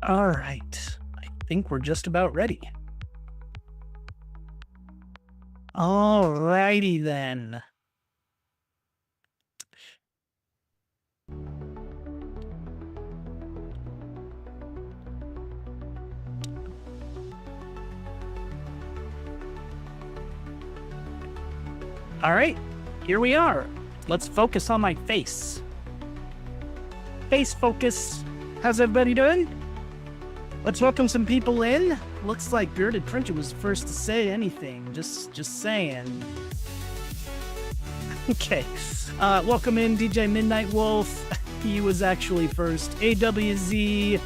All right. I think we're just about ready. All righty then. All right, here we are. Let's focus on my face. Face focus. How's everybody doing? Let's welcome some people in. Looks like Bearded Printer was the first to say anything. Just saying. Okay. Welcome in DJ Midnight Wolf. He was actually first. AWZ.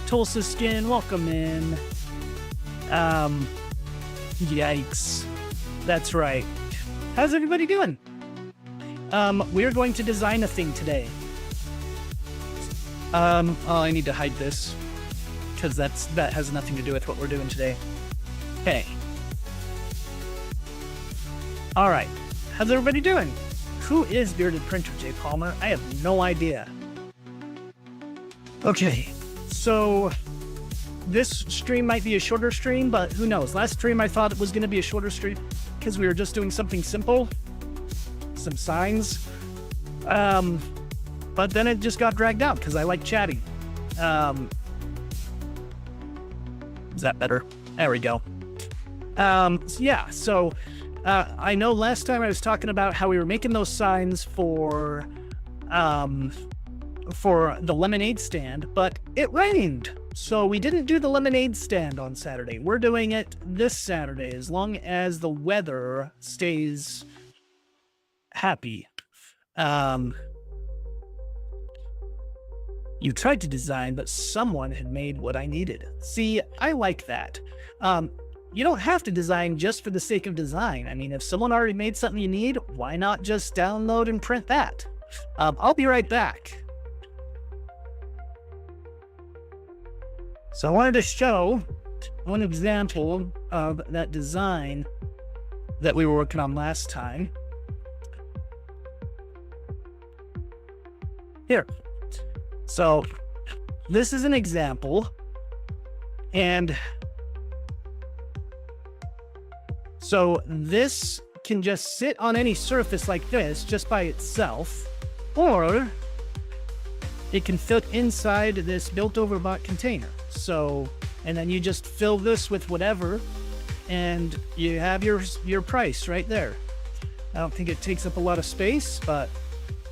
Tulsa Skin. Welcome in. Yikes. That's right. How's everybody doing? We're going to design a thing today. Oh, I need to hide this because that has nothing to do with what we're doing today. Okay. All right. How's everybody doing? Who is Bearded Printer J. Palmer? I have no idea. Okay. So this stream might be a shorter stream, but who knows? Last stream I thought it was going to be a shorter stream because we were just doing something simple, some signs. But then it just got dragged out because I like chatting. Is that better? There we go. Yeah, so I know last time I was talking about how we were making those signs for the lemonade stand, but it rained. So we didn't do the lemonade stand on Saturday. We're doing it this Saturday, as long as the weather stays happy. You tried to design, but someone had made what I needed. See, I like that. You don't have to design just for the sake of design. I mean, if someone already made something you need, why not just download and print that? I'll be right back. So I wanted to show one example of that design that we were working on last time. Here. So this is an example, and so this can just sit on any surface like this just by itself, or it can fit inside this built-over-bot container. So, and then you just fill this with whatever, and you have your price right there. I don't think it takes up a lot of space, but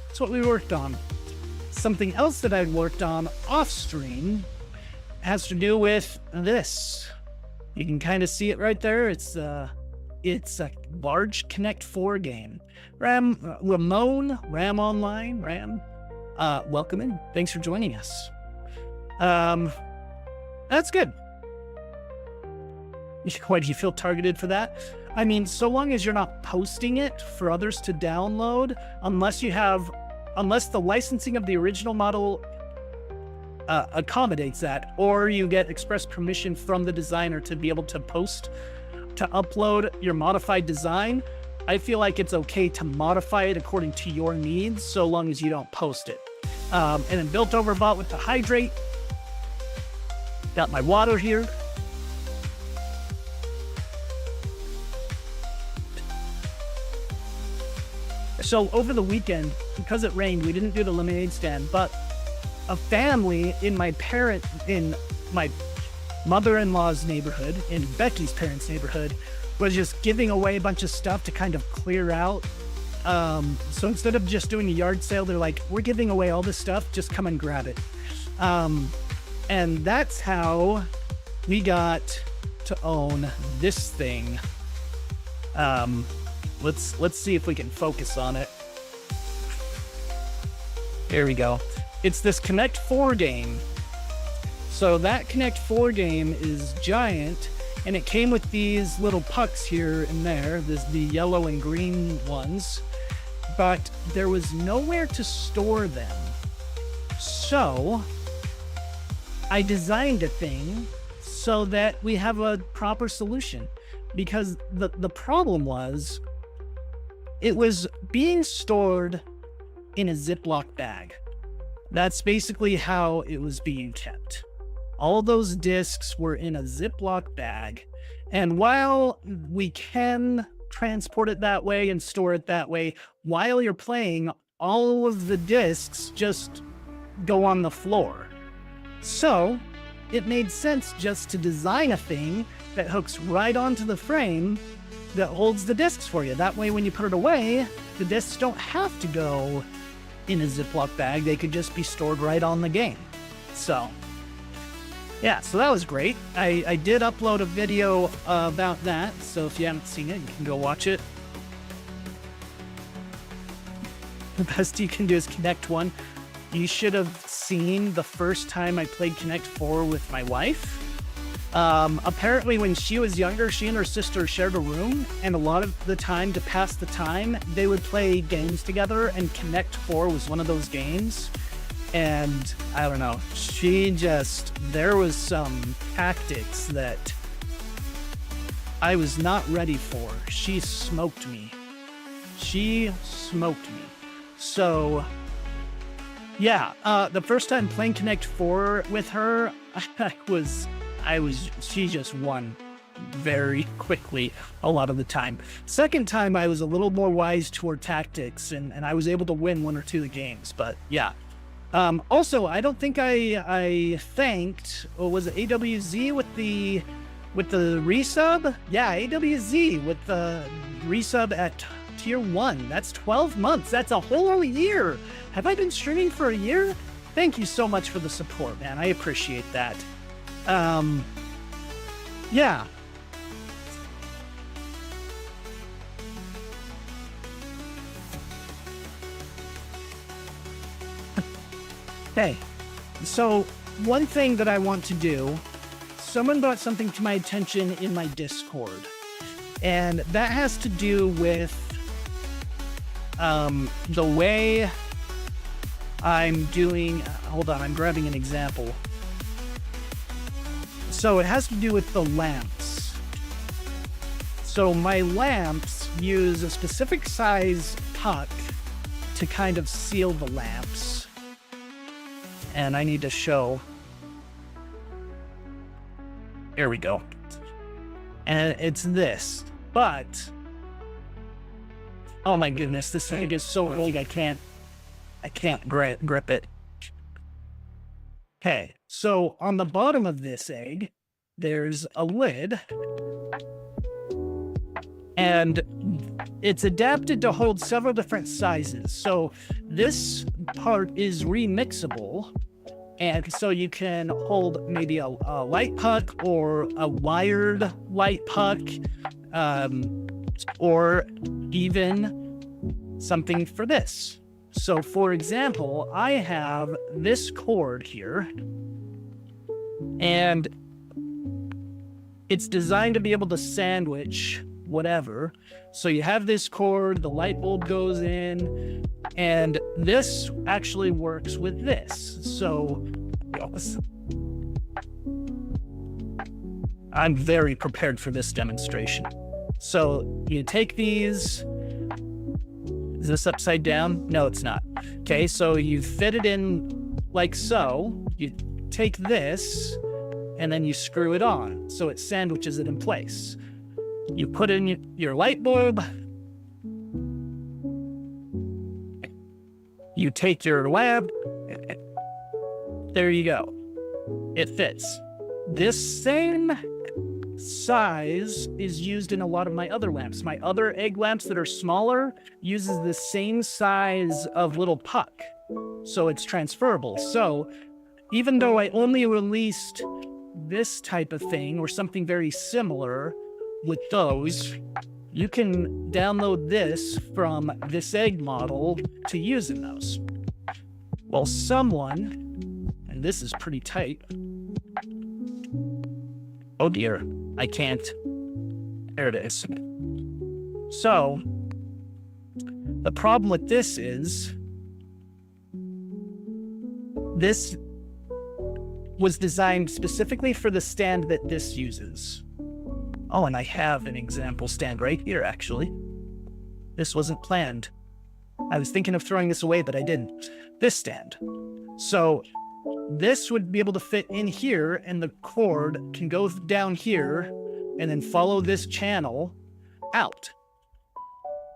that's what we worked on. Something else that I worked on off stream has to do with this. You can kind of see it right there. It's a large Connect 4 game. Ramon, Ram Online, Ram, welcome in. Thanks for joining us. That's good. Why do you feel targeted for that? I mean, so long as you're not posting it for others to download, unless the licensing of the original model accommodates that, or you get express permission from the designer to be able to upload your modified design, I feel like it's okay to modify it according to your needs, so long as you don't post it. And then built over bot with the hydrate. Got my water here. So over the weekend, because it rained, we didn't do the lemonade stand, but a family in my mother-in-law's neighborhood, in Becky's parents' neighborhood, was just giving away a bunch of stuff to kind of clear out. So instead of just doing a yard sale, they're like, we're giving away all this stuff, just come and grab it. And that's how we got to own this thing. Let's see if we can focus on it. There we go. It's this Connect 4 game. So that Connect 4 game is giant, and it came with these little pucks here and there, the yellow and green ones, but there was nowhere to store them. So I designed a thing so that we have a proper solution, because the problem was it was being stored in a Ziploc bag. That's basically how it was being kept. All those discs were in a Ziploc bag. And while we can transport it that way and store it that way, while you're playing, all of the discs just go on the floor. So it made sense just to design a thing that hooks right onto the frame that holds the discs for you. That way, when you put it away, the discs don't have to go in a Ziploc bag. They could just be stored right on the game. So yeah, so that was great. I did upload a video about that, so if you haven't seen it, you can go watch it. The best you can do is Connect 1. You should have seen the first time I played Connect 4 with my wife. Apparently when she was younger, she and her sister shared a room, and a lot of the time, to pass the time, they would play games together, and Connect 4 was one of those games. And I don't know, there was some tactics that I was not ready for. She smoked me. So yeah, the first time playing Connect 4 with her, she just won very quickly a lot of the time. Second time, I was a little more wise to her tactics, and I was able to win one or two of the games, but yeah. Also, I don't think I thanked, or was it AWZ with the with the resub. Yeah, AWZ with the resub at tier 1. That's 12 months. That's a whole year. Have I been streaming for a year? Thank you so much for the support, man. I appreciate that. Yeah. Okay. So one thing that I want to do, someone brought something to my attention in my Discord, and that has to do with the way I'm doing. Hold on, I'm grabbing an example. So it has to do with the lamps. So my lamps use a specific size puck to kind of seal the lamps. And I need to show. Here we go. And it's this, but oh my goodness, this thing is so big I can't grip it. Okay, so on the bottom of this egg, there's a lid, and it's adapted to hold several different sizes. So this part is remixable. And so you can hold maybe a light puck or a wired light puck, or even something for this. So for example, I have this cord here, and it's designed to be able to sandwich whatever. So you have this cord, the light bulb goes in, and this actually works with this. So I'm very prepared for this demonstration. So you take these. Is this upside down? No, it's not. Okay, so you fit it in like so. You take this, and then you screw it on, so it sandwiches it in place. You put in your light bulb. You take your lamp. There you go. It fits. This same size is used in a lot of my other lamps. My other egg lamps that are smaller uses the same size of little puck, so it's transferable. So even though I only released this type of thing or something very similar with those, you can download this from this egg model to use in those. Well, someone, and this is pretty tight. Oh dear, I can't. There it is. So the problem with this is this was designed specifically for the stand that this uses. Oh, and I have an example stand right here, actually. This wasn't planned. I was thinking of throwing this away, but I didn't. This stand. So this would be able to fit in here, and the cord can go down here and then follow this channel out.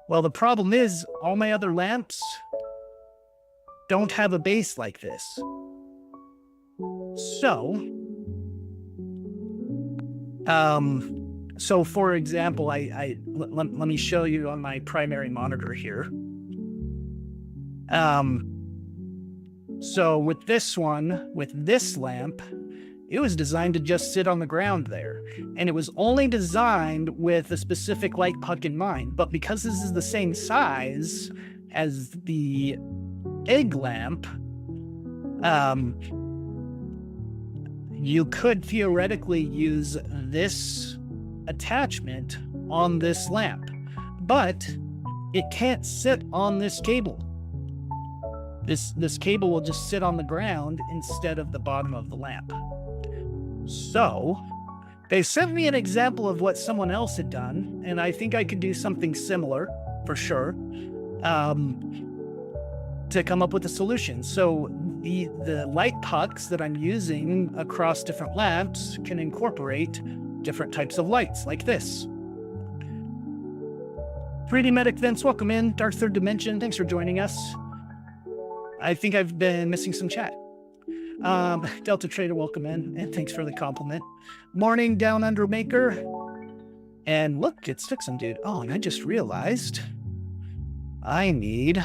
Well, the problem is all my other lamps don't have a base like this. So for example, let me show you on my primary monitor here. So with this one, with this lamp, it was designed to just sit on the ground there. And it was only designed with a specific light puck in mind. But because this is the same size as the egg lamp, you could theoretically use this attachment on this lamp, but it can't sit on this cable. This cable will just sit on the ground instead of the bottom of the lamp. So they sent me an example of what someone else had done, and I think I could do something similar for sure, to come up with a solution. So the light pucks that I'm using across different lamps can incorporate different types of lights like this. 3D Medic Vince, welcome in. Dark Third Dimension, thanks for joining us. I think I've been missing some chat. Delta Trader, welcome in, and thanks for the compliment. Morning, Down Under Maker. And look, it's Fixin' Dude. Oh, and I just realized I need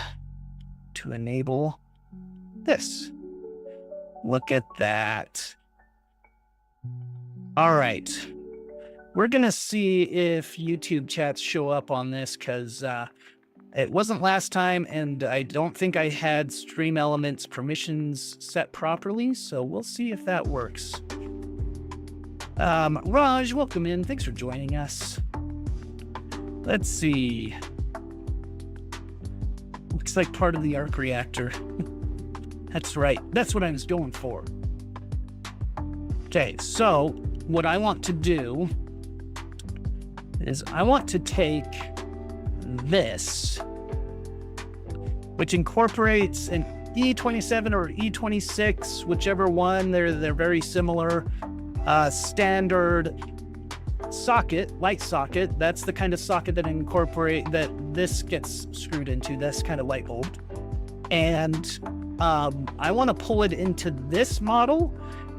to enable this. Look at that. All right. We're going to see if YouTube chats show up on this because it wasn't last time, and I don't think I had Stream Elements permissions set properly, so we'll see if that works. Raj, welcome in. Thanks for joining us. Let's see. Looks like part of the arc reactor. That's right. That's what I was going for. Okay, so what I want to do is I want to take this, which incorporates an E27 or E26, whichever one. They're very similar. Standard socket, light socket. That's the kind of socket that this gets screwed into. This kind of light bulb, and I want to pull it into this model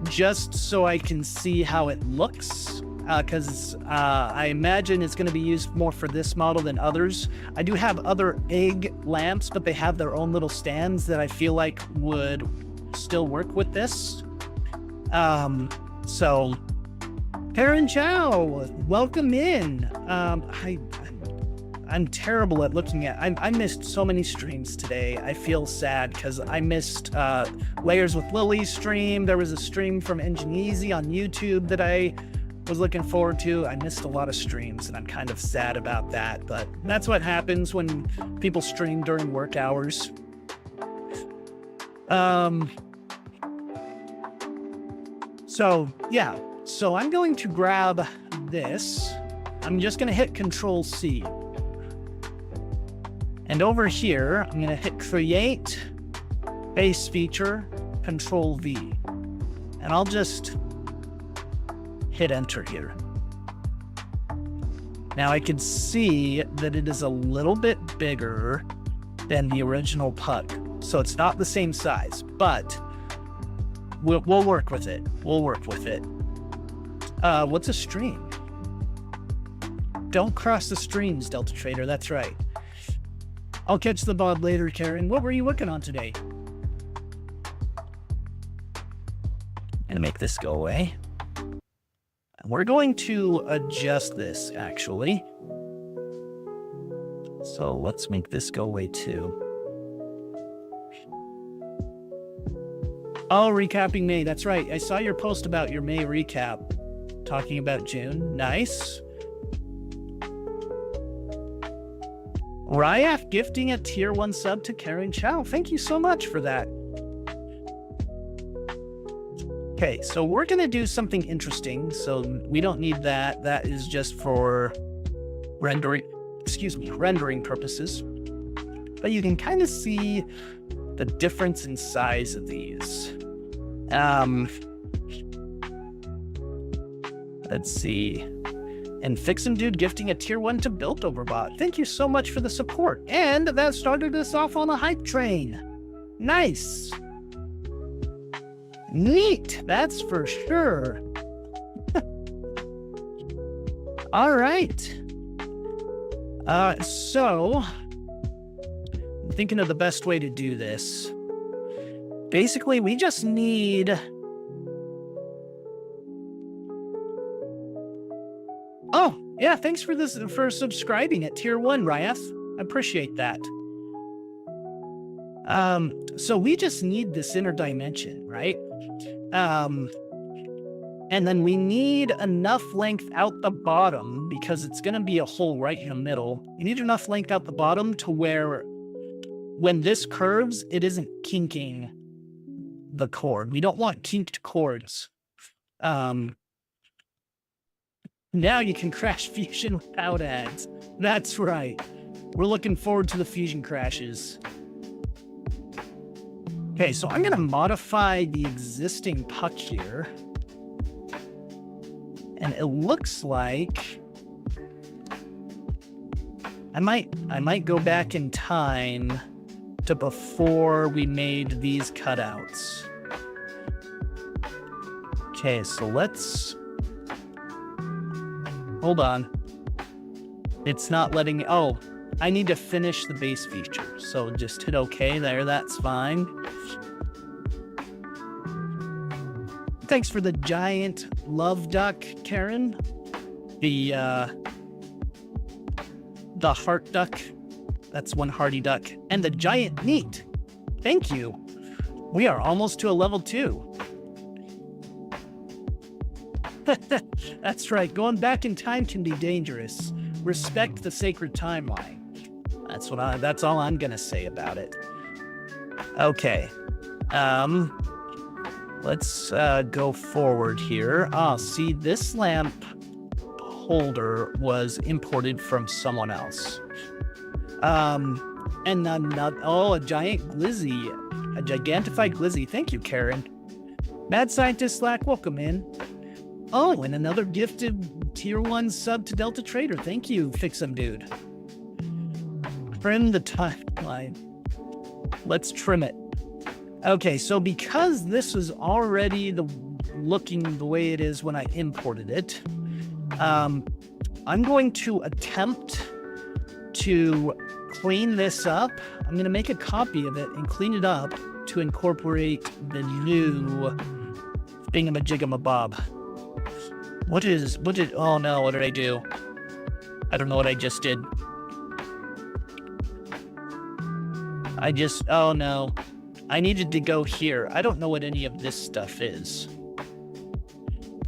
just so I can see how it looks. Because I imagine it's going to be used more for this model than others. I do have other egg lamps, but they have their own little stands that I feel like would still work with this. So, Karen Chow, welcome in. I'm terrible at looking at. I missed so many streams today. I feel sad because I missed Layers with Lily stream. There was a stream from Engine Easy on YouTube that I was looking forward to. I missed a lot of streams, and I'm kind of sad about that, but that's what happens when people stream during work hours. So yeah, so I'm going to grab this. I'm just going to hit Control C. And over here, I'm going to hit Create, Base Feature, Control V. And I'll just hit enter here. Now I can see that it is a little bit bigger than the original puck. So it's not the same size, but we'll work with it. We'll work with it. What's a stream? Don't cross the streams, Delta Trader. That's right. I'll catch the bod later, Karen. What were you working on today? And make this go away. We're going to adjust this, actually. So let's make this go away, too. Oh, recapping May. That's right. I saw your post about your May recap. Talking about June. Nice. Ryaf gifting a tier 1 sub to Karen Chow. Thank you so much for that. Okay, so we're going to do something interesting. So we don't need that. That is just for rendering purposes. But you can kind of see the difference in size of these. Let's see. And Fixin' Dude gifting a tier 1 to Built-Over-Bot. Thank you so much for the support. And that started us off on a hype train. Nice. Neat. That's for sure. All right. So I'm thinking of the best way to do this. Basically, we just need... Oh, yeah, thanks for subscribing at tier 1, Ryeth. I appreciate that. So we just need this inner dimension, right? And then we need enough length out the bottom, because it's going to be a hole right in the middle. You need enough length out the bottom to where when this curves, it isn't kinking the cord. We don't want kinked cords. Now you can crash Fusion without ads. That's right. We're looking forward to the Fusion crashes. Okay, so I'm going to modify the existing puck here. And it looks like I might go back in time to before we made these cutouts. Okay, so let's... Hold on. It's not letting... Oh, I need to finish the base feature. So just hit OK there. That's fine. Thanks for the giant love duck, Karen. The heart duck. That's one hardy duck. And the giant neat. Thank you. We are almost to a level 2. That's right. Going back in time can be dangerous. Respect the sacred timeline. That's all I'm gonna say about it. Okay. Let's go forward here. See, this lamp holder was imported from someone else. And another, a giant glizzy, a gigantified glizzy. Thank you, Karen. Mad Scientist Slack, welcome in. Oh, and another gifted tier 1 sub to Delta Trader. Thank you, Fix'em Dude. Trim the timeline. Let's trim it. Okay, so because this was already looking the way it is when I imported it, I'm going to attempt to clean this up. I'm going to make a copy of it and clean it up to incorporate the new thingamajigamabob. Oh no, what did I do? I don't know what I just did. Oh no. I needed to go here. I don't know what any of this stuff is.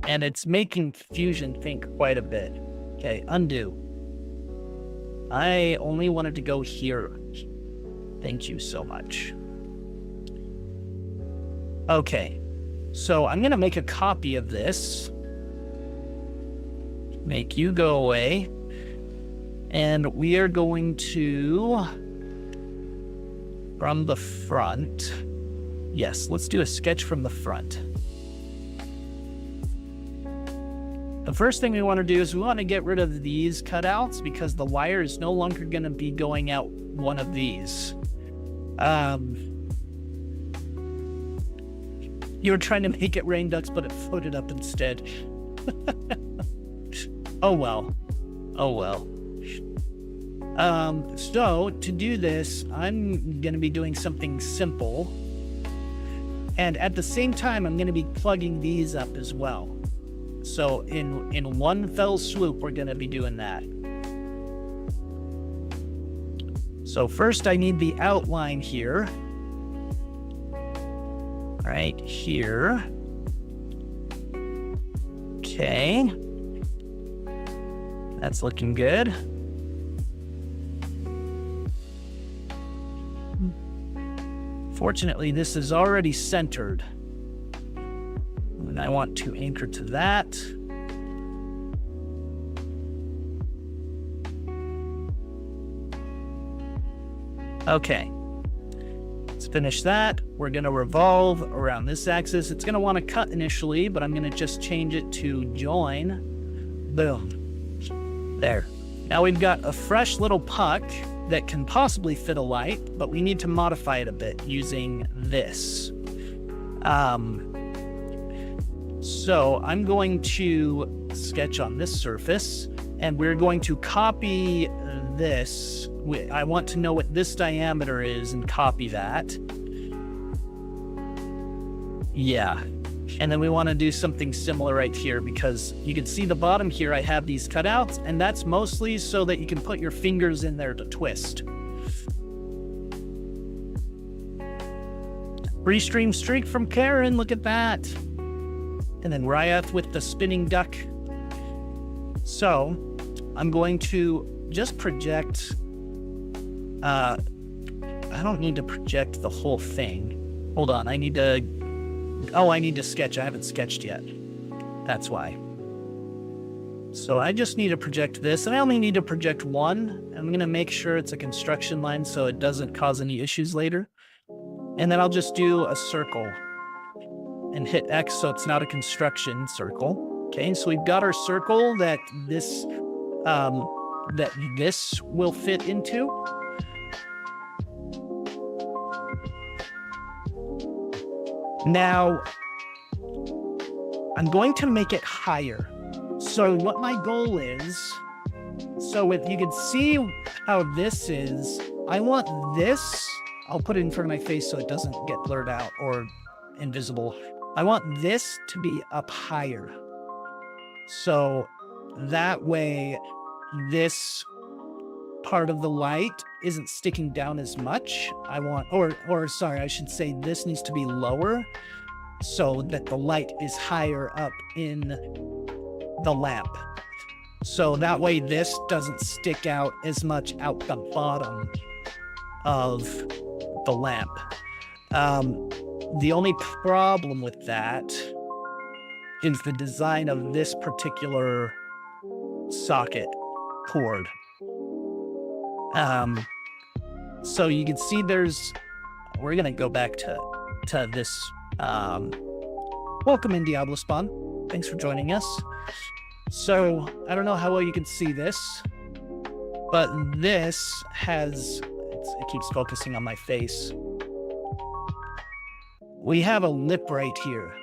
And it's making Fusion think quite a bit. Okay, undo. I only wanted to go here. Thank you so much. Okay, so I'm gonna make a copy of this. Make you go away. And we are going to... From the front. Yes, let's do a sketch from the front. The first thing we want to do is we want to get rid of these cutouts because the wire is no longer going to be going out one of these. You were trying to make it rain ducks, but it floated up instead. Oh well. Oh well. So to do this, I'm going to be doing something simple. And at the same time, I'm going to be plugging these up as well. So in one fell swoop, we're going to be doing that. So first I need the outline here. Right here. Okay. That's looking good. Fortunately, this is already centered. And I want to anchor to that. Okay. Let's finish that. We're going to revolve around this axis. It's going to want to cut initially, but I'm going to just change it to join. Boom. There. Now we've got a fresh little puck that can possibly fit a light, but we need to modify it a bit using this. So I'm going to sketch on this surface, and we're going to copy this. I want to know what this diameter is and copy that. Yeah. And then we want to do something similar right here because you can see the bottom here, I have these cutouts, and that's mostly so that you can put your fingers in there to twist. Free stream streak from Karen, look at that. And then Ryath with the spinning duck. So I'm going to just project, I don't need to project the whole thing. Hold on, I need to sketch. I haven't sketched yet. That's why. So I just need to project this, and I only need to project one. I'm going to make sure it's a construction line so it doesn't cause any issues later. And then I'll just do a circle and hit X so it's not a construction circle. Okay, so we've got our circle that this will fit into. Now, I'm going to make it higher. So what my goal is, so if you can see how this is, I want this, I'll put it in front of my face so it doesn't get blurred out or invisible. I want this to be up higher. So that way this part of the light isn't sticking down as much. I want, or sorry, I should say this needs to be lower so that the light is higher up in the lamp. So that way this doesn't stick out as much out the bottom of the lamp. The only problem with that is the design of this particular socket cord. So you can see we're gonna go back to this. Welcome in, Diablo Spawn. Thanks for joining us. So I don't know how well you can see this, but this has, it keeps focusing on my face. We have a lip right here.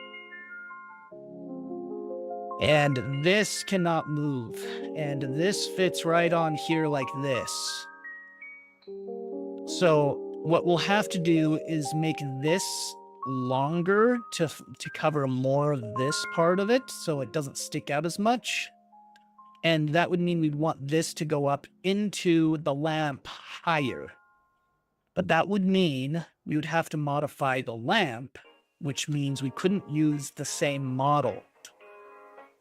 And this cannot move. And this fits right on here like this. So what we'll have to do is make this longer to cover more of this part of it so it doesn't stick out as much. And that would mean we'd want this to go up into the lamp higher. But that would mean we would have to modify the lamp, which means we couldn't use the same model,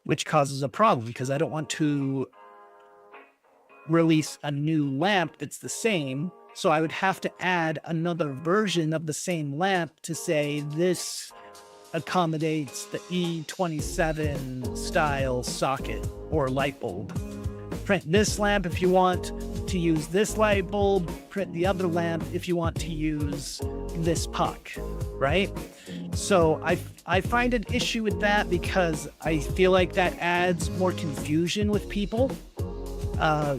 which causes a problem because I don't want to release a new lamp that's the same. So I would have to add another version of the same lamp to say this accommodates the E27 style socket or light bulb. Print this lamp if you want to use this light bulb, print the other lamp if you want to use this puck, right? So I find an issue with that because I feel like that adds more confusion with people.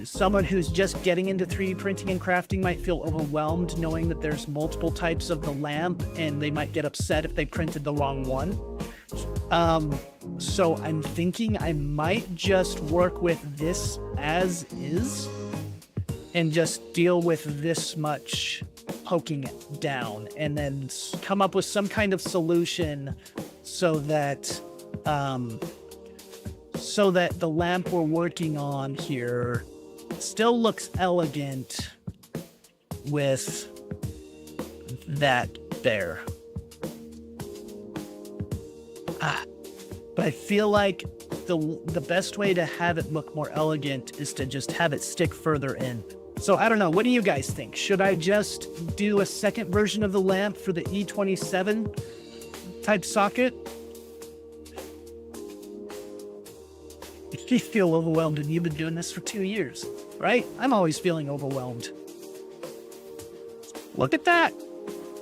Someone who's just getting into 3D printing and crafting might feel overwhelmed knowing that there's multiple types of the lamp and they might get upset if they printed the wrong one. So I'm thinking I might just work with this as is and just deal with this much poking it down and then come up with some kind of solution so that the lamp we're working on here still looks elegant with that there. But I feel like the best way to have it look more elegant is to just have it stick further in. So I don't know, what do you guys think? Should I just do a second version of the lamp for the E27 type socket? If you feel overwhelmed and you've been doing this for 2 years, right? I'm always feeling overwhelmed. Look at that.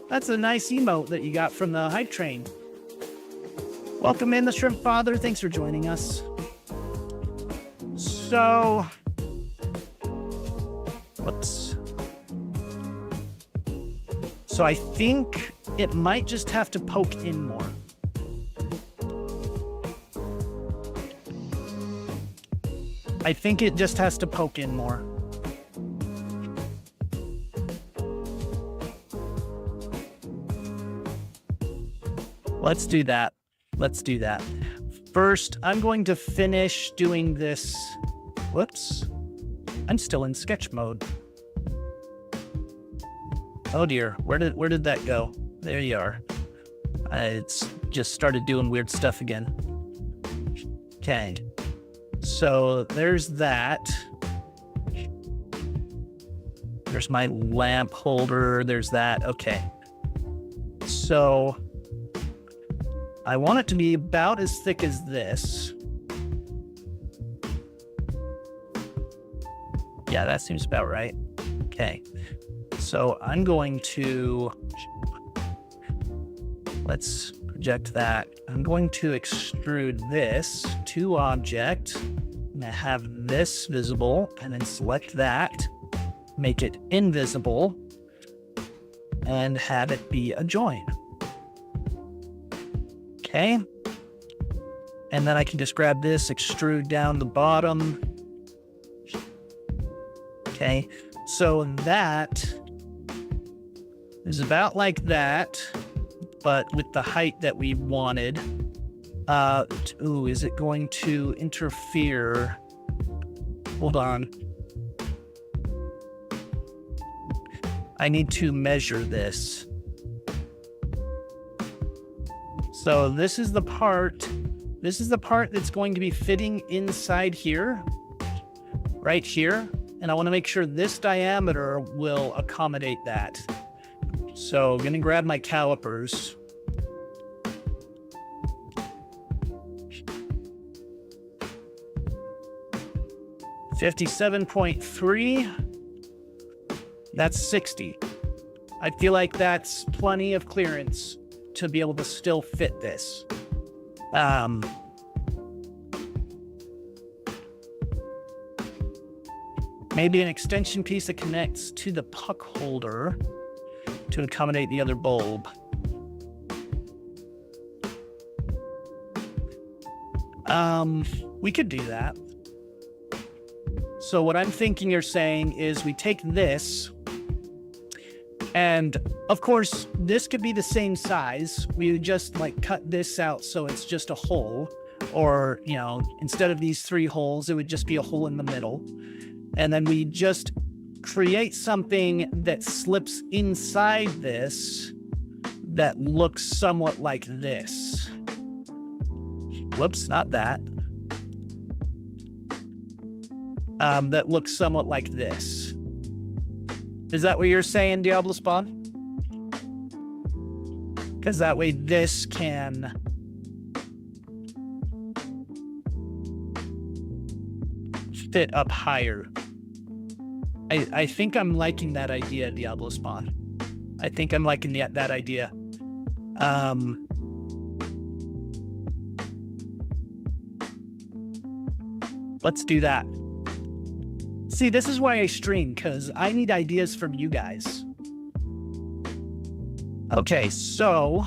That's a nice emote that you got from the hype train. Welcome in, the Shrimp Father. Thanks for joining us. So, whoops. So I think it might just have to poke in more. I think it just has to poke in more. Let's do that. Let's do that. First, I'm going to finish doing this. Whoops. I'm still in sketch mode. Oh dear, where did that go? There you are. It's just started doing weird stuff again. Okay. So there's that. There's my lamp holder. There's that. Okay. So I want it to be about as thick as this. Yeah, that seems about right. Okay. So I'm going to, let's project that. I'm going to extrude this to object. I'm gonna have this visible and then select that, make it invisible, and have it be a join. Okay. And then I can just grab this, extrude down the bottom. Okay, so that is about like that, but with the height that we wanted. Ooh, is it going to interfere? Hold on. I need to measure this. So this is the part that's going to be fitting inside here, right here. And I want to make sure this diameter will accommodate that. So I'm going to grab my calipers. $57.3. That's 60. I feel like that's plenty of clearance to be able to still fit this. Maybe an extension piece that connects to the puck holder to accommodate the other bulb. We could do that. So what I'm thinking you're saying is we take this, and of course this could be the same size. We would just like cut this out so it's just a hole, or you know, instead of these 3 holes, it would just be a hole in the middle. And then we just create something that slips inside this that looks somewhat like this. Whoops, not that. That looks somewhat like this. Is that what you're saying, Diablo Spawn? Because that way this can fit up higher. I think I'm liking that idea, Diablo Spawn. I think I'm liking that idea. Let's do that. See, this is why I stream, because I need ideas from you guys. Okay, so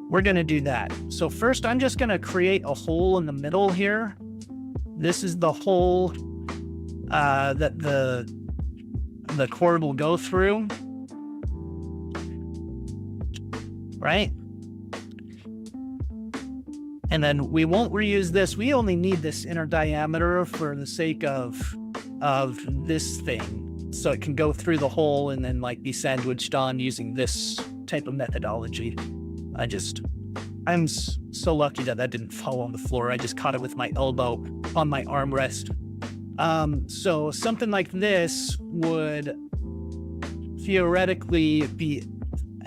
we're going to do that. So first, I'm just going to create a hole in the middle here. This is the hole that the cord will go through. Right? And then we won't reuse this. We only need this inner diameter for the sake of this thing. So it can go through the hole and then like be sandwiched on using this type of methodology. I'm so lucky that didn't fall on the floor. I just caught it with my elbow on my armrest. So something like this would theoretically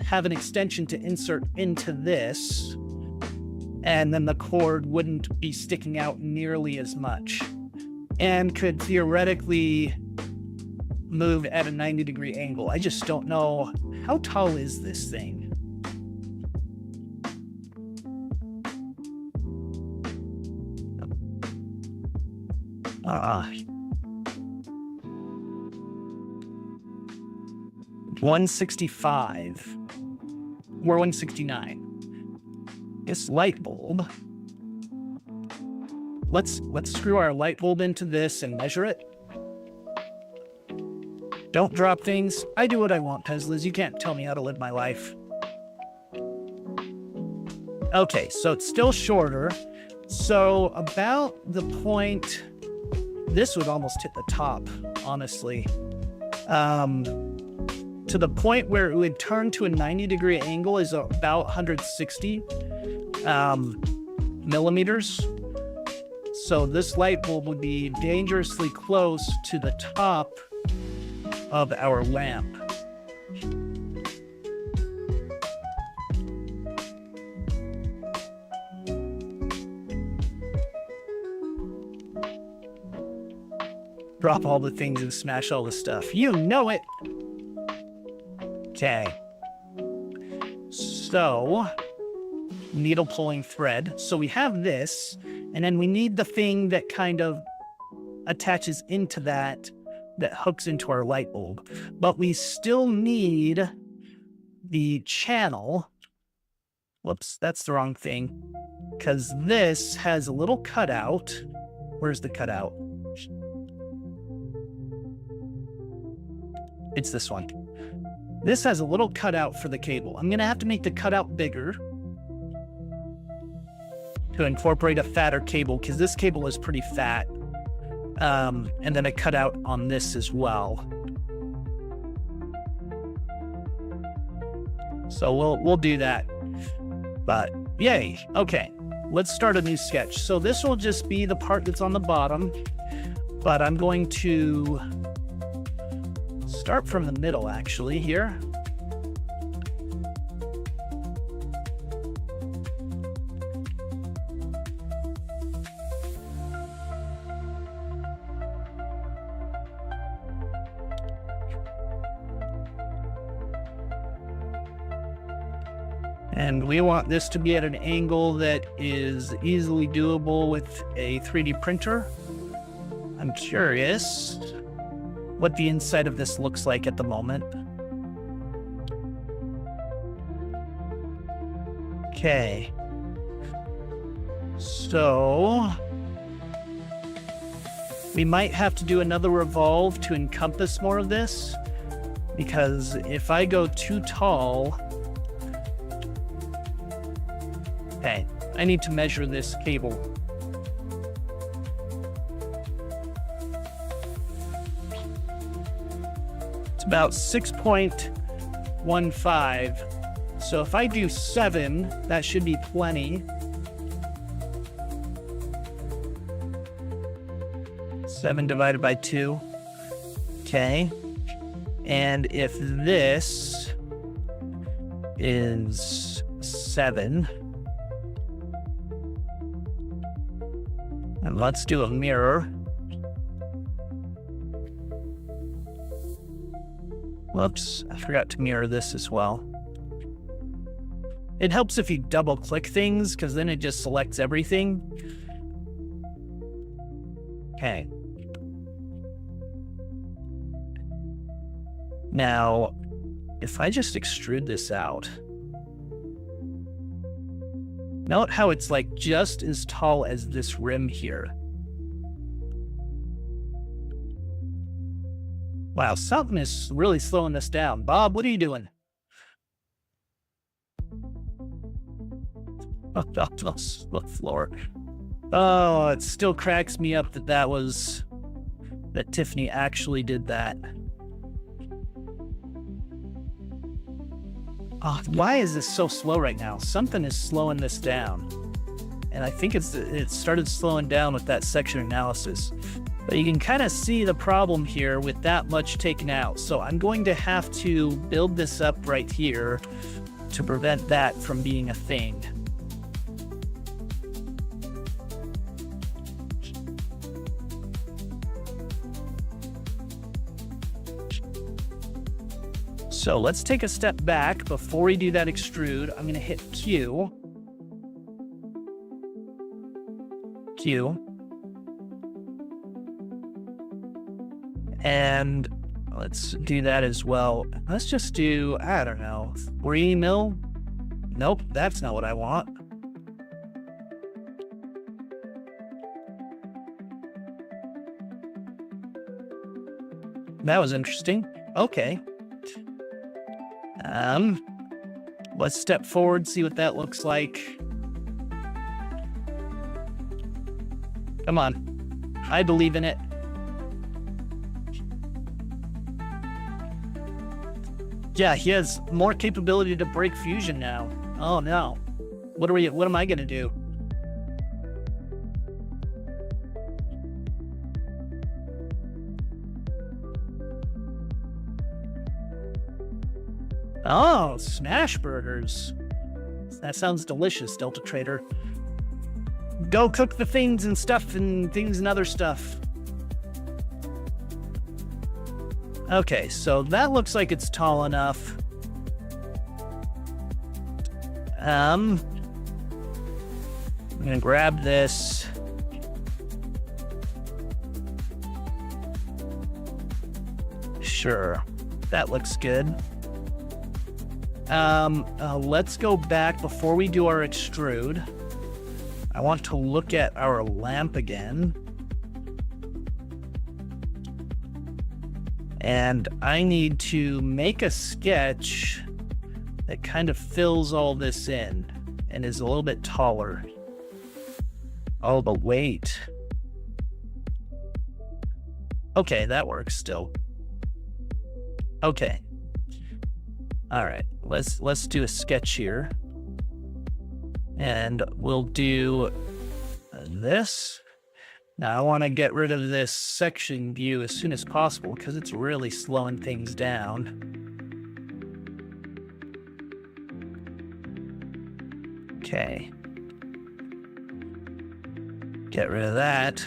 have an extension to insert into this, and then the cord wouldn't be sticking out nearly as much, and could theoretically move at a 90-degree angle. I just don't know, how tall is this thing? Uh, 165 or 169. This light bulb. Let's screw our light bulb into this and measure it. Don't drop things. I do what I want, Teslas. You can't tell me how to live my life. Okay, so it's still shorter. So about the point, this would almost hit the top, honestly. To the point where it would turn to a 90-degree angle is about 160 millimeters. So this light bulb would be dangerously close to the top of our lamp. Drop all the things and smash all the stuff. You know it! Okay. So, needle pulling thread. So we have this, and then we need the thing that kind of attaches into that hooks into our light bulb. But we still need the channel Whoops, that's the wrong thing. Because this has a little cutout. Where's the cutout? It's this one. This has a little cutout for the cable. I'm going to have to make the cutout bigger to incorporate a fatter cable, because this cable is pretty fat. And then a cutout on this as well. So we'll do that. But yay. Okay, let's start a new sketch. So this will just be the part that's on the bottom, but I'm going to start from the middle actually here. And we want this to be at an angle that is easily doable with a 3D printer. I'm curious what the inside of this looks like at the moment. Okay. So we might have to do another revolve to encompass more of this, because if I go too tall, okay, I need to measure this cable. It's about 6.15. So if I do 7, that should be plenty. 7 divided by 2. Okay. And if this is 7, and let's do a mirror. Whoops, I forgot to mirror this as well. It helps if you double click things, because then it just selects everything. Okay. Now, if I just extrude this out, note how it's like just as tall as this rim here. Wow, something is really slowing this down. Bob, what are you doing? On the floor. Oh, it still cracks me up that Tiffany actually did that. Oh, why is this so slow right now? Something is slowing this down. And I think it started slowing down with that section analysis. But you can kind of see the problem here with that much taken out. So I'm going to have to build this up right here to prevent that from being a thing. So let's take a step back. Before we do that extrude, I'm going to hit Q. And let's do that as well. Let's just do, I don't know, 3 mil? Nope, that's not what I want. That was interesting. Okay. Let's step forward, see what that looks like. Come on. I believe in it. Yeah, he has more capability to break fusion now. Oh no. What am I gonna do? Oh, smash burgers. That sounds delicious, Delta Trader. Go cook the things and stuff and things and other stuff. Okay, so that looks like it's tall enough. I'm gonna grab this. Sure, that looks good. Let's go back before we do our extrude. I want to look at our lamp again. And I need to make a sketch that kind of fills all this in and is a little bit taller. Oh, but wait. Okay, that works still. Okay. All right, let's do a sketch here. And we'll do this. Now I want to get rid of this section view as soon as possible because it's really slowing things down. Okay. Get rid of that.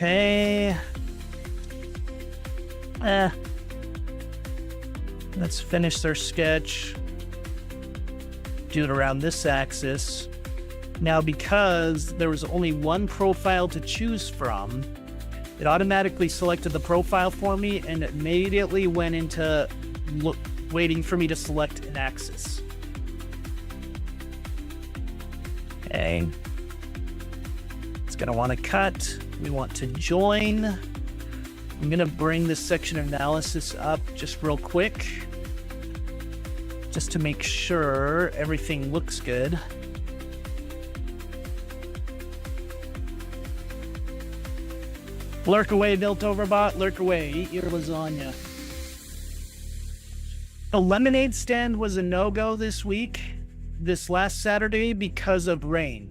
Okay. Let's finish their sketch. Do it around this axis. Now, because there was only one profile to choose from, it automatically selected the profile for me and immediately went into waiting for me to select an axis. Okay. It's going to want to cut. We want to join. I'm going to bring this section of analysis up just real quick, just to make sure everything looks good. Lurk away, Built-Over-Bot. Lurk away. Eat your lasagna. The lemonade stand was a no-go this last Saturday, because of rain.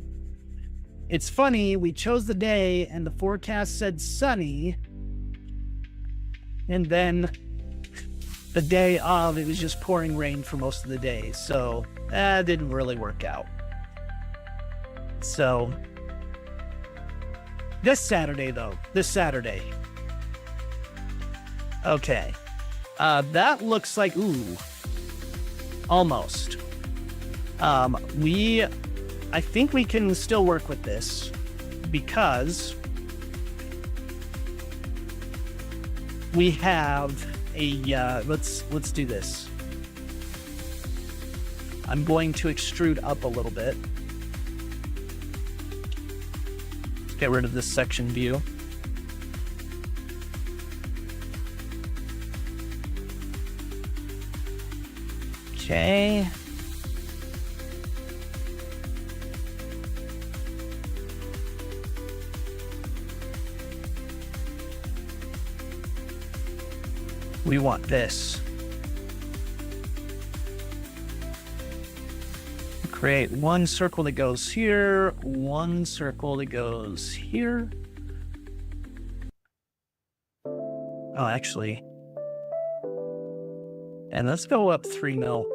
It's funny, we chose the day and the forecast said sunny, and then the day of, it was just pouring rain for most of the day, so that didn't really work out. So, this Saturday. Okay. That looks like, ooh, almost. I think we can still work with this because we have a, let's do this. I'm going to extrude up a little bit. Let's get rid of this section view. Okay. We want this. Create one circle that goes here, one circle that goes here. Oh, actually. And let's go up 3 mil.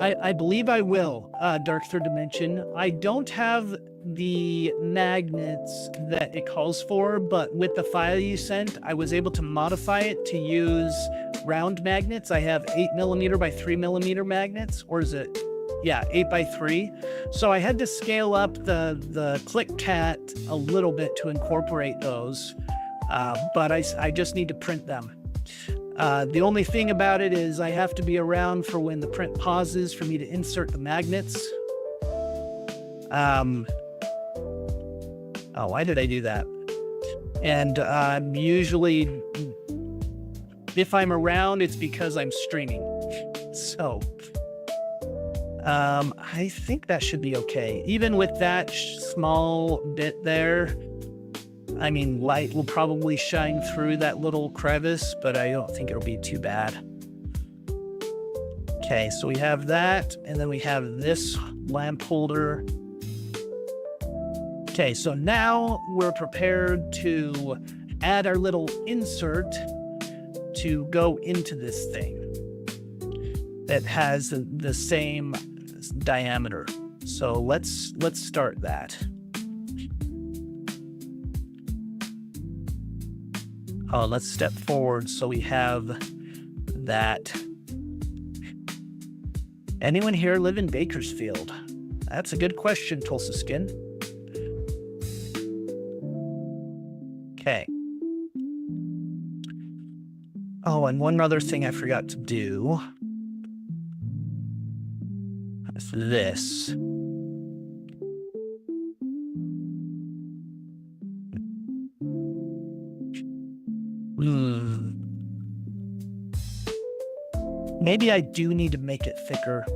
I believe I will, Dark Third Dimension. I don't have the magnets that it calls for, but with the file you sent, I was able to modify it to use round magnets. I have 8mm by 3mm magnets, or is it? Yeah, 8 by 3. So I had to scale up the ClickCat a little bit to incorporate those, but I just need to print them. The only thing about it is I have to be around for when the print pauses for me to insert the magnets. Oh, why did I do that? And usually, if I'm around, it's because I'm streaming. So, I think that should be okay. Even with that small bit there, I mean, light will probably shine through that little crevice, but I don't think it'll be too bad. Okay, so we have that, and then we have this lamp holder. Okay, so now we're prepared to add our little insert to go into this thing that has the same diameter. So let's start that. let's step forward so we have that. Anyone here live in Bakersfield? That's a good question, Tulsa Skin. Okay. Oh, and one other thing I forgot to do is this. Maybe I do need to make it thicker.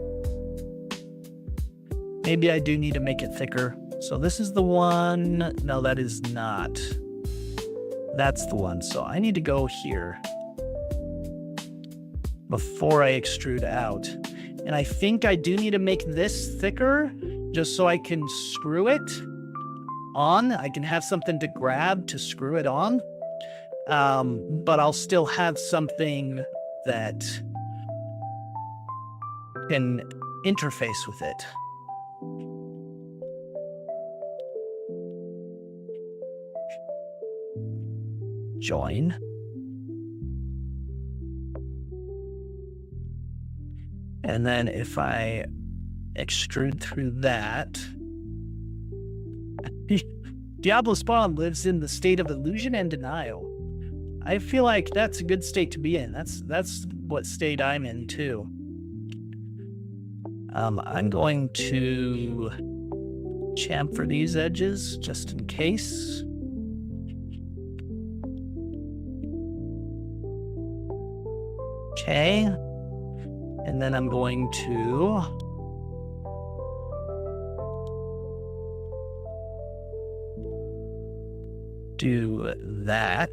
Maybe I do need to make it thicker. So this is the one. No, that is not. That's the one. So I need to go here before I extrude out. And I think I do need to make this thicker just so I can screw it on. I can have something to grab to screw it on. But I'll still have something that can interface with it. Join. And then if I extrude through that, Diablo Spawn lives in the state of illusion and denial. I feel like that's a good state to be in. That's what state I'm in too. I'm going to chamfer these edges just in case. Okay. And then I'm going to do that.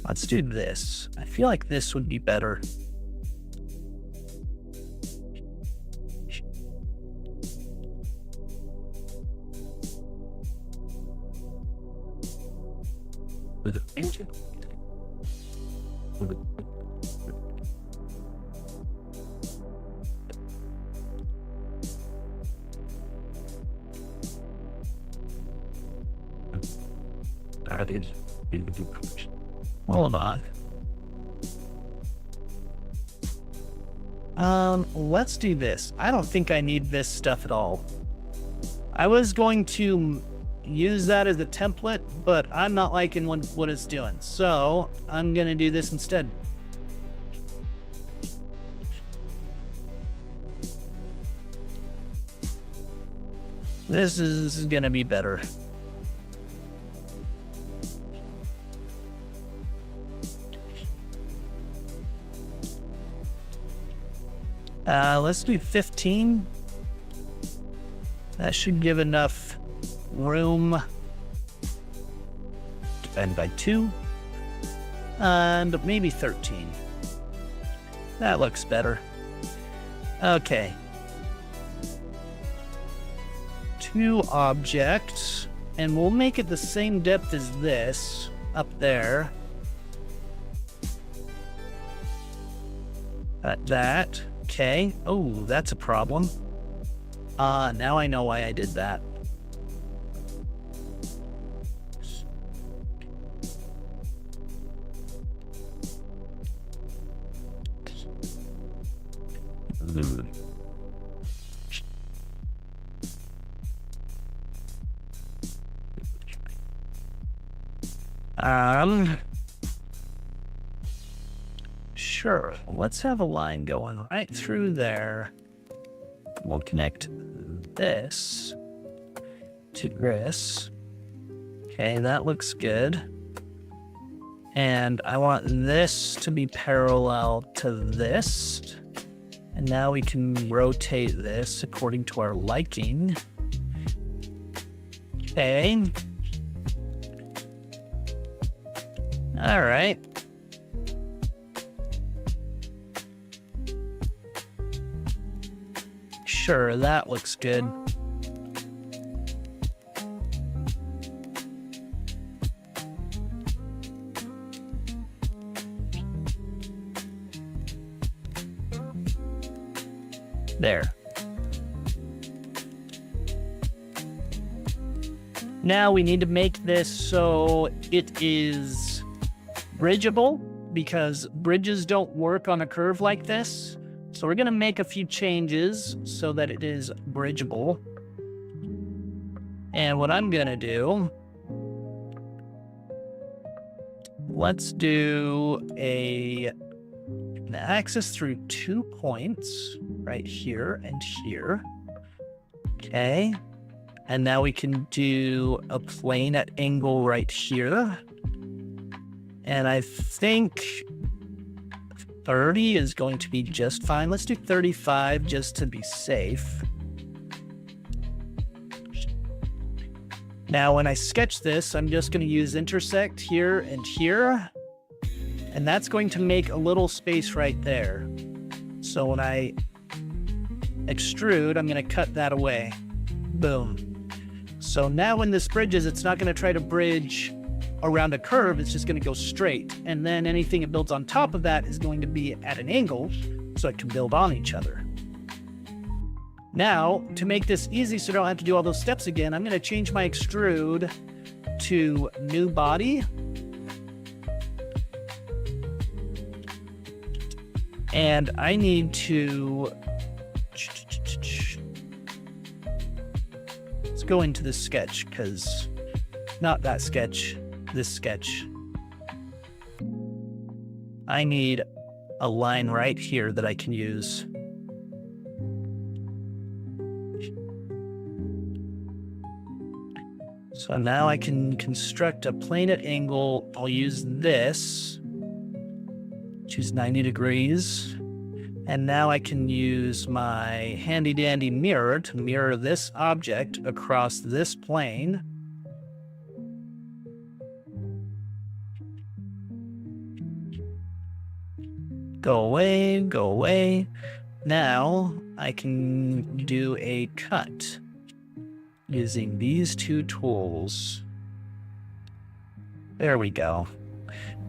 Let's do this. I feel like this would be better. Hold on. Let's do this. I don't think I need this stuff at all. I was going to use that as a template, but I'm not liking what it's doing. So I'm gonna do this instead. This is gonna be better. Let's do 15. That should give enough room. Divided by 2. And maybe 13. That looks better. Okay. 2 objects. And we'll make it the same depth as this up there. That. Okay. Oh, that's a problem. Now I know why I did that. Sure, let's have a line going right through there. We'll connect this to this. Okay, that looks good. And I want this to be parallel to this. And now we can rotate this according to our liking. Okay. All right. Sure, that looks good. There. Now we need to make this so it is bridgeable, because bridges don't work on a curve like this. So we're going to make a few changes so that it is bridgeable. And what I'm going to do, let's do an axis through 2 points right here and here. Okay. And now we can do a plane at angle right here. And I think 30 is going to be just fine. Let's do 35 just to be safe. Now, when I sketch this, I'm just going to use intersect here and here. And that's going to make a little space right there. So when I extrude, I'm going to cut that away. Boom. So now when this bridges, it's not going to try to bridge around a curve, it's just going to go straight. And then anything it builds on top of that is going to be at an angle, so it can build on each other. Now, to make this easy so I don't have to do all those steps again, I'm going to change my extrude to new body. And I need to... let's go into the sketch, because not that sketch, this sketch. I need a line right here that I can use. So now I can construct a plane at angle. I'll use this, choose 90 degrees. And now I can use my handy dandy mirror to mirror this object across this plane. Go away, go away. Now I can do a cut using these two tools. There we go.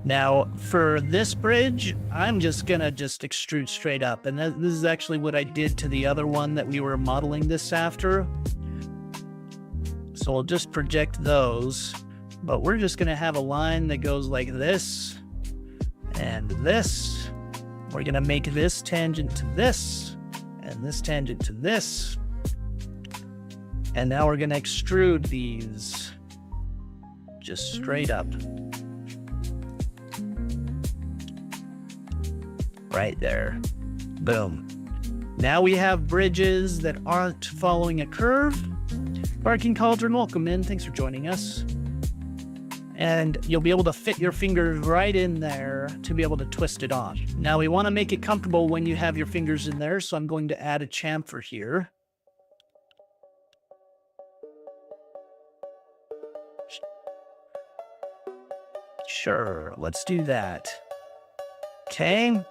Now, for this bridge, I'm just gonna extrude straight up. And this is actually what I did to the other one that we were modeling this after. So I'll just project those. But we're just gonna have a line that goes like this and this. We're gonna make this tangent to this and this tangent to this. And now we're gonna extrude these just straight up. Right there. Boom. Now we have bridges that aren't following a curve. Barking Cauldron, welcome in. Thanks for joining us. And you'll be able to fit your fingers right in there to be able to twist it on. Now we want to make it comfortable when you have your fingers in there, so I'm going to add a chamfer here. Sure, let's do that. Okay.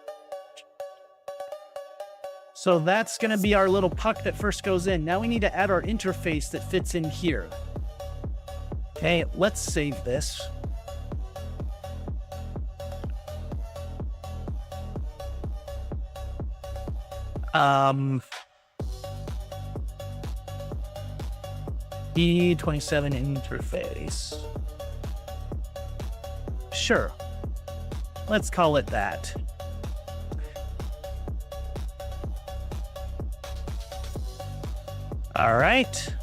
So that's going to be our little puck that first goes in. Now we need to add our interface that fits in here. Okay, let's save this. E27 interface. Sure. Let's call it that. All right.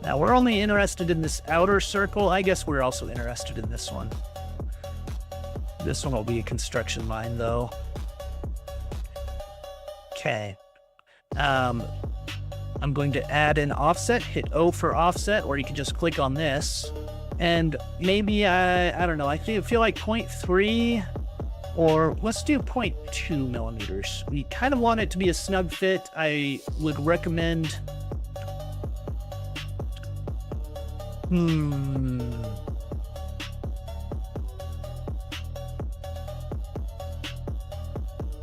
Now we're only interested in this outer circle. I guess we're also interested in this one. This one will be a construction line though. Okay. I'm going to add an offset, hit O for offset, or you can just click on this. And maybe, I don't know, I feel like 0.3 or let's do 0.2 millimeters. We kind of want it to be a snug fit. I would recommend...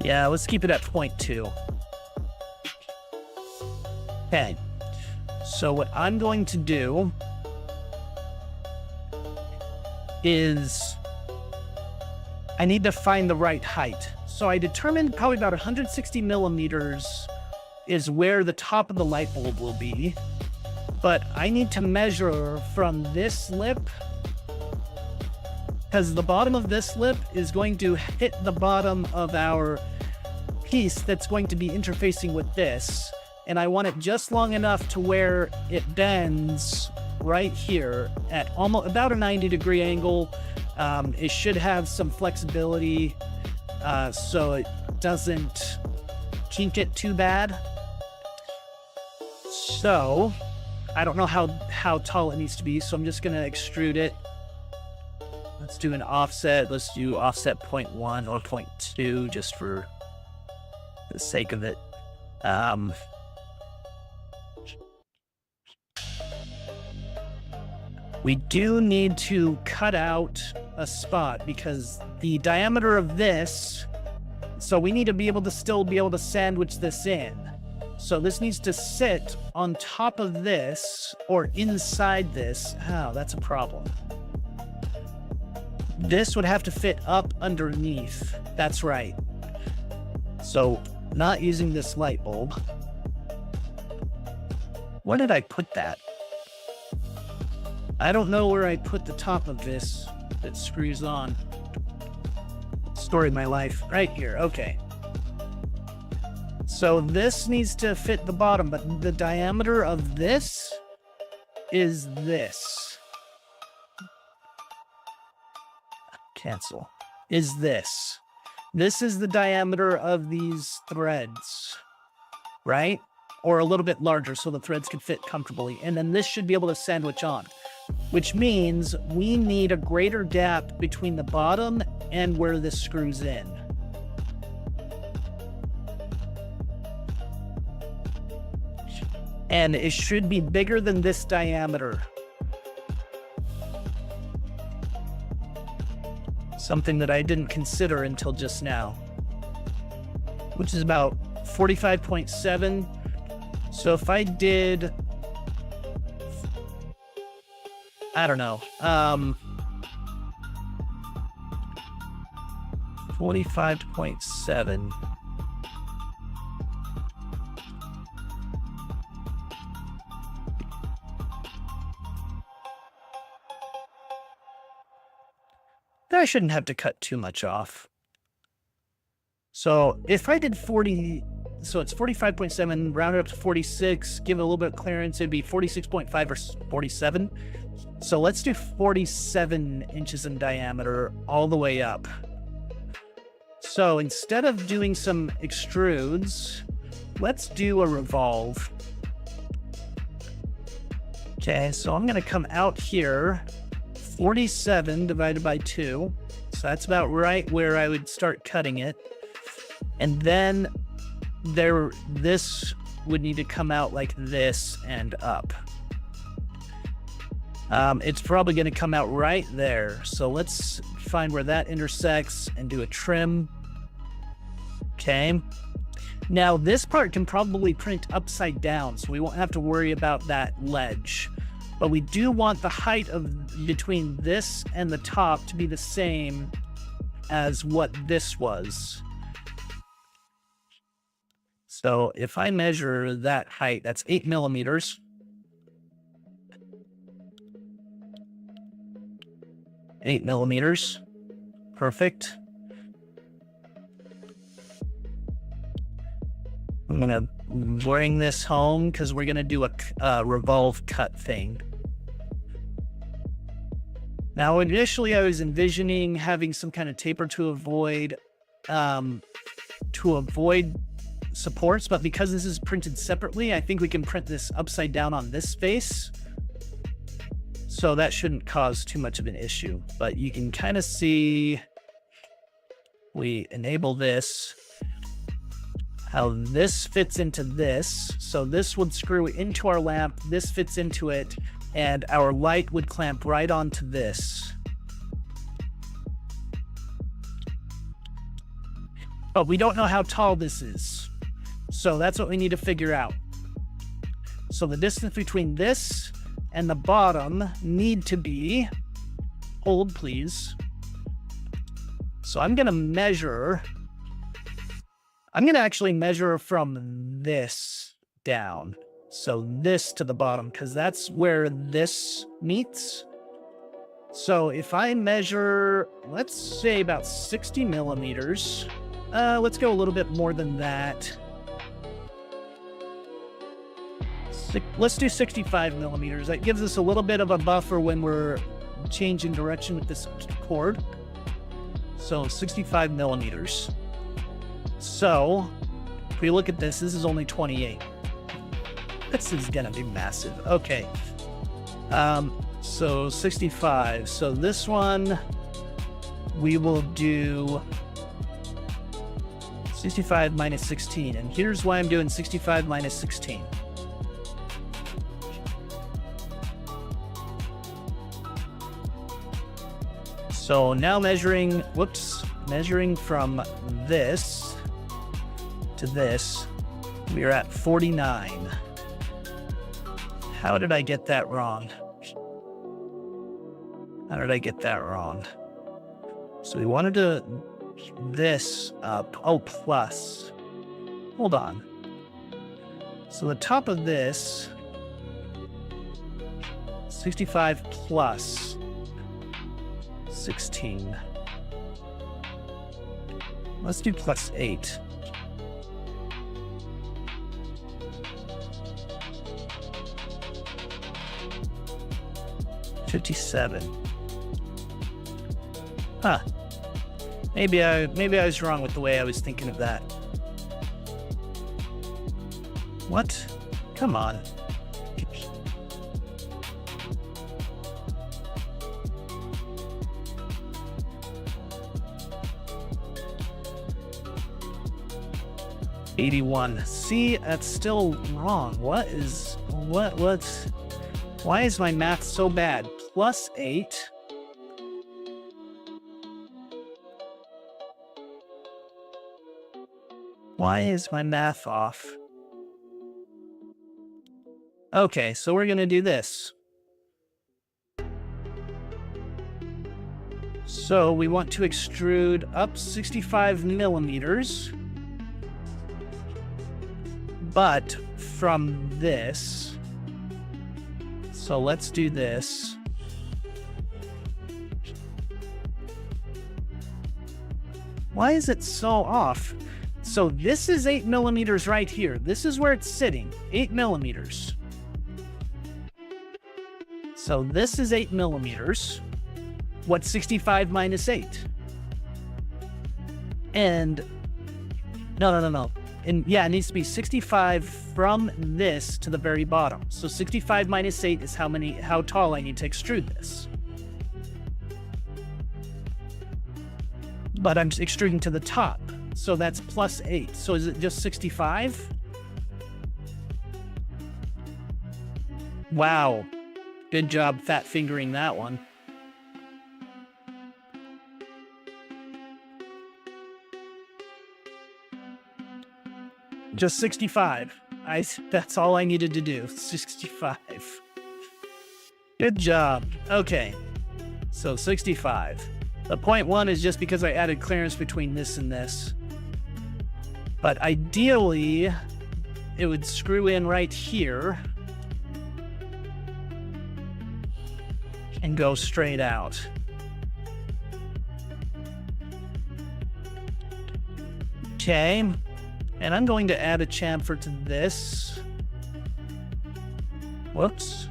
Yeah, let's keep it at 0.2. Okay. So what I'm going to do is I need to find the right height. So I determined probably about 160 millimeters is where the top of the light bulb will be. But I need to measure from this lip, because the bottom of this lip is going to hit the bottom of our piece that's going to be interfacing with this. And I want it just long enough to where it bends right here at almost about a 90-degree angle. It should have some flexibility so it doesn't kink it too bad. So I don't know how tall it needs to be, so I'm just going to extrude it. Let's do an offset. Let's do offset 0.1 or 0.2 just for the sake of it. We do need to cut out a spot because the diameter of this, so we need to be able to still be able to sandwich this in. So this needs to sit on top of this or inside this. Oh, that's a problem. This would have to fit up underneath. That's right. So not using this light bulb. Where did I put that? I don't know where I put the top of this that screws on. Story of my life. Right here. Okay. So this needs to fit the bottom, but the diameter of this is this. Cancel. Is this. This is the diameter of these threads, right? Or a little bit larger so the threads can fit comfortably. And then this should be able to sandwich on, which means we need a greater gap between the bottom and where this screws in. And it should be bigger than this diameter. Something that I didn't consider until just now, which is about 45.7. So if I did, I don't know, 45.7. I shouldn't have to cut too much off. So if I did 40, so it's 45.7, round it up to 46, give it a little bit of clearance, it'd be 46.5 or 47. So let's do 47 inches in diameter all the way up. So instead of doing some extrudes, let's do a revolve. Okay, so I'm going to come out here. 47 divided by 2. So that's about right where I would start cutting it. And then this would need to come out like this and up. It's probably going to come out right there. So let's find where that intersects and do a trim. Okay. Now this part can probably print upside down, so we won't have to worry about that ledge. But we do want the height of between this and the top to be the same as what this was. So if I measure that height, that's 8 millimeters. 8 millimeters. Perfect. I'm going to bring this home because we're going to do a revolve cut thing. Now, initially I was envisioning having some kind of taper to avoid supports, but because this is printed separately, I think we can print this upside down on this face. So that shouldn't cause too much of an issue, but you can kind of see, we enable this, how this fits into this. So this would screw into our lamp, this fits into it, and our light would clamp right onto this. But we don't know how tall this is. So that's what we need to figure out. So the distance between this and the bottom need to be, hold please. So I'm gonna measure I'm going to actually measure from this down. So this to the bottom, because that's where this meets. So if I measure, let's say about 60 millimeters, let's go a little bit more than that. Let's do 65 millimeters. That gives us a little bit of a buffer when we're changing direction with this cord. So 65 millimeters. So if we look at this, this is only 28. This is gonna be massive. Okay. So 65. So this one, we will do 65 minus 16. And here's why I'm doing 65 minus 16. So now measuring from this to this, we are at 49. How did I get that wrong? How did I get that wrong? So we wanted to this up. Oh, plus. Hold on. So the top of this, 65 plus 16. Let's do plus 8. $57. Huh. Maybe I was wrong with the way I was thinking of that. What? Come on. $81. See, that's still wrong. Why is my math so bad? Plus 8. Why is my math off? Okay, so we're gonna do this. So we want to extrude up 65 millimeters. But from this, so let's do this. Why is it so off? So this is 8 millimeters right here. This is where it's sitting, 8 millimeters. So this is 8 millimeters. What's 65 minus 8? And no. And yeah, it needs to be 65 from this to the very bottom. So 65 minus 8 is how tall I need to extrude this. But I'm extruding to the top. So that's plus 8. So is it just 65? Wow. Good job fat fingering that one. Just 65. That's all I needed to do. 65. Good job. Okay. So 65. The 0.1 is just because I added clearance between this and this. But ideally, it would screw in right here and go straight out. Okay. And I'm going to add a chamfer to this. Whoops.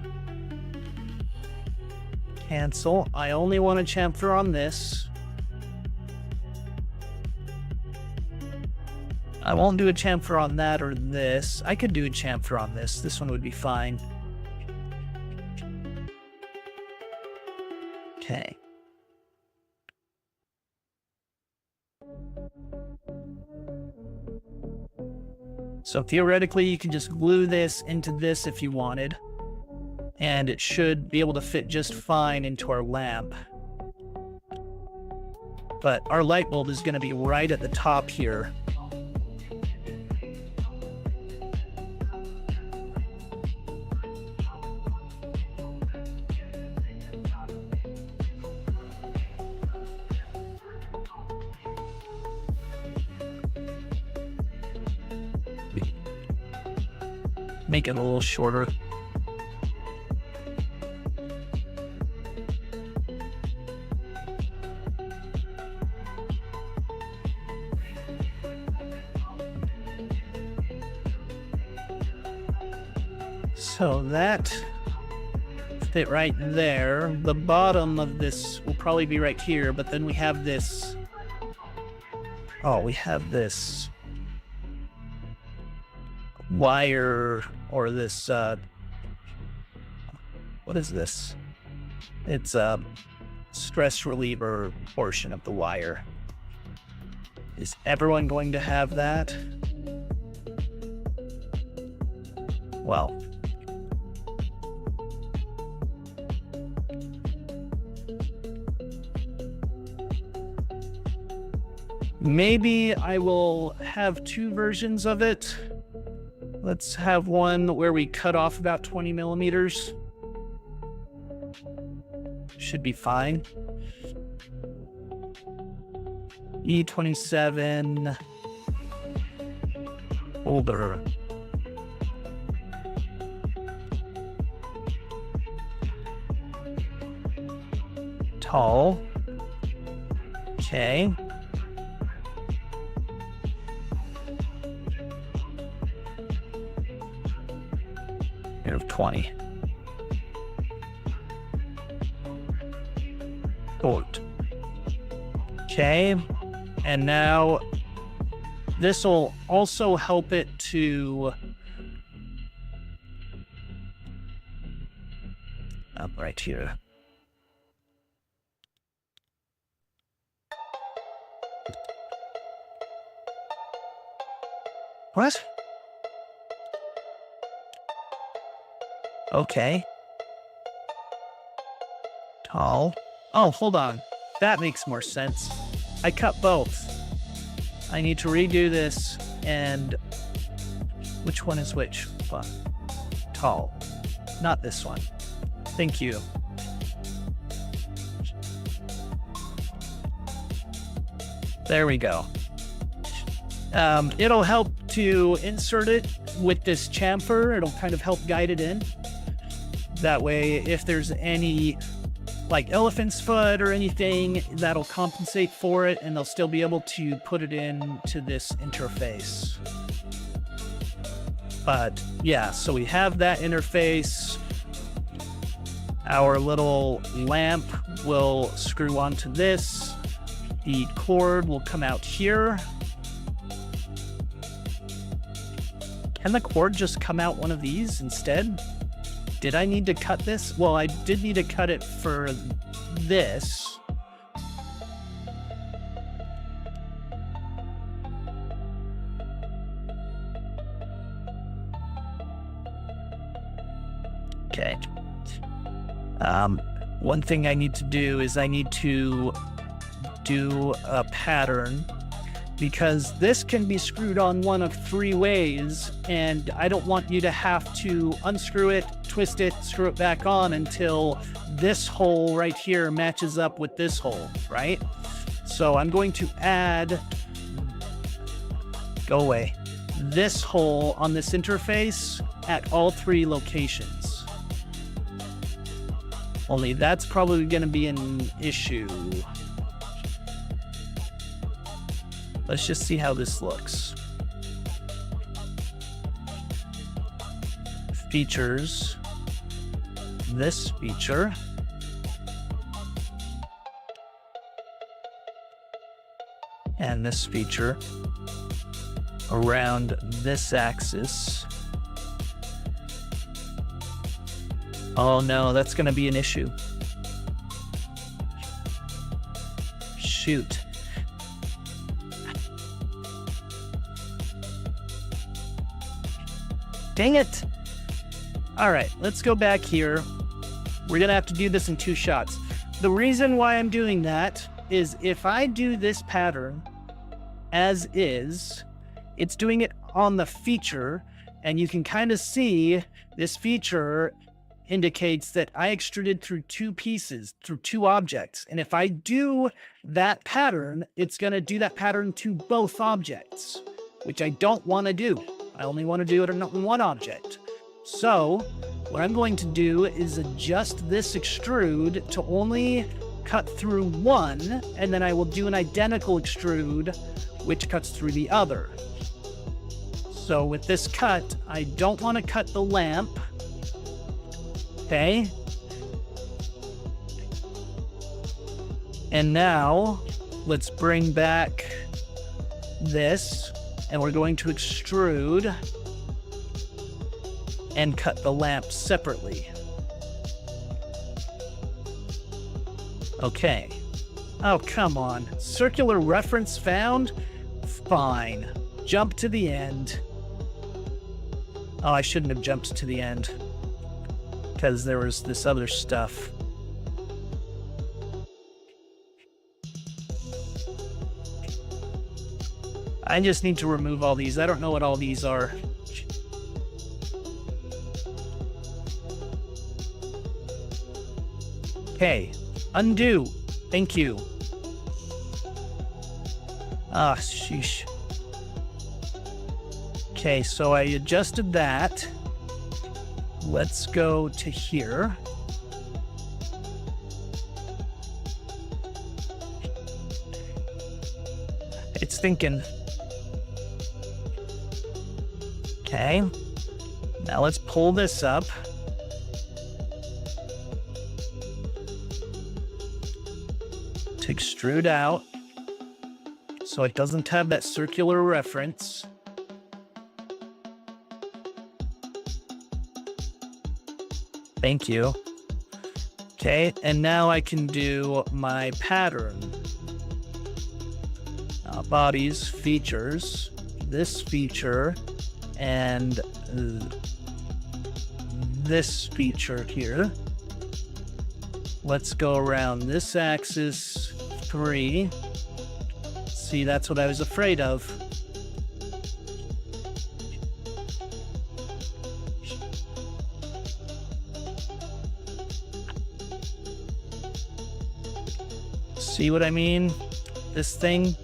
Cancel. I only want a chamfer on this. I won't do a chamfer on that or this. I could do a chamfer on this. This one would be fine. Okay. So theoretically, you can just glue this into this if you wanted, and it should be able to fit just fine into our lamp. But our light bulb is going to be right at the top here. Make it a little shorter. So that fit right there. The bottom of this will probably be right here, but then we have this. Oh, we have this wire, or this, what is this? It's a stress reliever portion of the wire. Is everyone going to have that? Well, maybe I will have two versions of it. Let's have one where we cut off about 20 millimeters. Should be fine. E27 older. Tall. Okay. Of 20. Short. Okay. And now this will also help it to up right here. What? Okay. Tall. Oh, hold on. That makes more sense. I cut both. I need to redo this, and which one is which? Fuck. Tall. Not this one. Thank you. There we go. It'll help to insert it with this chamfer. It'll kind of help guide it in. That way, if there's any like elephant's foot or anything, that'll compensate for it, and they'll still be able to put it into this interface. But yeah, so we have that interface. Our little lamp will screw onto this. The cord will come out here. Can the cord just come out one of these instead? Did I need to cut this? Well, I did need to cut it for this. Okay. One thing I need to do is I need to do a pattern, because this can be screwed on one of three ways, and I don't want you to have to unscrew it, twist it, screw it back on until this hole right here matches up with this hole, right? So I'm going to add, go away, this hole on this interface at all three locations. Only that's probably going to be an issue. Let's just see how this looks. Features. This feature. And this feature around this axis. Oh no, that's going to be an issue. Shoot. Dang it. All right, let's go back here. We're going to have to do this in two shots. The reason why I'm doing that is if I do this pattern as is, it's doing it on the feature, and you can kind of see this feature indicates that I extruded through two pieces, through two objects. And if I do that pattern, it's going to do that pattern to both objects, which I don't want to do. I only want to do it on one object. So what I'm going to do is adjust this extrude to only cut through one, and then I will do an identical extrude which cuts through the other. So with this cut, I don't want to cut the lamp. Okay. And now let's bring back this, and we're going to extrude and cut the lamp separately. Okay. Oh, come on. Circular reference found? Fine. Jump to the end. Oh, I shouldn't have jumped to the end, because there was this other stuff. I just need to remove all these. I don't know what all these are. Okay. Undo. Thank you. Ah, sheesh. Okay, so I adjusted that. Let's go to here. It's thinking. Okay. Now let's pull this up. To extrude out so it doesn't have that circular reference. Thank you. Okay, and now I can do my pattern. Bodies, features, this feature, and this feature here. Let's go around this axis 3. See, that's what I was afraid of. See what I mean? This thing.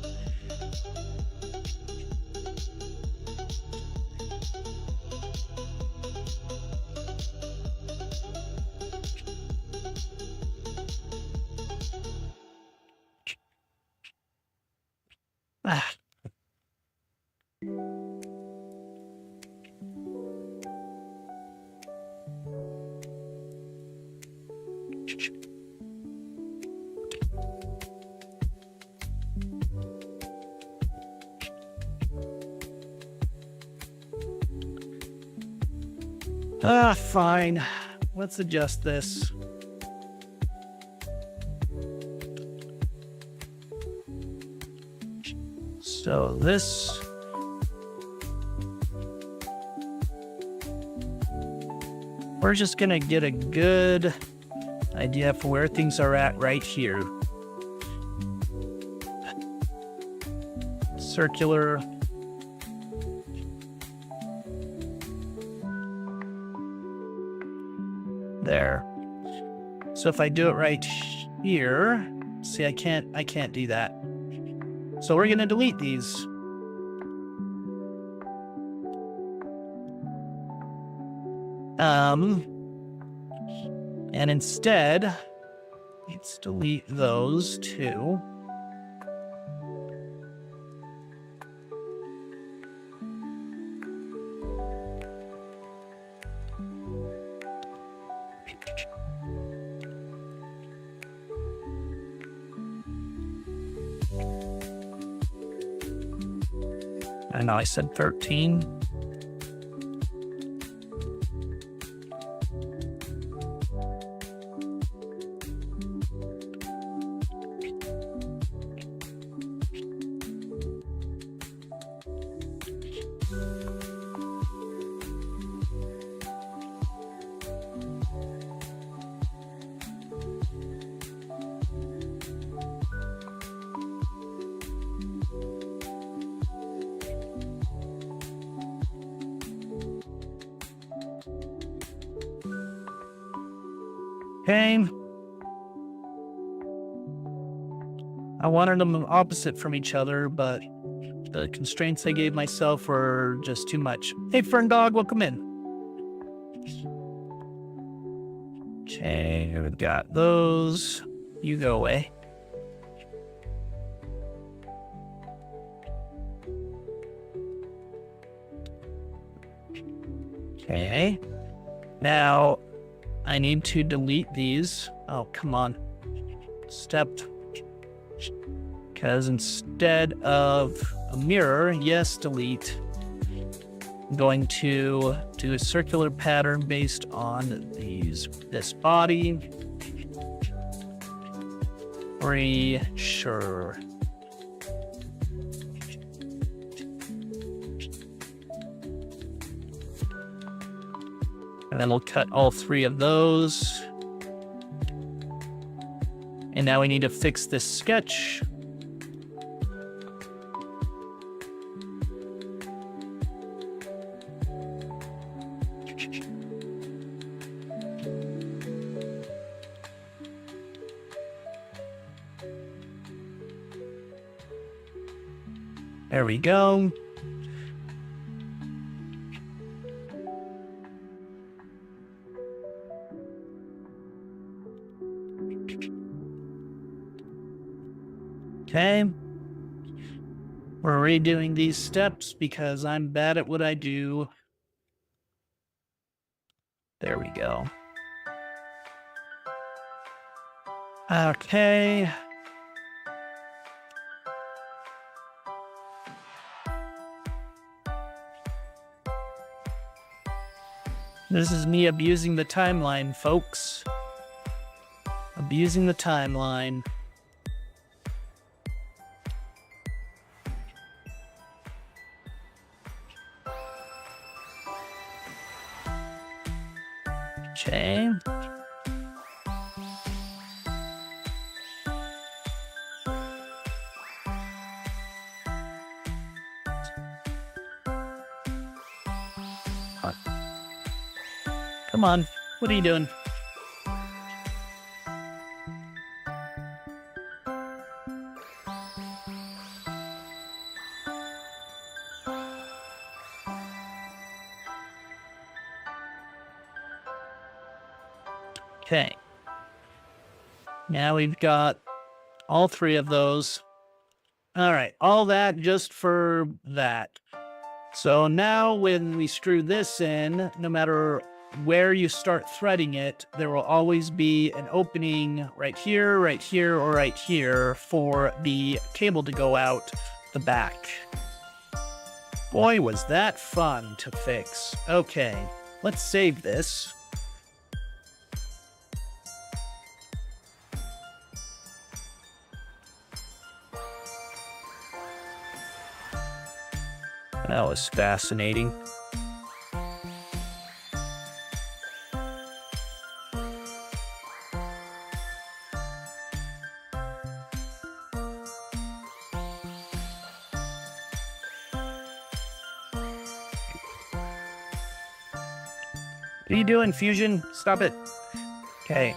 Fine. Let's adjust this. So this... We're just gonna get a good idea for where things are at right here. Circular. There. So if I do it right here, see, I can't do that. So we're gonna delete these. And instead, let's delete those two. I know I said 13. Okay. I wanted them opposite from each other, but the constraints I gave myself were just too much. Hey, Fern Dog, welcome in. Okay, we've got those. You go away. Okay. Now, I need to delete these. Oh, come on. Step. Because instead of a mirror, yes, delete. I'm going to do a circular pattern based on this body. Sure. And then we'll cut all 3 of those. And now we need to fix this sketch. There we go. Okay. We're redoing these steps because I'm bad at what I do. There we go. Okay. This is me abusing the timeline, folks. Abusing the timeline. Okay. Come on, what are you doing? Okay. Now we've got all 3 of those. All right, all that just for that. So now when we screw this in, no matter where you start threading it, there will always be an opening right here, or right here for the cable to go out the back. Boy, was that fun to fix. Okay, let's save this. That was fascinating. What are you doing, Fusion? Stop it. Okay.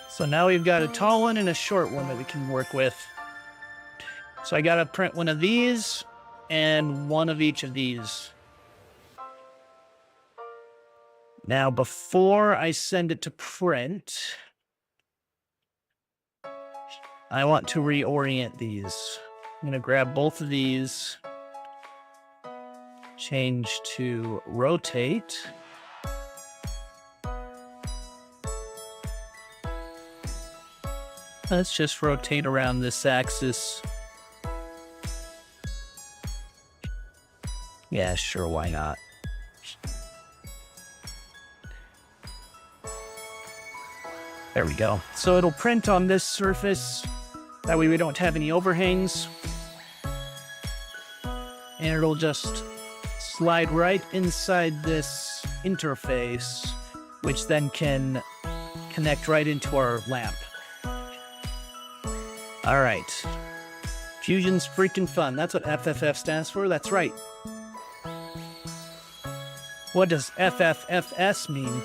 So now we've got a tall one and a short one that we can work with. So I gotta print one of these and one of each of these. Now, before I send it to print, I want to reorient these. I'm gonna grab both of these, change to rotate. Let's just rotate around this axis. Yeah, sure, why not? There we go. So it'll print on this surface. That way we don't have any overhangs. And it'll just slide right inside this interface, which then can connect right into our lamp. All right. Fusion's freaking fun. That's what FFF stands for. That's right. What does FFFS mean?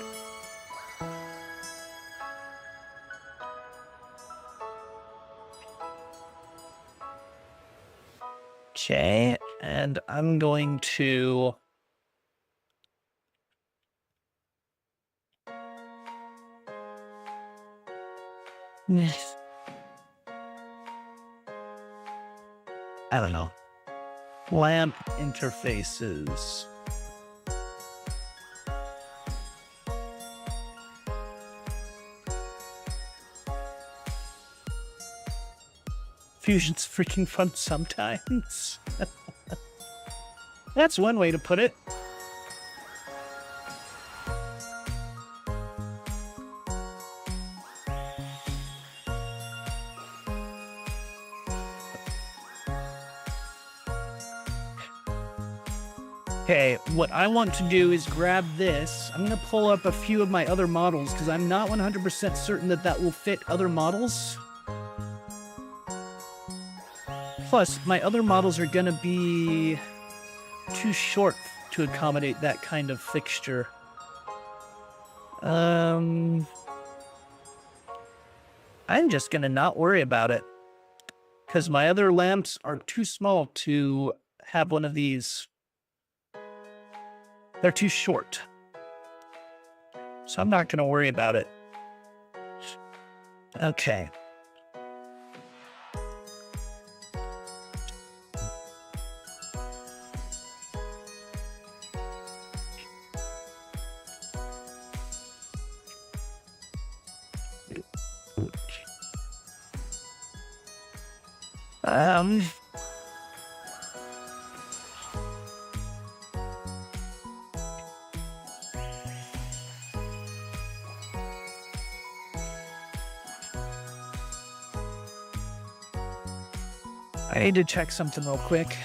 Okay, and I'm going to I don't know. Lamp interfaces. Fusion's freaking fun sometimes. That's one way to put it. Okay, what I want to do is grab this. I'm going to pull up a few of my other models because I'm not 100% certain that that will fit other models. Plus, my other models are going to be too short to accommodate that kind of fixture. I'm just going to not worry about it because my other lamps are too small to have one of these. They're too short. So I'm not going to worry about it. Okay. I need to check something real quick.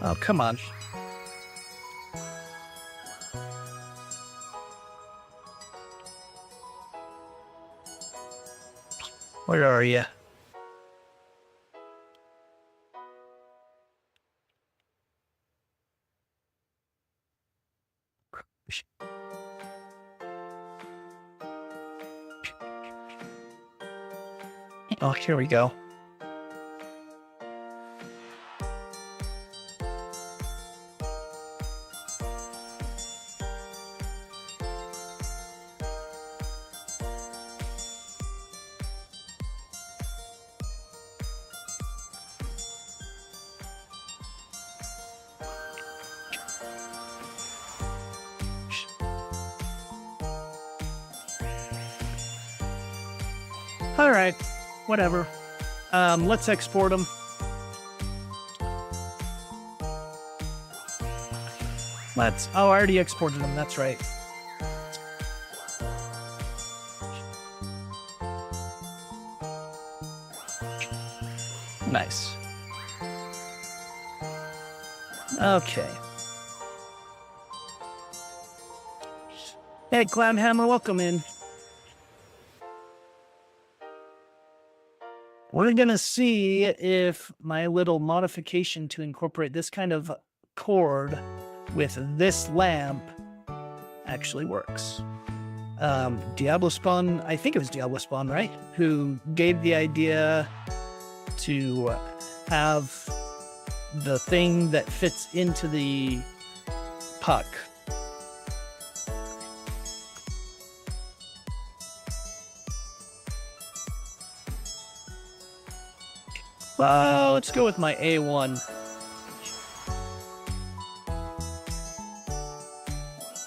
Oh, come on. Where are you? Oh, here we go. All right, whatever. Let's export them. Oh, I already exported them, that's right. Nice. Okay. Hey, Clownhammer, welcome in. We're going to see if my little modification to incorporate this kind of cord with this lamp actually works. Diablo Spawn, I think it was Diablo Spawn, right? Who gave the idea to have the thing that fits into the puck. Well, let's go with my A1.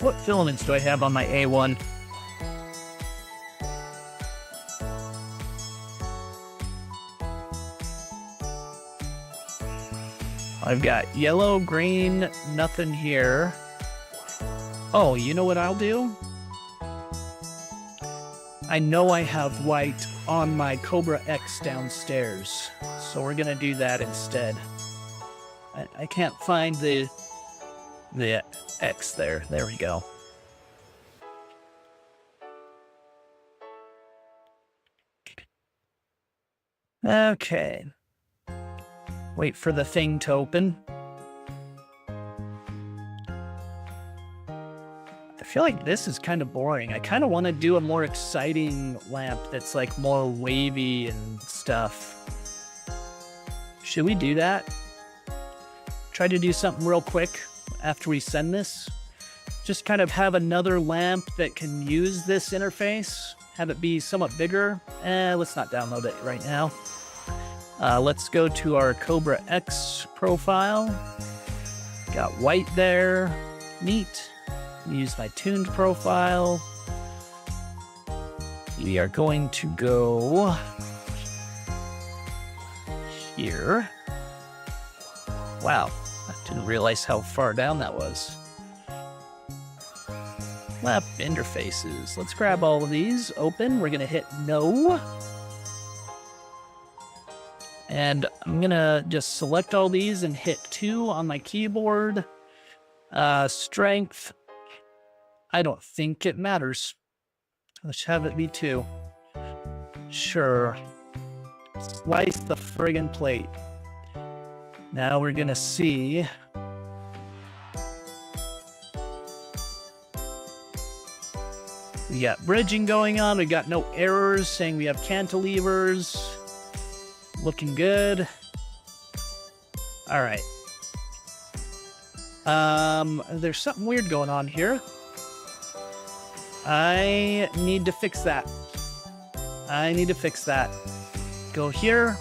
What filaments do I have on my A1? I've got yellow, green, nothing here. Oh, you know what I'll do? I know I have white on my Cobra X downstairs, so we're gonna do that instead. I can't find the X there. There we go. Okay. Wait for the thing to open. I feel like this is kind of boring. I kind of want to do a more exciting lamp that's like more wavy and stuff. Should we do that? try to do something real quick after we send this. Just kind of have another lamp that can use this interface. Have it be somewhat bigger. Let's not download it right now. Let's go to our Cobra X profile. Got white there. Neat. Use my tuned profile. We are going to go here. Wow, I didn't realize how far down that was. Lap interfaces. Let's grab all of these. Open. We're going to hit no. And I'm going to just select all these and hit 2 on my keyboard. Strength. I don't think it matters. Let's have it be 2. Sure. Slice the friggin' plate. Now we're going to see... We got bridging going on. We got no errors saying we have cantilevers. Looking good. All right. There's something weird going on here. I need to fix that. Go here.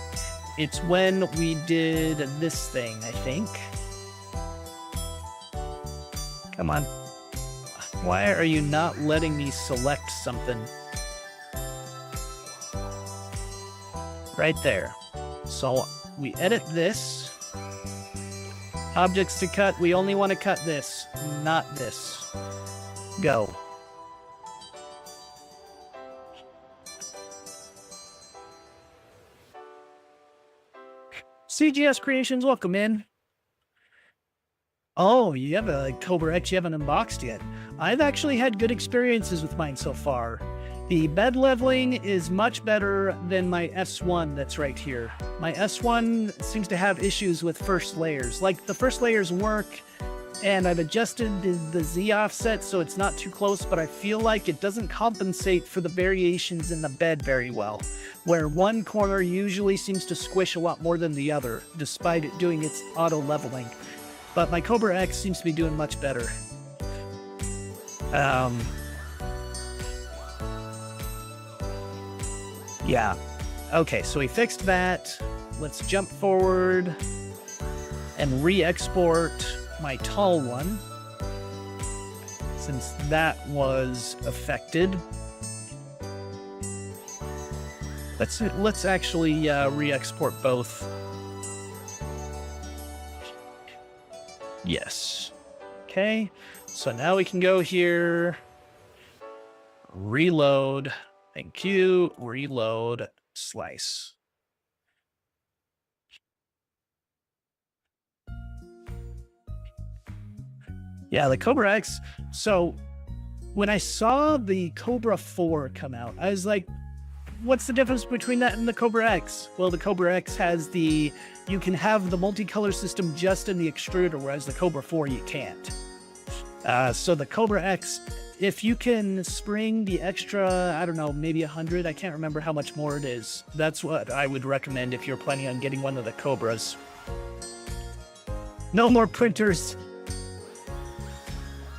It's when we did this thing, I think. Come on. Why are you not letting me select something? Right there. So we edit this. Objects to cut. We only want to cut this, not this. Go. CGS Creations, welcome in. Oh, you have a Cobra X you haven't unboxed yet. I've actually had good experiences with mine so far. The bed leveling is much better than my S1 that's right here. My S1 seems to have issues with first layers. Like, the first layers work, and I've adjusted the Z offset so it's not too close, but I feel like it doesn't compensate for the variations in the bed very well, where one corner usually seems to squish a lot more than the other, despite it doing its auto leveling. But my Cobra X seems to be doing much better. Yeah. Okay, so we fixed that. Let's jump forward and re-export my tall one, since that was affected. Let's actually re-export both. Yes. Okay, so now we can go here, reload, thank you, reload, slice. Yeah, the Cobra X. So when I saw the Cobra 4 come out, I was like, what's the difference between that and the Cobra X? Well, the Cobra X has the, you can have the multicolor system just in the extruder, whereas the Cobra 4 you can't. So the Cobra X, if you can spring the extra, I don't know, maybe 100, I can't remember how much more it is. That's what I would recommend if you're planning on getting one of the Cobras. No more printers.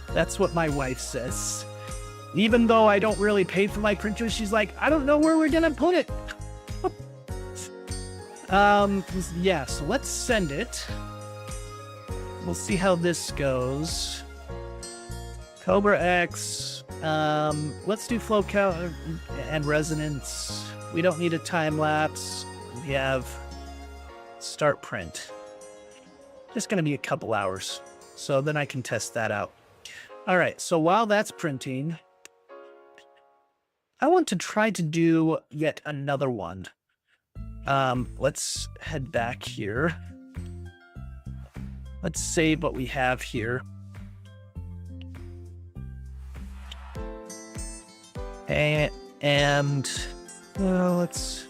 That's what my wife says. Even though I don't really pay for my printers, she's like, I don't know where we're gonna put it. Yeah, so let's send it. We'll see how this goes. Cobra X. Let's do flow count and resonance. We don't need a time lapse. We have start print. Just gonna be a couple hours, so then I can test that out. All right, so while that's printing, I want to try to do yet another one. Let's head back here. Let's save what we have here. And let's,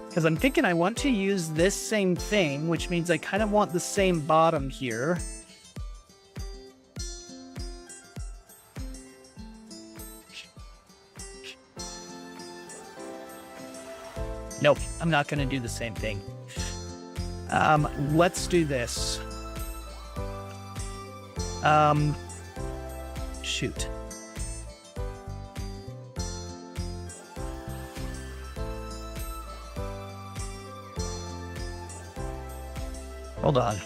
because I'm thinking I want to use this same thing, which means I kind of want the same bottom here. Nope, I'm not going to do the same thing. Let's do this. Shoot. Hold on.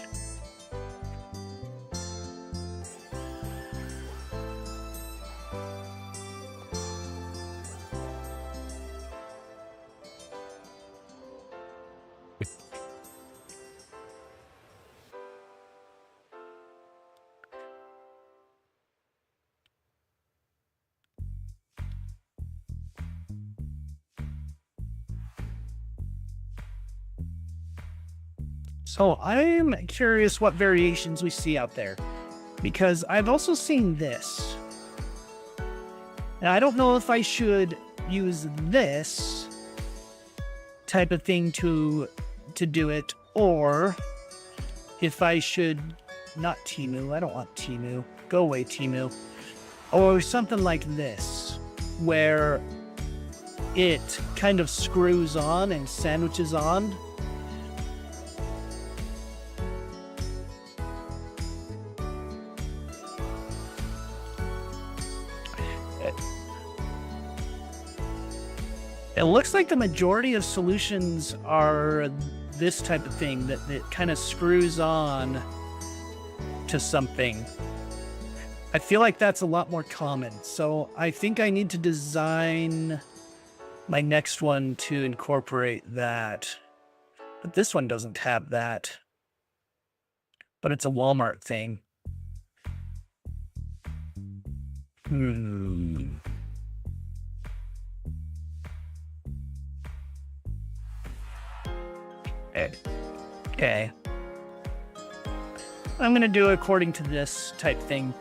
So I'm curious what variations we see out there, because I've also seen this. Now, I don't know if I should use this type of thing to do it, or if I should not Temu. I don't want Temu. Go away, Temu. Or something like this, where it kind of screws on and sandwiches on. It looks like the majority of solutions are this type of thing, that kind of screws on to something. I feel like that's a lot more common. So I think I need to design my next one to incorporate that. But this one doesn't have that. But it's a Walmart thing. Okay. I'm gonna do it according to this type thing.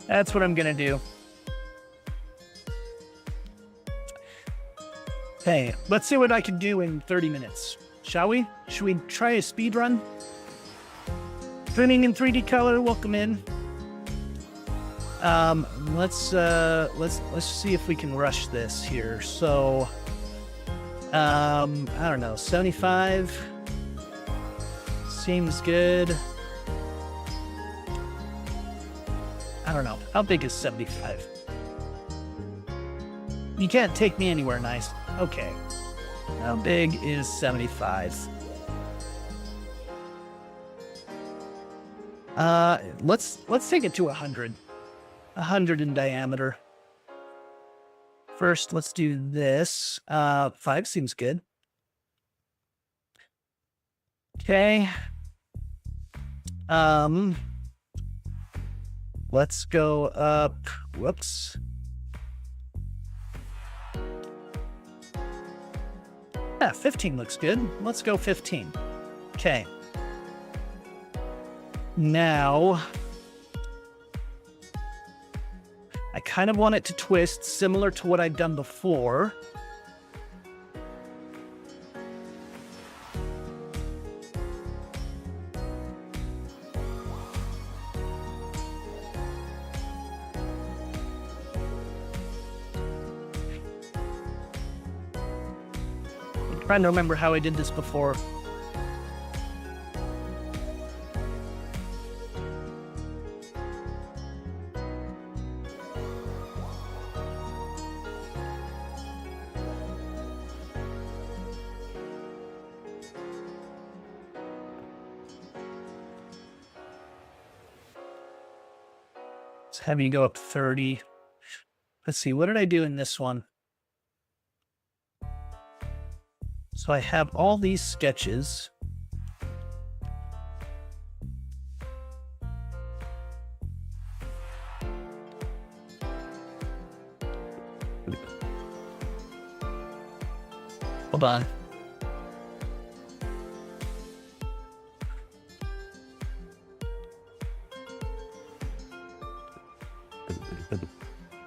That's what I'm gonna do. Okay, let's see what I can do in 30 minutes. Shall we? Should we try a speed run? Printing in 3D color, welcome in. Let's see if we can rush this here. So I don't know, 75 seems good. I don't know, how big is 75? You can't take me anywhere nice. Okay, how big is 75? Let's take it to 100. 100 in diameter. First, let's do this. 5 seems good. Okay. Let's go up. Whoops. Yeah, 15 looks good. Let's go 15. Okay. Now, I kind of want it to twist similar to what I've done before. I'm trying to remember how I did this before. Having you go up 30. Let's see, what did I do in this one? So I have all these sketches. Hold on.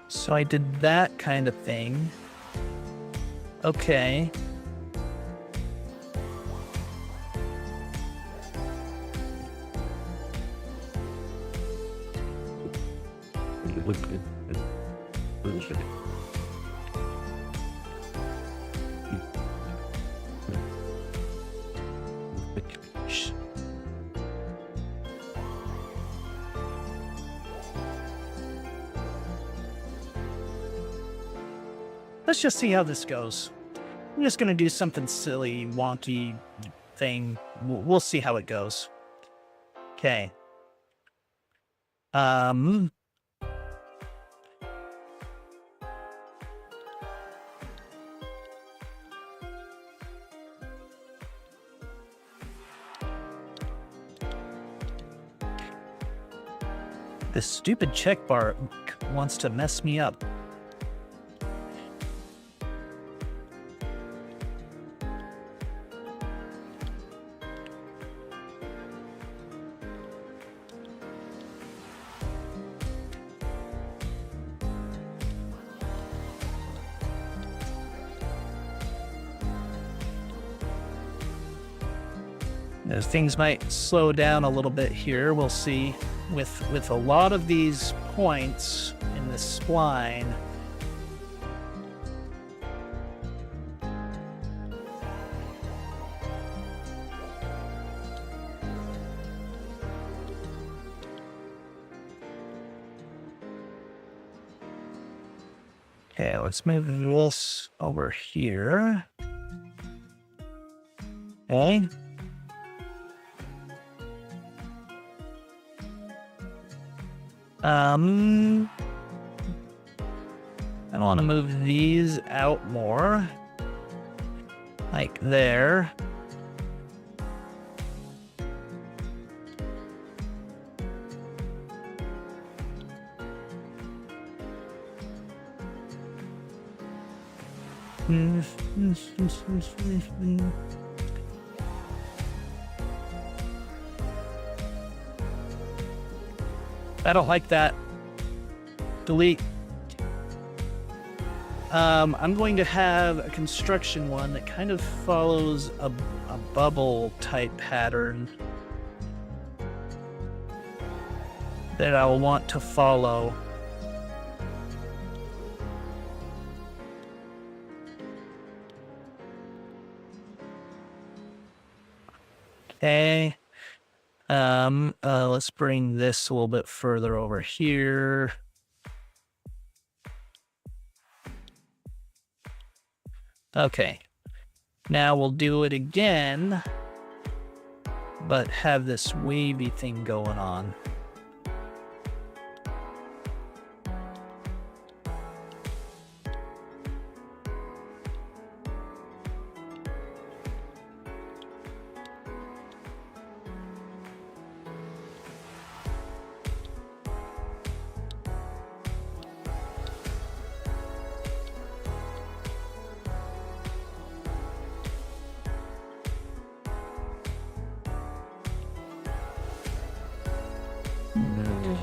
So I did that kind of thing. Okay. Let's just see how this goes. I'm just gonna do something silly, wonky thing. We'll see how it goes. Okay. This stupid check bar wants to mess me up. Things might slow down a little bit here. We'll see. With a lot of these points in this spline, okay, let's move this over here. Okay. I want to move these out more, like there. I don't like that. Delete. I'm going to have a construction one that kind of follows a bubble type pattern that I'll want to follow. Okay. Let's bring this a little bit further over here. Okay. Now we'll do it again, but have this wavy thing going on.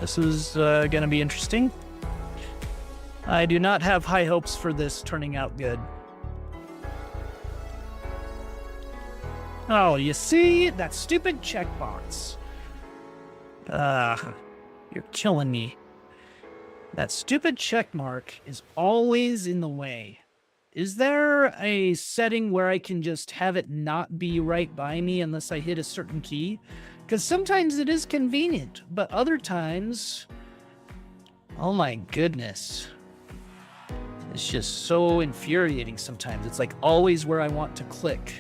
This is going to be interesting. I do not have high hopes for this turning out good. Oh, you see? That stupid checkbox. You're killing me. That stupid check mark is always in the way. Is there a setting where I can just have it not be right by me unless I hit a certain key? Because sometimes it is convenient, but other times, oh my goodness. It's just so infuriating sometimes. It's like always where I want to click.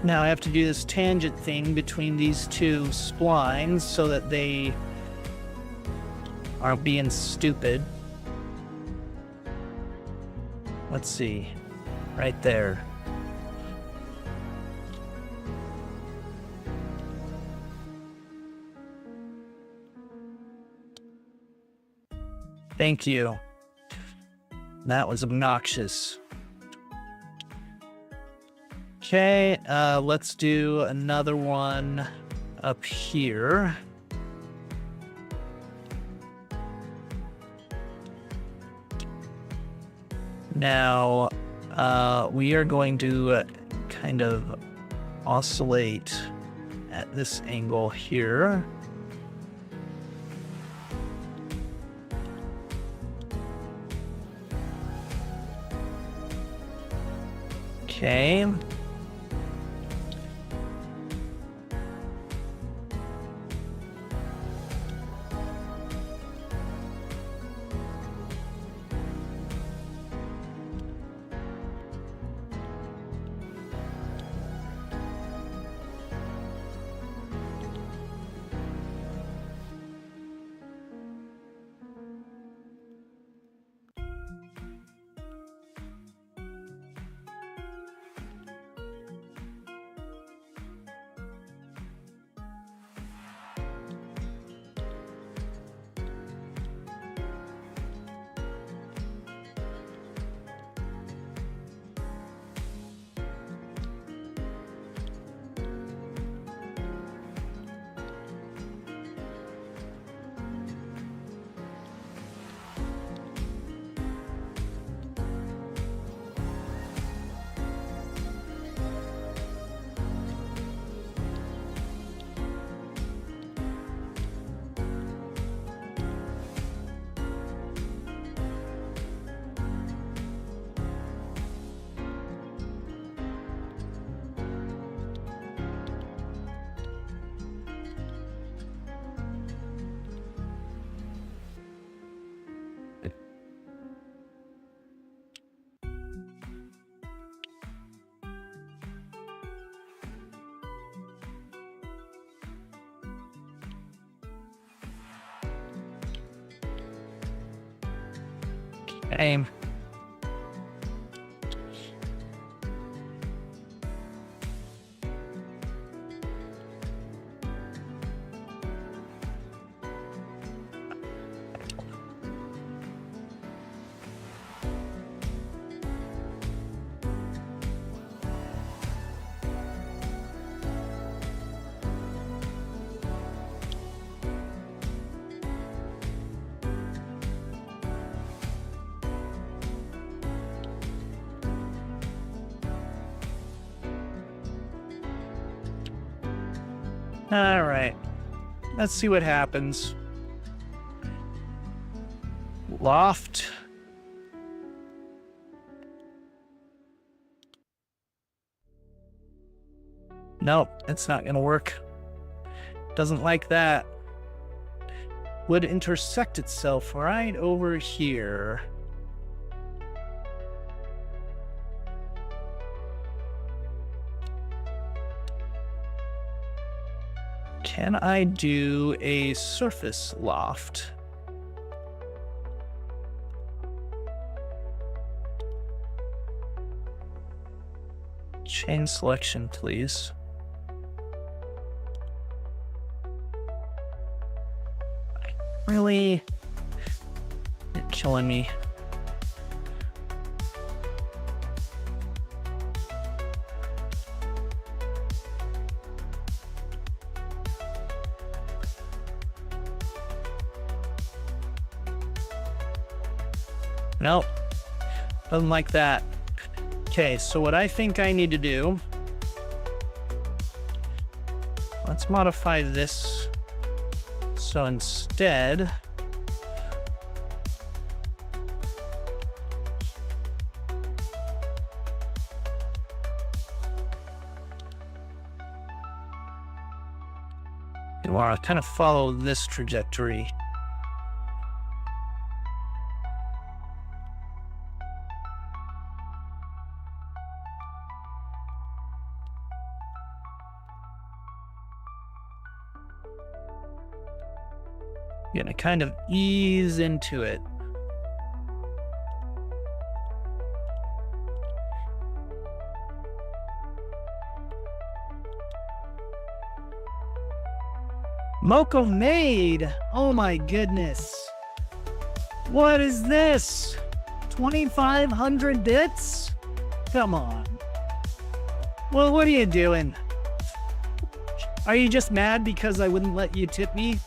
Now I have to do this tangent thing between these two splines so that they aren't being stupid. Let's see. Right there. Thank you. That was obnoxious. Okay, let's do another one up here. Now, we are going to kind of oscillate at this angle here. Okay. Aim. All right, let's see what happens. Loft. Nope, it's not gonna work. Doesn't like that. Would intersect itself right over here. Can I do a surface loft? Chain selection, please. Really? You're killing me. Nope, doesn't like that. Okay, so what I think I need to do, let's modify this. So instead, you want to kind of follow this trajectory. Gonna kind of ease into it. Moko made! Oh my goodness. What is this? 2,500 bits? Come on. Well, what are you doing? Are you just mad because I wouldn't let you tip me?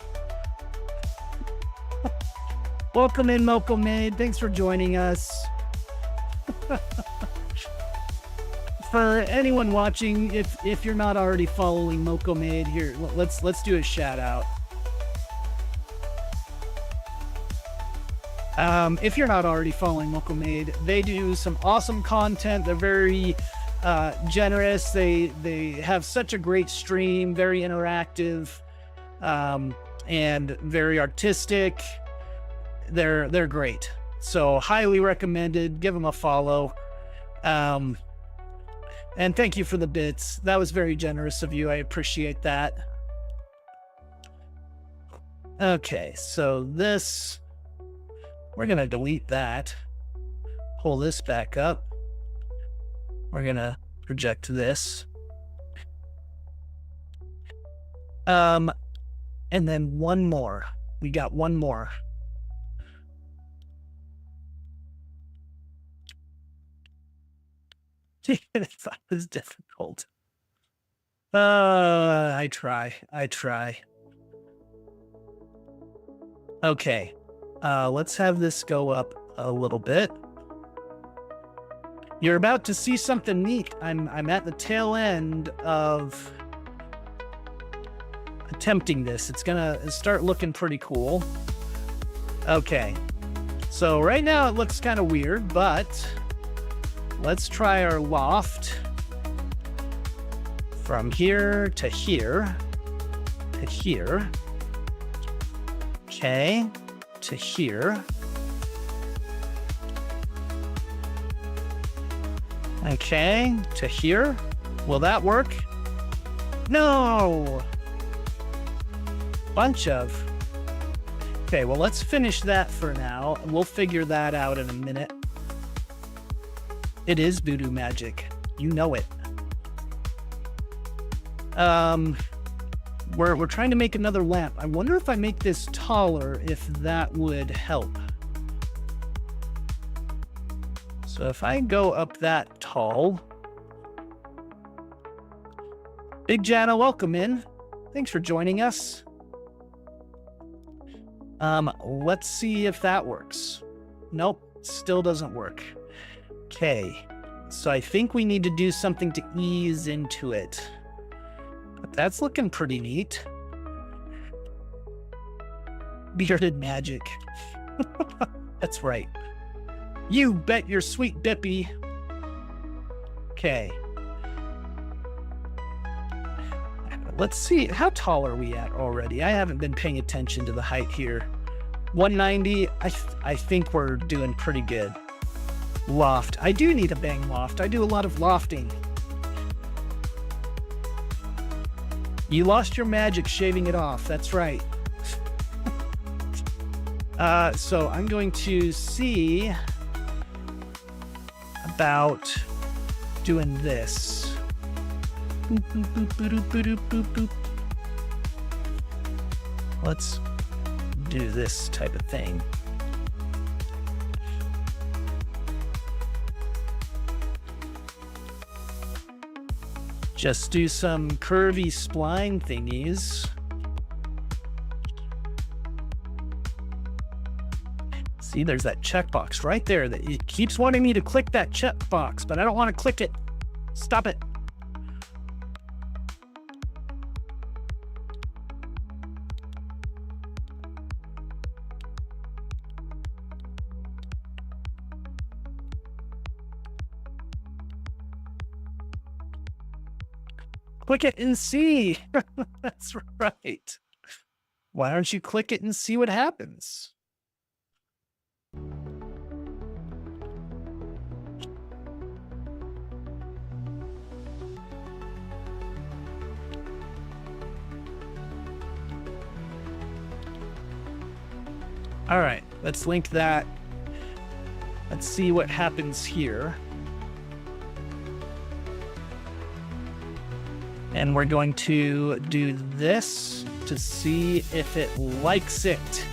Welcome in, Moko Made. Thanks for joining us. For anyone watching, if you're not already following Mokomade, here, let's do a shout out. If you're not already following Mokomade, they do some awesome content. They're very generous. They have such a great stream, very interactive, and very artistic. They're great. So highly recommended. Give them a follow. And thank you for the bits. That was very generous of you. I appreciate that. Okay, so this, we're going to delete that. Pull this back up. We're going to project this. And then one more. We got one more. That was difficult. I try. Okay. Let's have this go up a little bit. You're about to see something neat. I'm at the tail end of attempting this. It's gonna start looking pretty cool. Okay. So right now it looks kind of weird, but let's try our loft from here to here to here. Okay, to here. Okay, to here. Will that work? No! Bunch of. Okay, well, let's finish that for now. We'll figure that out in a minute. It is voodoo magic. You know it. We're trying to make another lamp. I wonder if I make this taller, if that would help. So if I go up that tall. Big Jana, welcome in. Thanks for joining us. Let's see if that works. Nope, still doesn't work. Okay, so I think we need to do something to ease into it. But that's looking pretty neat. Bearded magic. That's right. You bet your sweet dippy. Okay. Let's see, how tall are we at already? I haven't been paying attention to the height here. 190, I think we're doing pretty good. Loft. I do need a bang loft. I do a lot of lofting. You lost your magic shaving it off. That's right. So I'm going to see about doing this. Let's do this type of thing. Just do some curvy spline thingies. See, there's that checkbox right there that it keeps wanting me to click that checkbox, but I don't want to click it. Stop it. Click it and see. That's right. Why don't you click it and see what happens? All right, let's link that. Let's see what happens here. And we're going to do this to see if it likes it.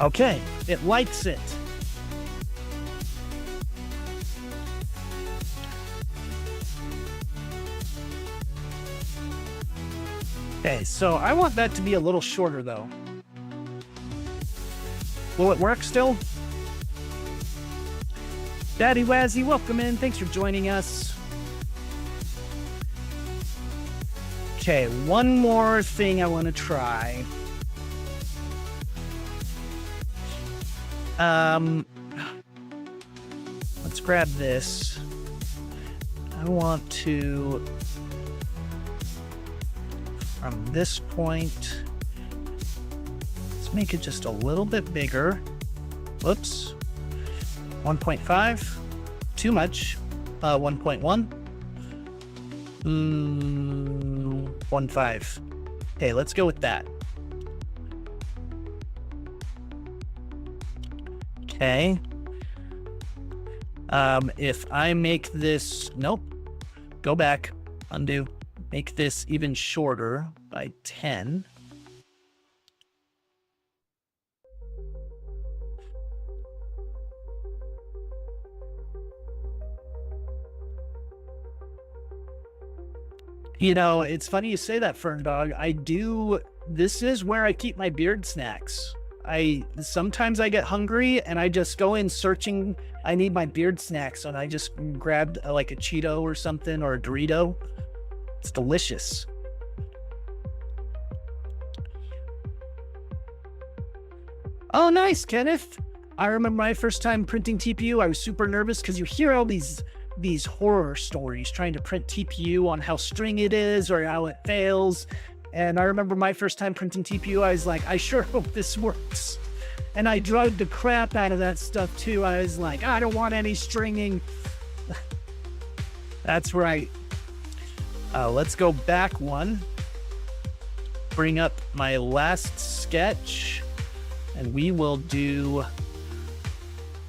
Okay, it likes it. Okay, so I want that to be a little shorter though. Will it work still? Daddy Wazzy, welcome in. Thanks for joining us. Okay, one more thing I want to try. Let's grab this. I want to, from this point, let's make it just a little bit bigger. Whoops. 1.5. Too much. 1.1. 1.5. Okay, let's go with that. Okay. If I make this, nope, go back, undo, make this even shorter by 10. You know, it's funny you say that, Fern Dog. This is where I keep my beard snacks. Sometimes I get hungry and I just go in searching, I need my beard snacks, and I just grabbed like a Cheeto or something, or a Dorito. It's delicious. Oh, nice, Kenneth. I remember my first time printing TPU, I was super nervous because you hear all these horror stories trying to print TPU on how string it is or how it fails. And I remember my first time printing TPU, I was like, I sure hope this works. And I drugged the crap out of that stuff too. I was like, I don't want any stringing. That's right. Let's go back one. Bring up my last sketch. And we will do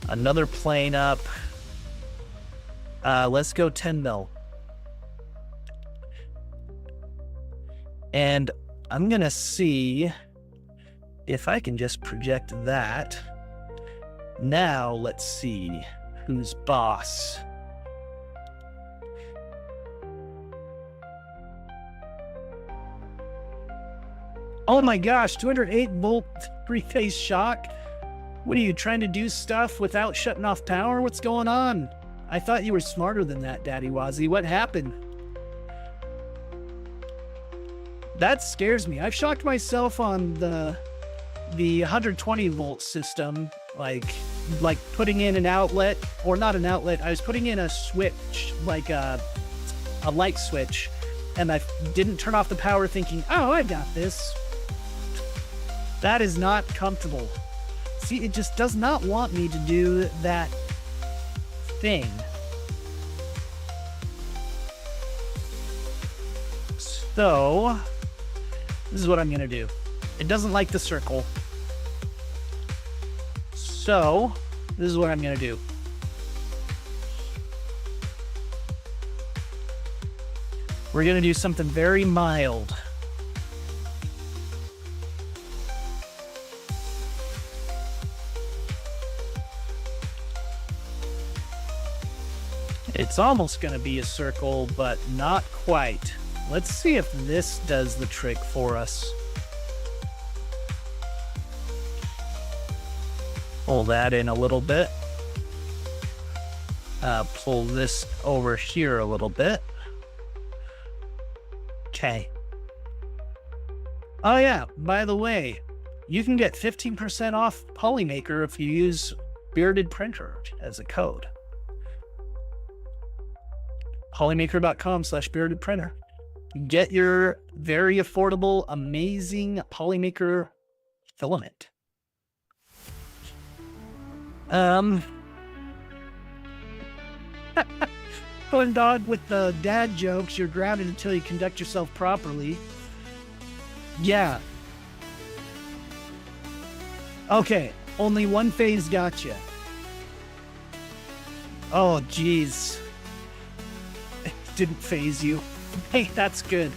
another plane up. Let's go 10 mil. And I'm gonna see if I can just project that. Now let's see who's boss. Oh my gosh, 208 volt three-phase shock? What are you trying to do stuff without shutting off power? What's going on? I thought you were smarter than that, Daddy Wazzy. What happened? That scares me. I've shocked myself on the 120 volt system, like putting in an outlet, or not an outlet. I was putting in a switch, like a light switch, and I didn't turn off the power thinking, oh, I got this. That is not comfortable. See, it just does not want me to do that thing. So, this is what I'm gonna do. It doesn't like the circle. So, this is what I'm gonna do. We're gonna do something very mild. It's almost gonna be a circle, but not quite. Let's see if this does the trick for us. Pull that in a little bit. Pull this over here a little bit. Okay. Oh yeah, by the way, you can get 15% off Polymaker if you use Bearded Printer as a code. Polymaker.com/beardedprinter. Get your very affordable, amazing Polymaker filament. Fun Dog with the dad jokes. You're grounded until you conduct yourself properly. Yeah. Okay, only one phase gotcha. Oh, geez. It didn't phase you. Hey, that's good.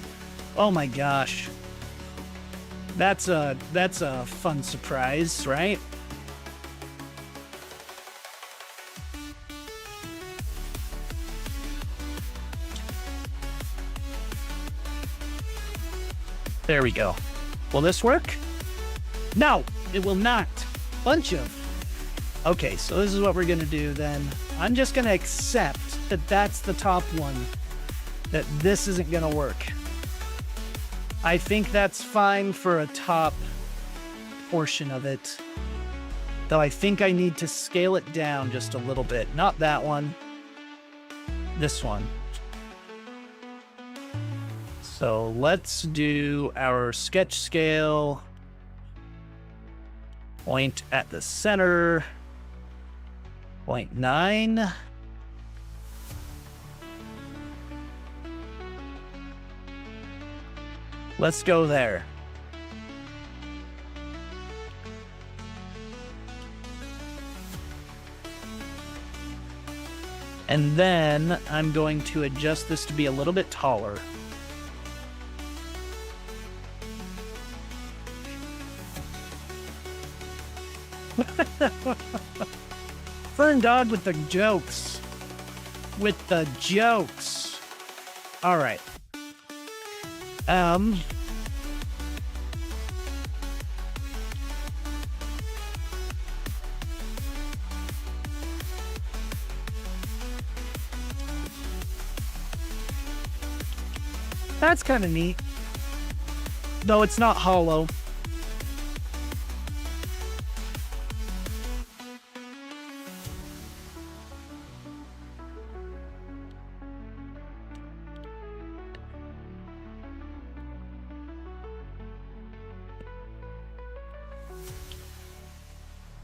Oh my gosh. That's a fun surprise, right? There we go. Will this work? No, it will not. Bunch of. Okay, so this is what we're gonna do then. I'm just going to accept that that's the top one, that this isn't going to work. I think that's fine for a top portion of it, though I think I need to scale it down just a little bit. Not that one, this one. So let's do our sketch scale. Point at the center. 0.9. Let's go there. And then I'm going to adjust this to be a little bit taller. Fern Dog with the jokes. With the jokes. All right. That's kind of neat. Though it's not hollow.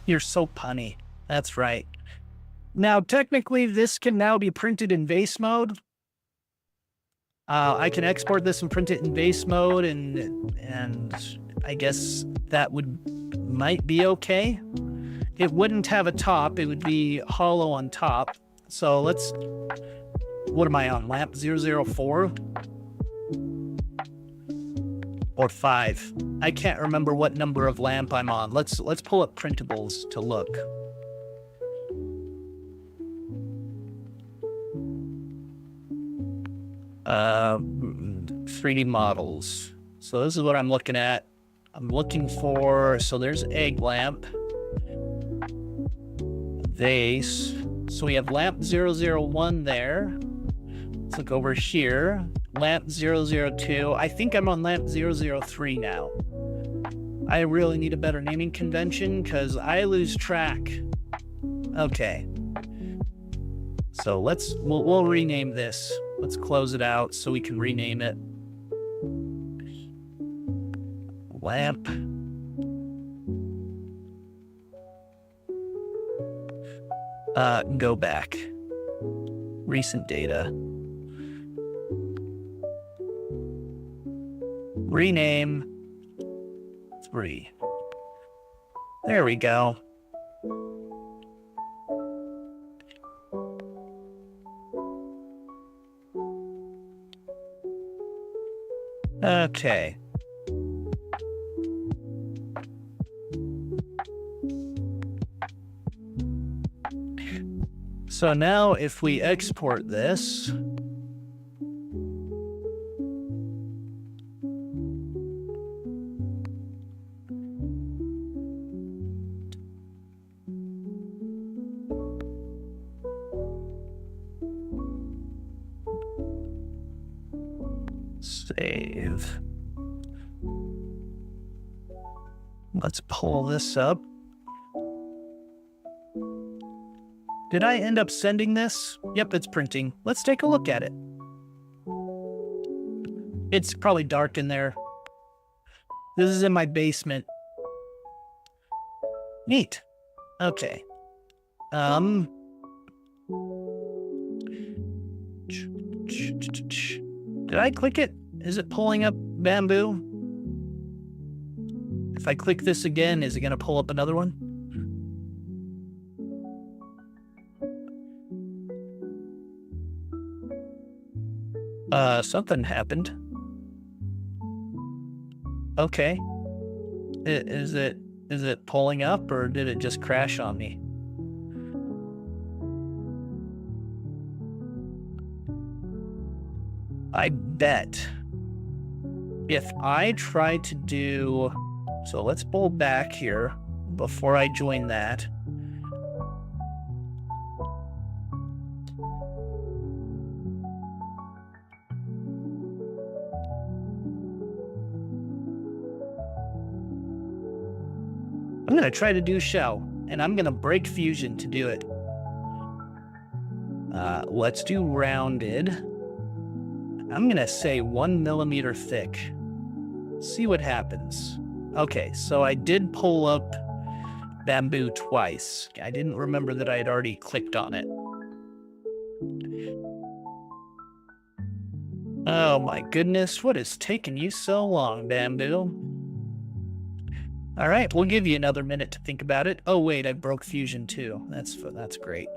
You're so punny. That's right. Now, technically, this can now be printed in vase mode. I can export this and print it in vase mode, and I guess that might be okay. It wouldn't have a top. It would be hollow on top. So let's... What am I on? Lamp 004? Or 5. I can't remember what number of lamp I'm on. Let's pull up printables to look. Uh, 3D models. So this is what I'm looking at. I'm looking for, so there's egg lamp. Vase. So we have lamp 001 there. Let's look over here. Lamp 002. I think I'm on lamp 003 now. I really need a better naming convention because I lose track. Okay. So we'll rename this. Let's close it out so we can rename it. Lamp. Go back. Recent data. Rename 3. There we go. Okay. So now if we export this, save. Let's pull this up. Did I end up sending this? Yep, it's printing. Let's take a look at it. It's probably dark in there. This is in my basement. Neat. Okay. Did I click it? Is it pulling up bamboo? If I click this again, is it going to pull up another one? Something happened. Okay. Is it pulling up or did it just crash on me? I bet if I try to do, so let's pull back here before I join that. I'm gonna try to do shell, and I'm gonna break fusion to do it. Let's do rounded. I'm gonna say 1 millimeter thick. See what happens. Okay, so I did pull up bamboo twice. I didn't remember that I had already clicked on it. Oh my goodness, what is taking you so long, bamboo? All right, we'll give you another minute to think about it. Oh wait, I broke fusion too. That's great.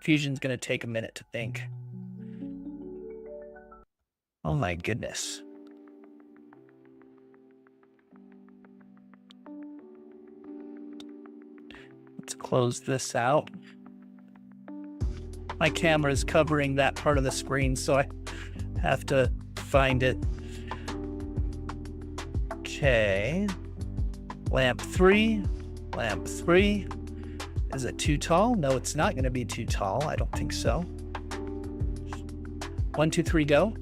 Fusion's gonna take a minute to think. Oh my goodness. Let's close this out. My camera is covering that part of the screen, so I have to find it. Okay. Lamp 3. Lamp 3. Is it too tall? No, it's not going to be too tall. I don't think so. 1, 2, 3, go.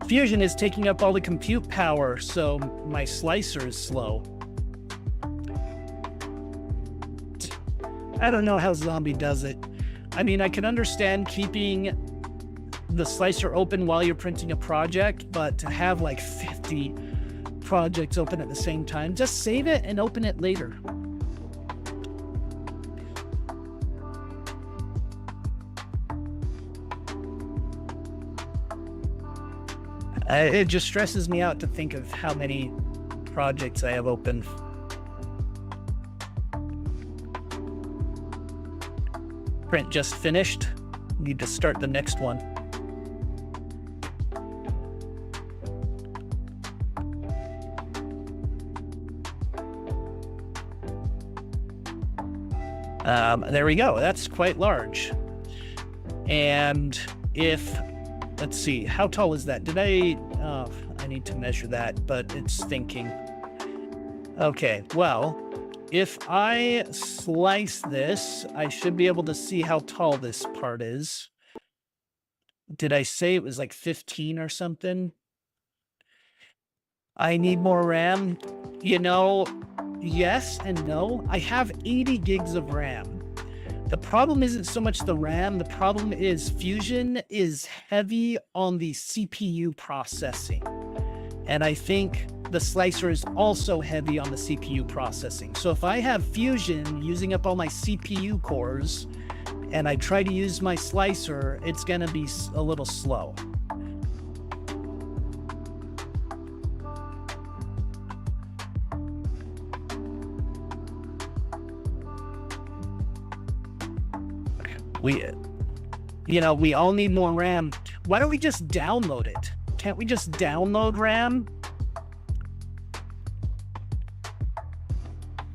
Fusion is taking up all the compute power, so my slicer is slow. I don't know how Zombie does it. I mean, I can understand keeping the slicer open while you're printing a project, but to have like 50 projects open at the same time, just save it and open it later. It just stresses me out to think of how many projects I have open. Print just finished. Need to start the next one. There we go. That's quite large. And if, let's see, how tall is that? Did I need to measure that, but it's thinking. Okay, well, if I slice this, I should be able to see how tall this part is. Did I say it was like 15 or something? I need more RAM. You know, yes and no. I have 80 gigs of RAM. The problem isn't so much the RAM. The problem is Fusion is heavy on the CPU processing. And I think the slicer is also heavy on the CPU processing. So if I have Fusion using up all my CPU cores and I try to use my slicer, it's gonna be a little slow. We all need more RAM. Why don't we just download it? Can't we just download RAM?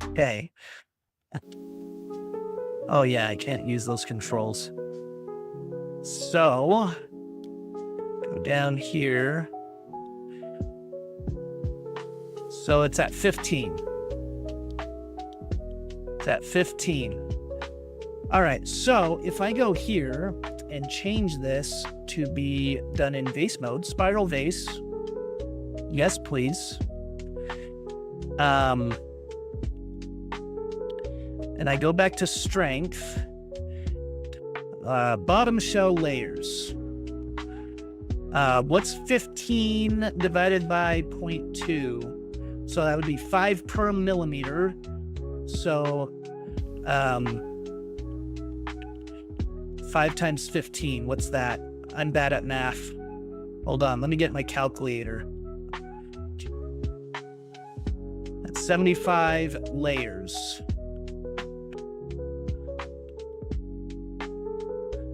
Okay. Oh yeah, I can't use those controls. So, go down here. So it's at 15. It's at 15. All right, so if I go here and change this to be done in vase mode, spiral vase, yes, please. And I go back to strength, bottom shell layers. What's 15 divided by 0.2? So that would be 5 per millimeter. So, 5 times 15, what's that? I'm bad at math. Hold on, let me get my calculator. That's 75 layers.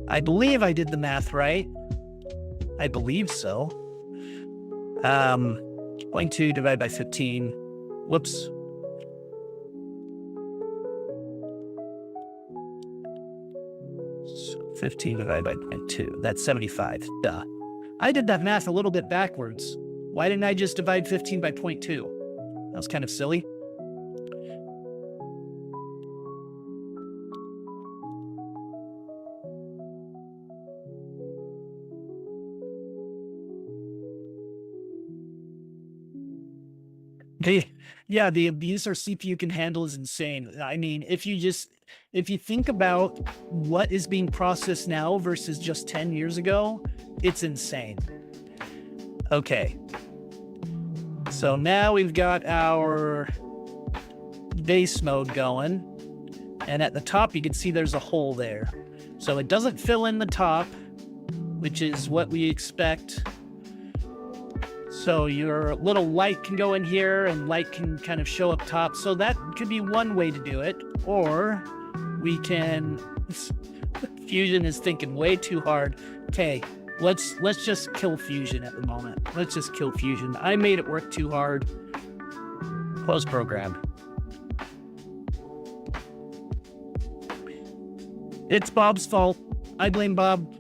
I believe I did the math right. I believe so. 0.2 divided by 15. Whoops. So 15 divided by 0.2. That's 75. Duh. I did that math a little bit backwards. Why didn't I just divide 15 by 0.2? That was kind of silly. Yeah, the abuse our CPU can handle is insane. I mean, if you think about what is being processed now versus just 10 years ago, it's insane. Okay. So now we've got our base mode going, and at the top you can see there's a hole there. So it doesn't fill in the top, which is what we expect. So your little light can go in here and light can kind of show up top. So that could be one way to do it. Or we can, Fusion is thinking way too hard. Okay, let's just kill Fusion at the moment. Let's just kill Fusion. I made it work too hard. Close program. It's Bob's fault. I blame Bob.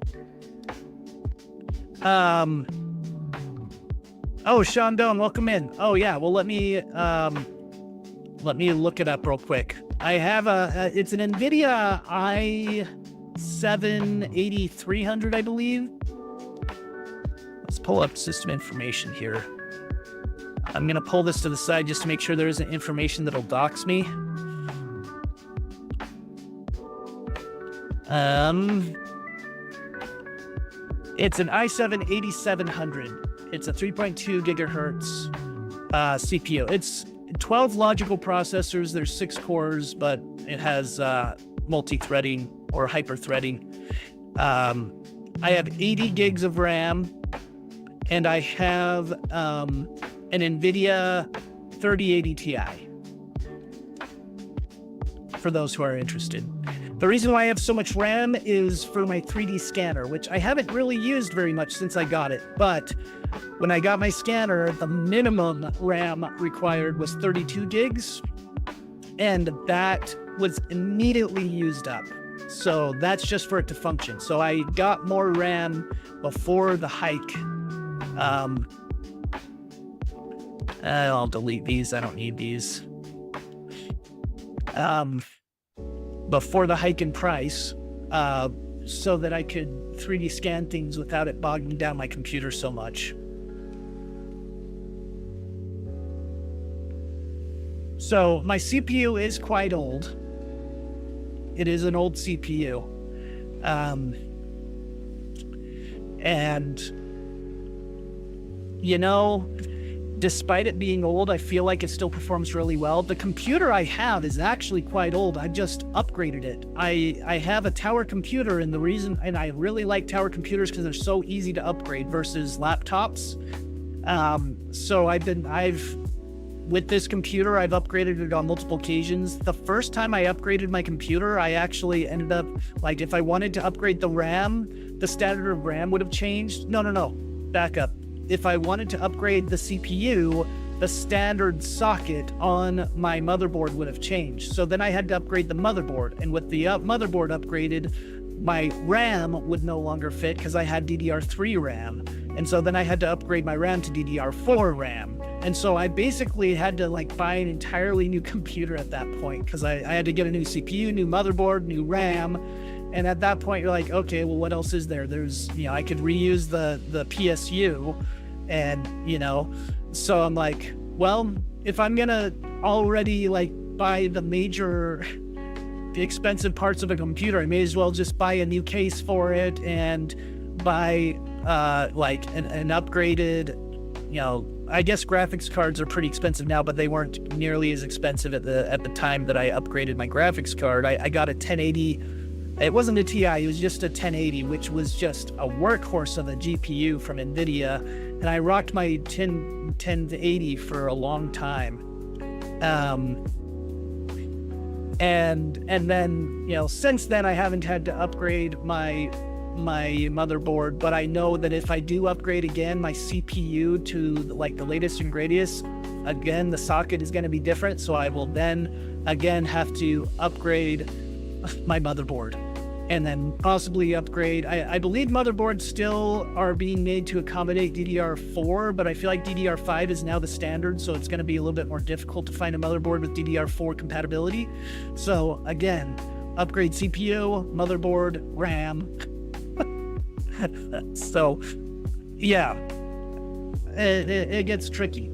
Oh, Sean Doan, welcome in. Oh yeah, well let me look it up real quick. I have it's an NVIDIA i7-8300, I believe. Let's pull up system information here. I'm gonna pull this to the side just to make sure there isn't information that'll dox me. It's an i7-8700. It's a 3.2 gigahertz CPU. It's 12 logical processors. There's 6 cores, but it has multi-threading or hyper-threading. I have 80 gigs of RAM, and I have an NVIDIA 3080 Ti, for those who are interested. The reason why I have so much RAM is for my 3D scanner, which I haven't really used very much since I got it. But when I got my scanner, the minimum RAM required was 32 gigs, and that was immediately used up. So that's just for it to function. So I got more RAM before the hike. I'll delete these. I don't need these. Before the hike in price, so that I could 3D scan things without it bogging down my computer so much. So my CPU is quite old. It is an old CPU. And, you know, despite it being old, I feel like it still performs really well. The computer I have is actually quite old. I just upgraded it. I have a tower computer, and I really like tower computers because they're so easy to upgrade versus laptops. So with this computer, I've upgraded it on multiple occasions. The first time I upgraded my computer, I actually ended up, like, if I wanted to upgrade the RAM, the standard of RAM would have changed. No, back up. If I wanted to upgrade the CPU, the standard socket on my motherboard would have changed. So then I had to upgrade the motherboard. And with the motherboard upgraded, my RAM would no longer fit because I had DDR3 RAM. And so then I had to upgrade my RAM to DDR4 RAM. And so I basically had to buy an entirely new computer at that point because I had to get a new CPU, new motherboard, new RAM. And at that point, you're like, okay, well, what else is there? There's, I could reuse the PSU, and, so I'm like, well, if I'm gonna already buy the expensive parts of a computer, I may as well just buy a new case for it and buy an upgraded, I guess graphics cards are pretty expensive now, but they weren't nearly as expensive at the time that I upgraded my graphics card. I got a 1080. It wasn't a TI, it was just a 1080, which was just a workhorse of a GPU from NVIDIA, and I rocked my 1080 for a long time. And then, since then I haven't had to upgrade my motherboard, but I know that if I do upgrade again my CPU to the latest and greatest, again, the socket is going to be different, so I will then again have to upgrade my motherboard, and then possibly upgrade. I believe motherboards still are being made to accommodate DDR4, but I feel like DDR5 is now the standard, so it's going to be a little bit more difficult to find a motherboard with DDR4 compatibility. So again, upgrade CPU, motherboard, RAM. So yeah, it gets tricky.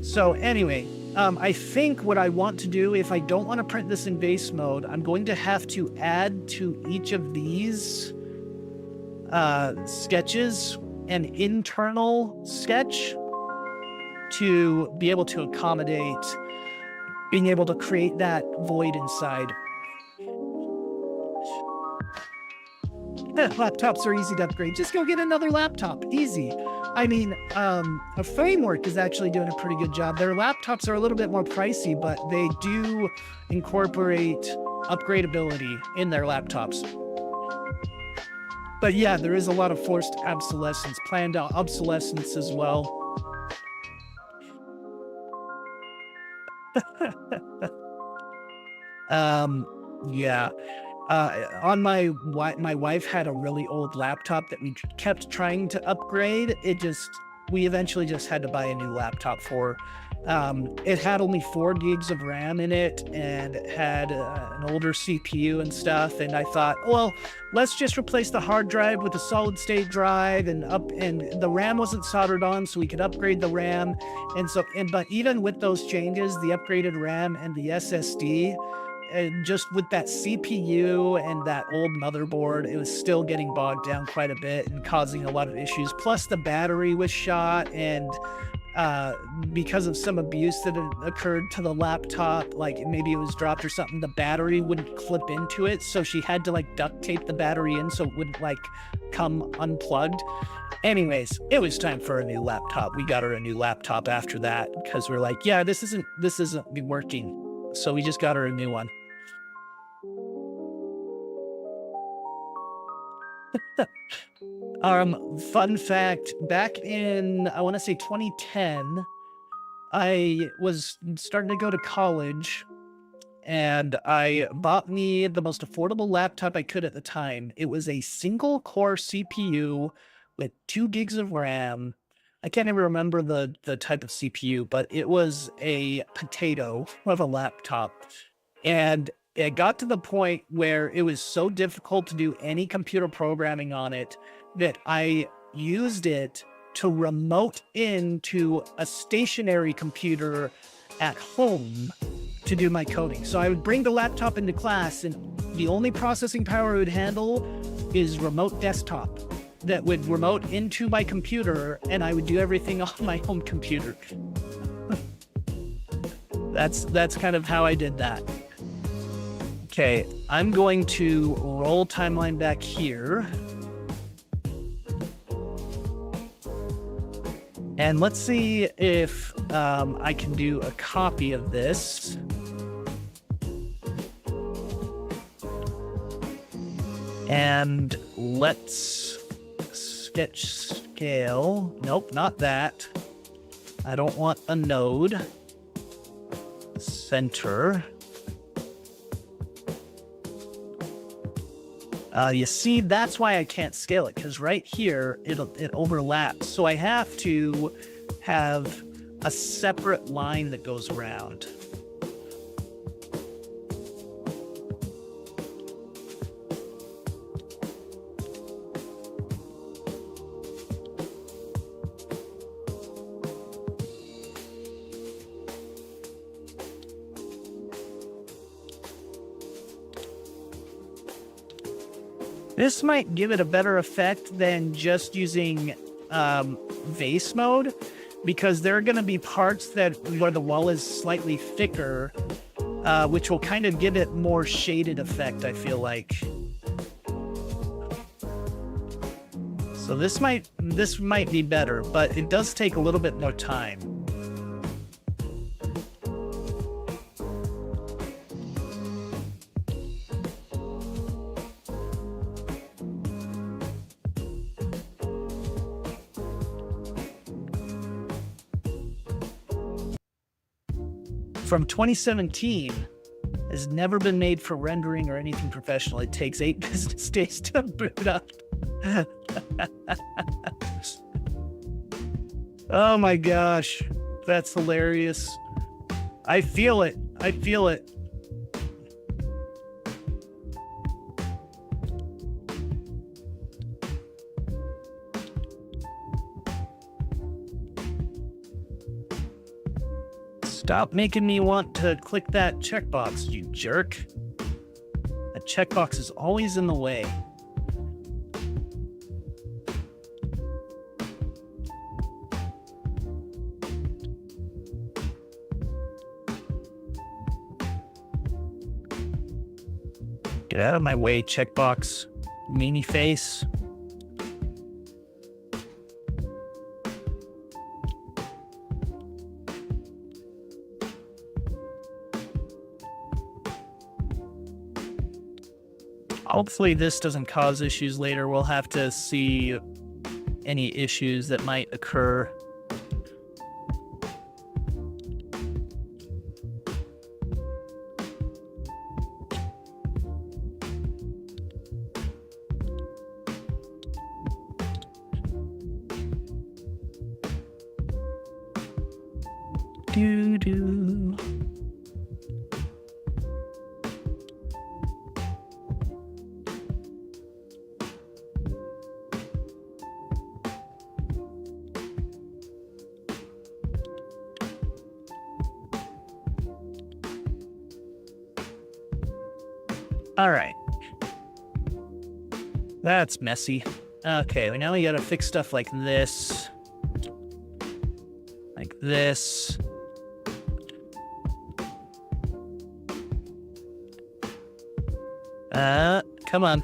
So anyway, I think what I want to do, if I don't want to print this in vase mode, I'm going to have to add to each of these sketches an internal sketch to be able to accommodate being able to create that void inside. Laptops are easy to upgrade. Just go get another laptop. Easy. I mean, a Framework is actually doing a pretty good job. Their laptops are a little bit more pricey, but they do incorporate upgradability in their laptops. But yeah, there is a lot of forced obsolescence, planned obsolescence as well. Yeah. On my wife had a really old laptop that we kept trying to upgrade. We eventually just had to buy a new laptop for. It had only 4 gigs of RAM in it, and it had an older CPU and stuff. And I thought, well, let's just replace the hard drive with a solid state drive, and the RAM wasn't soldered on, so we could upgrade the RAM. But even with those changes, the upgraded RAM and the SSD, and just with that CPU and that old motherboard, it was still getting bogged down quite a bit and causing a lot of issues. Plus the battery was shot, and because of some abuse that had occurred to the laptop, like maybe it was dropped or something, the battery wouldn't clip into it. So she had to like duct tape the battery in so it wouldn't like come unplugged. Anyways, it was time for a new laptop. We got her a new laptop after that because we're like, yeah, this isn't working. So we just got her a new one. Fun fact, back in, I want to say 2010, I was starting to go to college, and I bought me the most affordable laptop I could at the time. It was a single core CPU with 2 gigs of RAM. I can't even remember the type of CPU, but it was a potato of a laptop. And it got to the point where it was so difficult to do any computer programming on it that I used it to remote into a stationary computer at home to do my coding. So I would bring the laptop into class, and the only processing power it would handle is remote desktop that would remote into my computer, and I would do everything on my home computer. That's kind of how I did that. Okay, I'm going to roll timeline back here. And let's see if I can do a copy of this. And let's sketch scale. Nope, not that. I don't want a node. Center. You see, that's why I can't scale it, because right here, it overlaps. So I have to have a separate line that goes around. This might give it a better effect than just using vase mode, because there are going to be parts where the wall is slightly thicker, which will kind of give it more shaded effect, I feel like. So this might be better, but it does take a little bit more time. From 2017 has never been made for rendering or anything professional. It takes 8 business days to boot up. Oh my gosh, that's hilarious. I feel it. I feel it. Stop making me want to click that checkbox, you jerk. That checkbox is always in the way. Get out of my way, checkbox. Meanie face. Hopefully this doesn't cause issues later. We'll have to see any issues that might occur. Doo-doo. All right. That's messy. Okay, now we gotta fix stuff like this. Like this. Come on.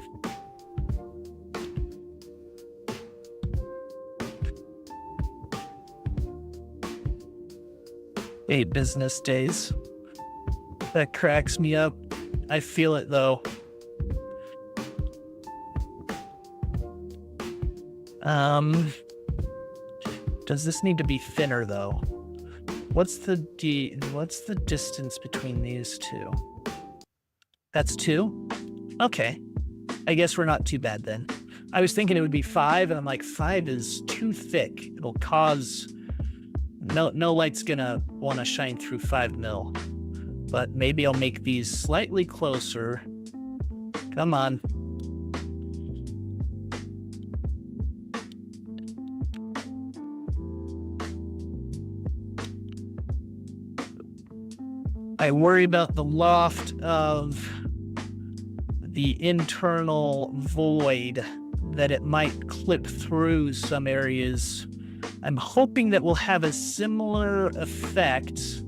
Eight business days. That cracks me up. I feel it though. Does this need to be thinner though? What's the distance between these two? That's 2? Okay. I guess we're not too bad then. I was thinking it would be 5, and I'm like, 5 is too thick. It'll cause... No light's gonna want to shine through 5 mil. But maybe I'll make these slightly closer. Come on. I worry about the loft of the internal void, that it might clip through some areas. I'm hoping that we'll have a similar effect.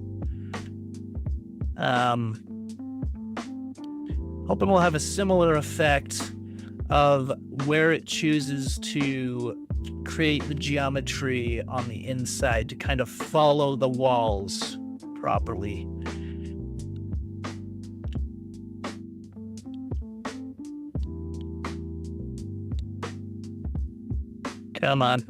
Hoping we'll have a similar effect of where it chooses to create the geometry on the inside to kind of follow the walls properly. Come on.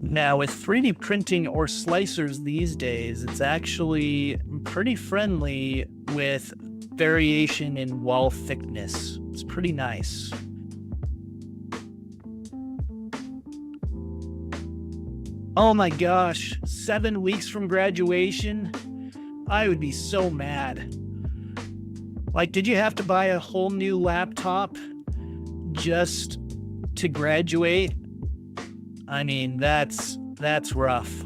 Now, with 3D printing or slicers these days, it's actually pretty friendly with variation in wall thickness. It's pretty nice. Oh my gosh, 7 weeks from graduation? I would be so mad. Like, did you have to buy a whole new laptop just to graduate? I mean, that's rough.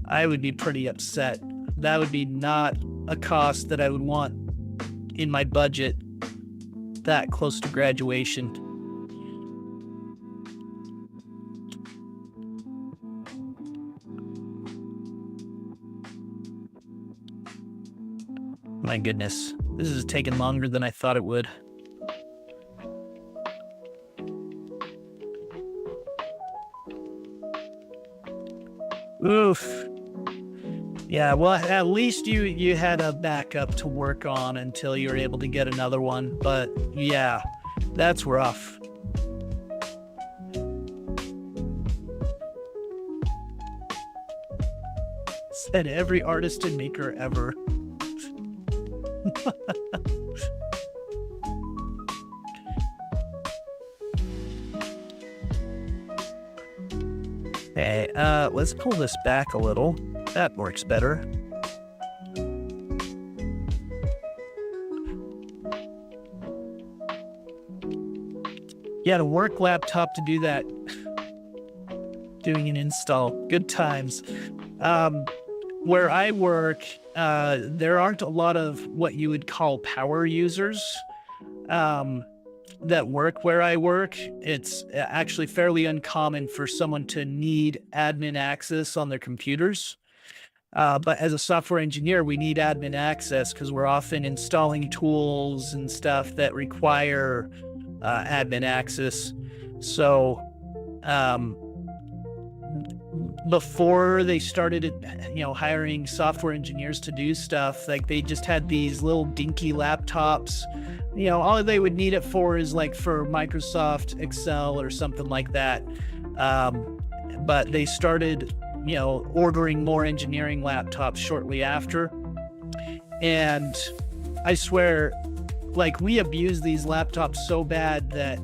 I would be pretty upset. That would be not a cost that I would want in my budget that close to graduation. My goodness, this is taking longer than I thought it would. Oof. Yeah, well, at least you had a backup to work on until you were able to get another one. But yeah, that's rough. Said every artist and maker ever. Okay, let's pull this back a little. That works better. Yeah, a work laptop to do that. Doing an install. Good times. Where I work, there aren't a lot of what you would call power users that work where I work. It's actually fairly uncommon for someone to need admin access on their computers. But as a software engineer, we need admin access because we're often installing tools and stuff that require admin access. So before they started, hiring software engineers to do stuff, like they just had these little dinky laptops. All they would need it for is like for Microsoft Excel or something like that. But they started, ordering more engineering laptops shortly after. And I swear, like, we abuse these laptops so bad that,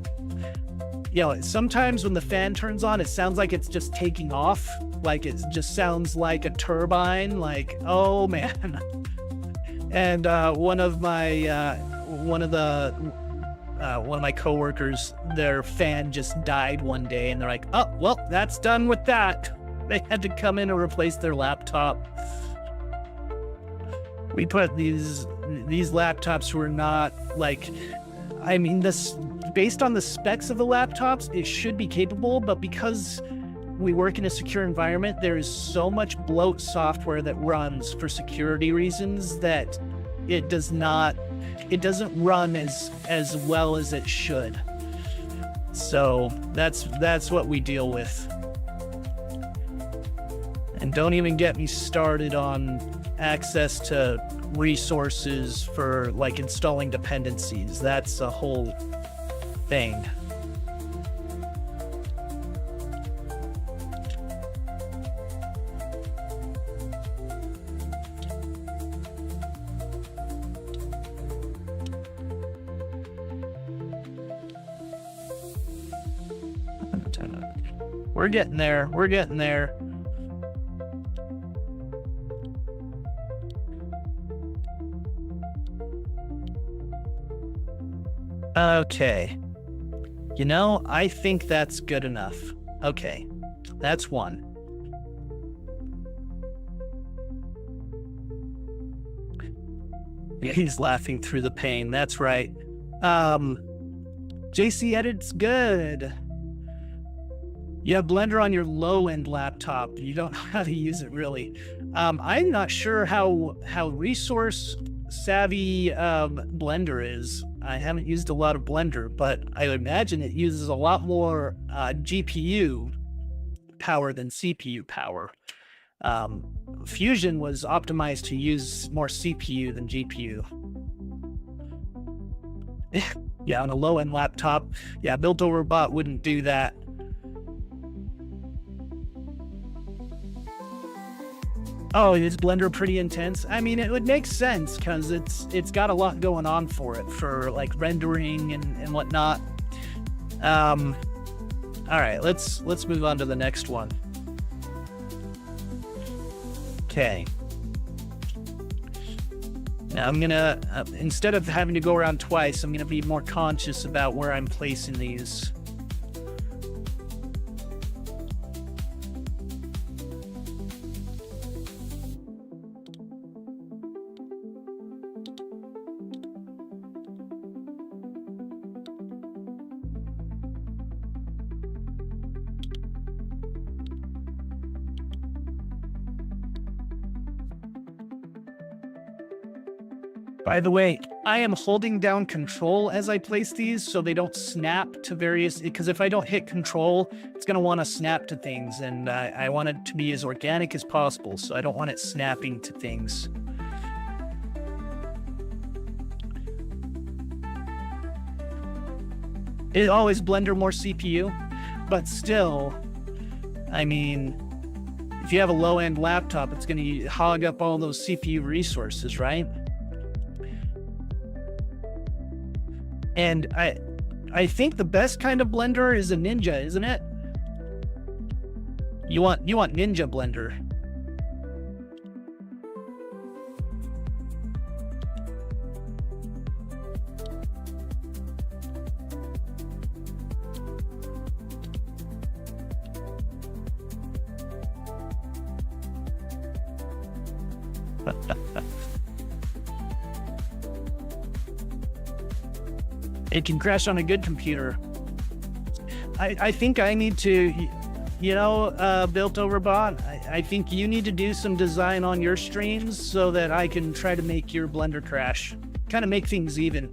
sometimes when the fan turns on, it sounds like it's just taking off. Like, it just sounds like a turbine, like, oh man. And one of my coworkers, their fan just died one day, and they're like, oh, well, that's done with that. They had to come in and replace their laptop. We put these laptops were not like, this based on the specs of the laptops, it should be capable, but because we work in a secure environment, there is so much bloat software that runs for security reasons that it doesn't run as well as it should. So that's what we deal with. And don't even get me started on access to resources for like installing dependencies. That's a whole thing. We're getting there. We're getting there. Okay. I think that's good enough. Okay. That's one. He's laughing through the pain. That's right. JC Edit's good. You have Blender on your low-end laptop. You don't know how to use it, really. I'm not sure how resource savvy Blender is. I haven't used a lot of Blender, but I imagine it uses a lot more GPU power than CPU power. Fusion was optimized to use more CPU than GPU. Yeah, on a low-end laptop. Yeah, Built-over-Bot wouldn't do that. Oh, is Blender pretty intense? I mean, it would make sense because it's got a lot going on for it, for like rendering and whatnot. All right, let's move on to the next one. Okay. Now I'm gonna instead of having to go around twice, I'm gonna be more conscious about where I'm placing these. By the way, I am holding down Control as I place these so they don't snap to various, because if I don't hit Control, it's going to want to snap to things, and I want it to be as organic as possible, so I don't want it snapping to things. It always Blender more CPU, but still, I mean, if you have a low-end laptop, it's going to hog up all those CPU resources, right? And I think the best kind of Blender is a Ninja, isn't it? You want Ninja Blender. It can crash on a good computer. I think I need to, Built Over Bot, I think you need to do some design on your streams so that I can try to make your Blender crash. Kind of make things even.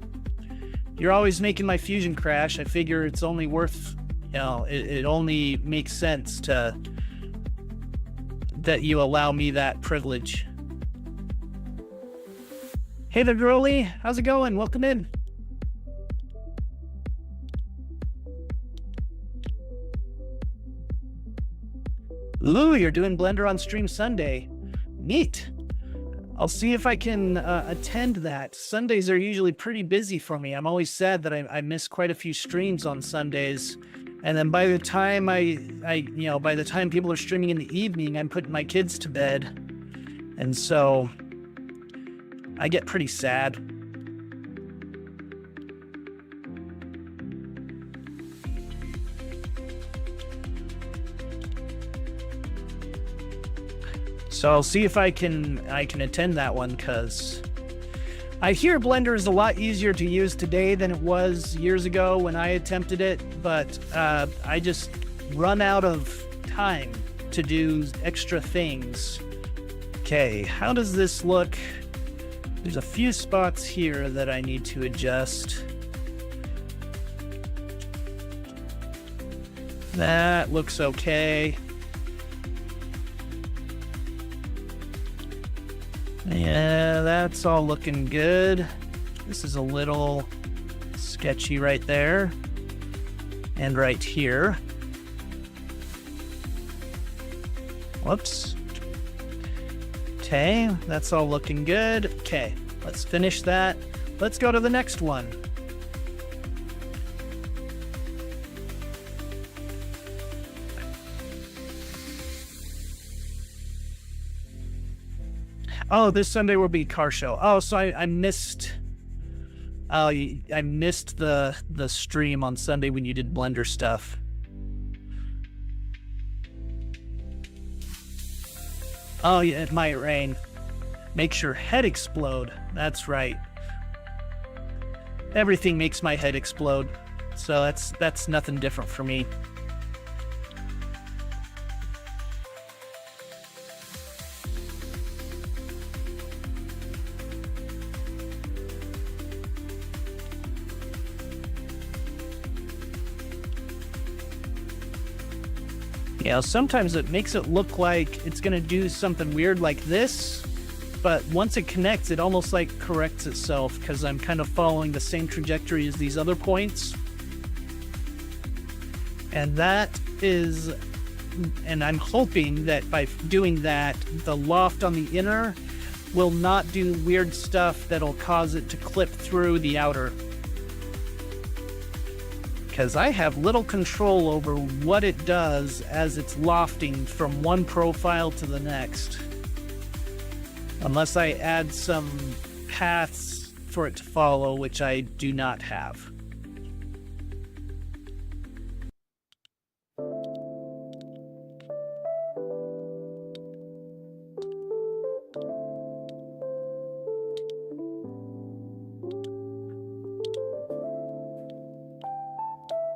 You're always making my Fusion crash. I figure it's only worth, it only makes sense that you allow me that privilege. Hey there, girlie. How's it going? Welcome in. Ooh, you're doing Blender on stream Sunday. Neat. I'll see if I can attend that. Sundays are usually pretty busy for me. I'm always sad that I miss quite a few streams on Sundays. And then by the time by the time people are streaming in the evening, I'm putting my kids to bed. And so I get pretty sad. So I'll see if I can attend that one, because I hear Blender is a lot easier to use today than it was years ago when I attempted it, but I just run out of time to do extra things. Okay, how does this look? There's a few spots here that I need to adjust. That looks okay. Yeah, that's all looking good. This is a little sketchy right there. And right here. Whoops. Okay, that's all looking good. Okay, let's finish that. Let's go to the next one. Oh, this Sunday will be car show. Oh, so I missed. Oh, I missed the stream on Sunday when you did Blender stuff. Oh, yeah, it might rain. Makes your head explode. That's right. Everything makes my head explode. So that's nothing different for me. Sometimes it makes it look like it's going to do something weird like this, but once it connects, it almost like corrects itself because I'm kind of following the same trajectory as these other points. And I'm hoping that by doing that, the loft on the inner will not do weird stuff that'll cause it to clip through the outer. Because I have little control over what it does as it's lofting from one profile to the next. Unless I add some paths for it to follow, which I do not have.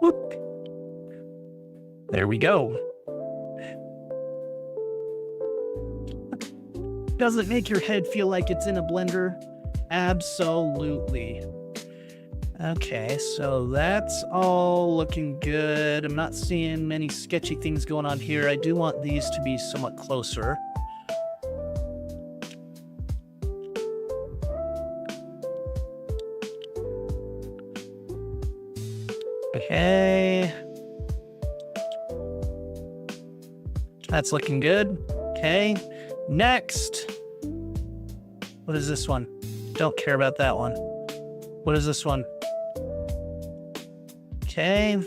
Whoop. There we go. Does it make your head feel like it's in a blender? Absolutely. Okay, so that's all looking good. I'm not seeing many sketchy things going on here. I do want these to be somewhat closer. Okay. That's looking good. Okay. Next. What is this one? Don't care about that one. What is this one? Okay.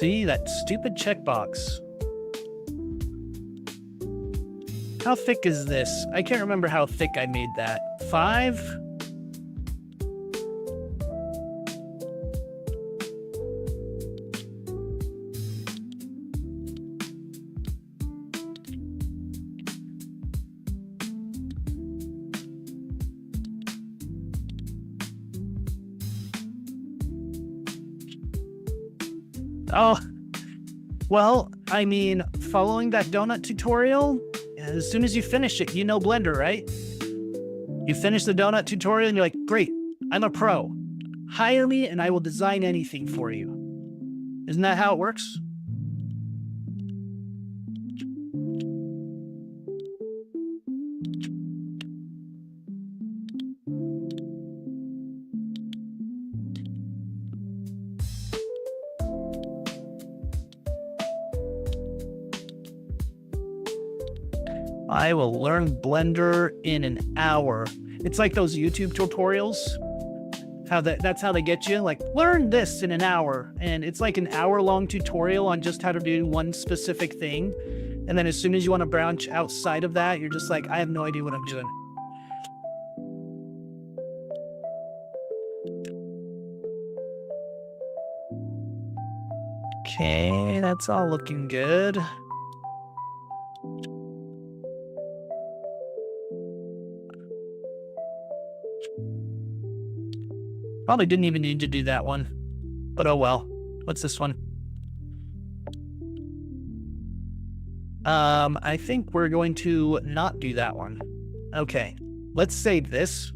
See, that stupid checkbox. How thick is this? I can't remember how thick I made that. 5? Oh, well, I mean, following that donut tutorial, as soon as you finish it, you know Blender, right? You finish the donut tutorial and you're like, great, I'm a pro. Hire me and I will design anything for you. Isn't that how it works? I will learn Blender in an hour. It's like those YouTube tutorials. That's how they get you. Like, learn this in an hour. And it's like an hour-long tutorial on just how to do one specific thing. And then as soon as you want to branch outside of that, you're just like, I have no idea what I'm doing. Okay, that's all looking good. Probably didn't even need to do that one. But oh well. What's this one? I think we're going to not do that one. Okay, let's save this.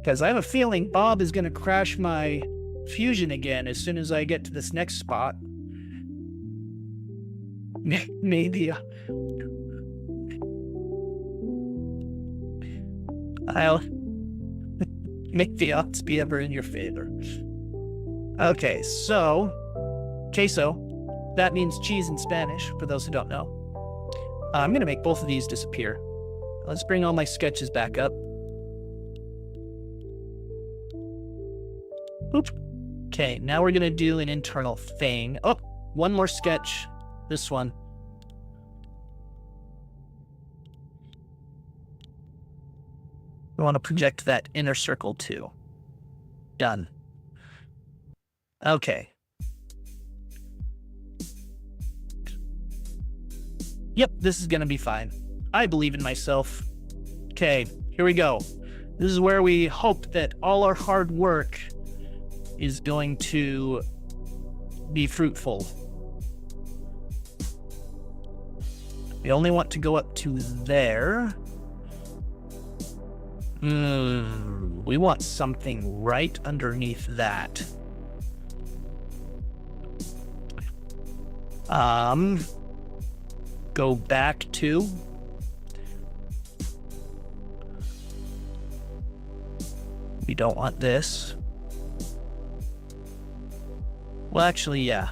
Because I have a feeling Bob is going to crash my fusion again as soon as I get to this next spot. Maybe make the odds be ever in your favor. Okay, so queso, that means cheese in Spanish, for those who don't know. I'm going to make both of these disappear. Let's bring all my sketches back up. Oop. Okay, now we're going to do an internal thing. Oh, one more sketch. This one. We want to project that inner circle too. Done. Okay. Yep, this is going to be fine. I believe in myself. Okay, here we go. This is where we hope that all our hard work is going to be fruitful. We only want to go up to there. We want something right underneath that. Go back to. We don't want this. Well, actually, yeah.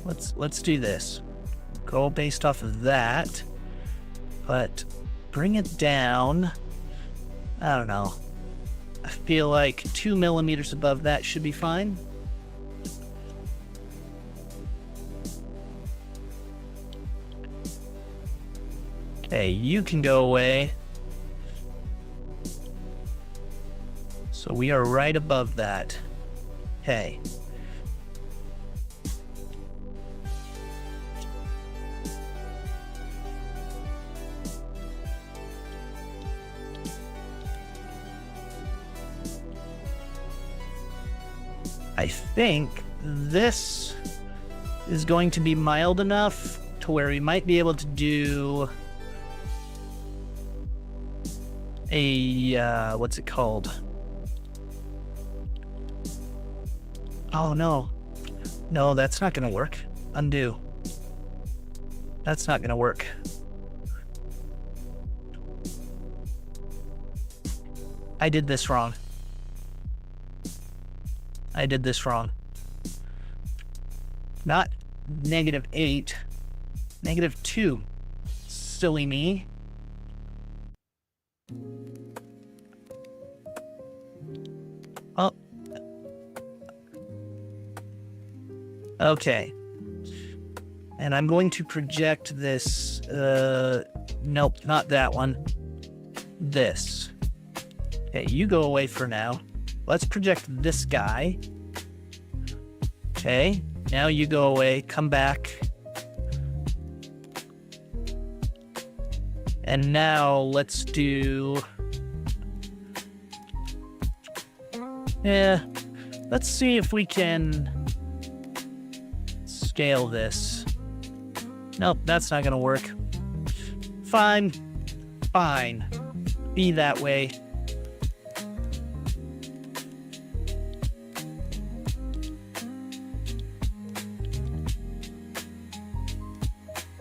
Let's do this. Go based off of that, but bring it down. I don't know. I feel like 2 millimeters above that should be fine. Okay, you can go away. So we are right above that. Okay. I think this is going to be mild enough to where we might be able to do a, what's it called? Oh, no. No, that's not going to work. Undo. That's not going to work. I did this wrong. I did this wrong. Not -8. -2. Silly me. Oh. Okay. And I'm going to project this, nope, not that one. This. Okay, you go away for now. Let's project this guy. Okay, now you go away, come back. And now let's do... Yeah, let's see if we can scale this. Nope, that's not gonna work. Fine. Fine. Be that way.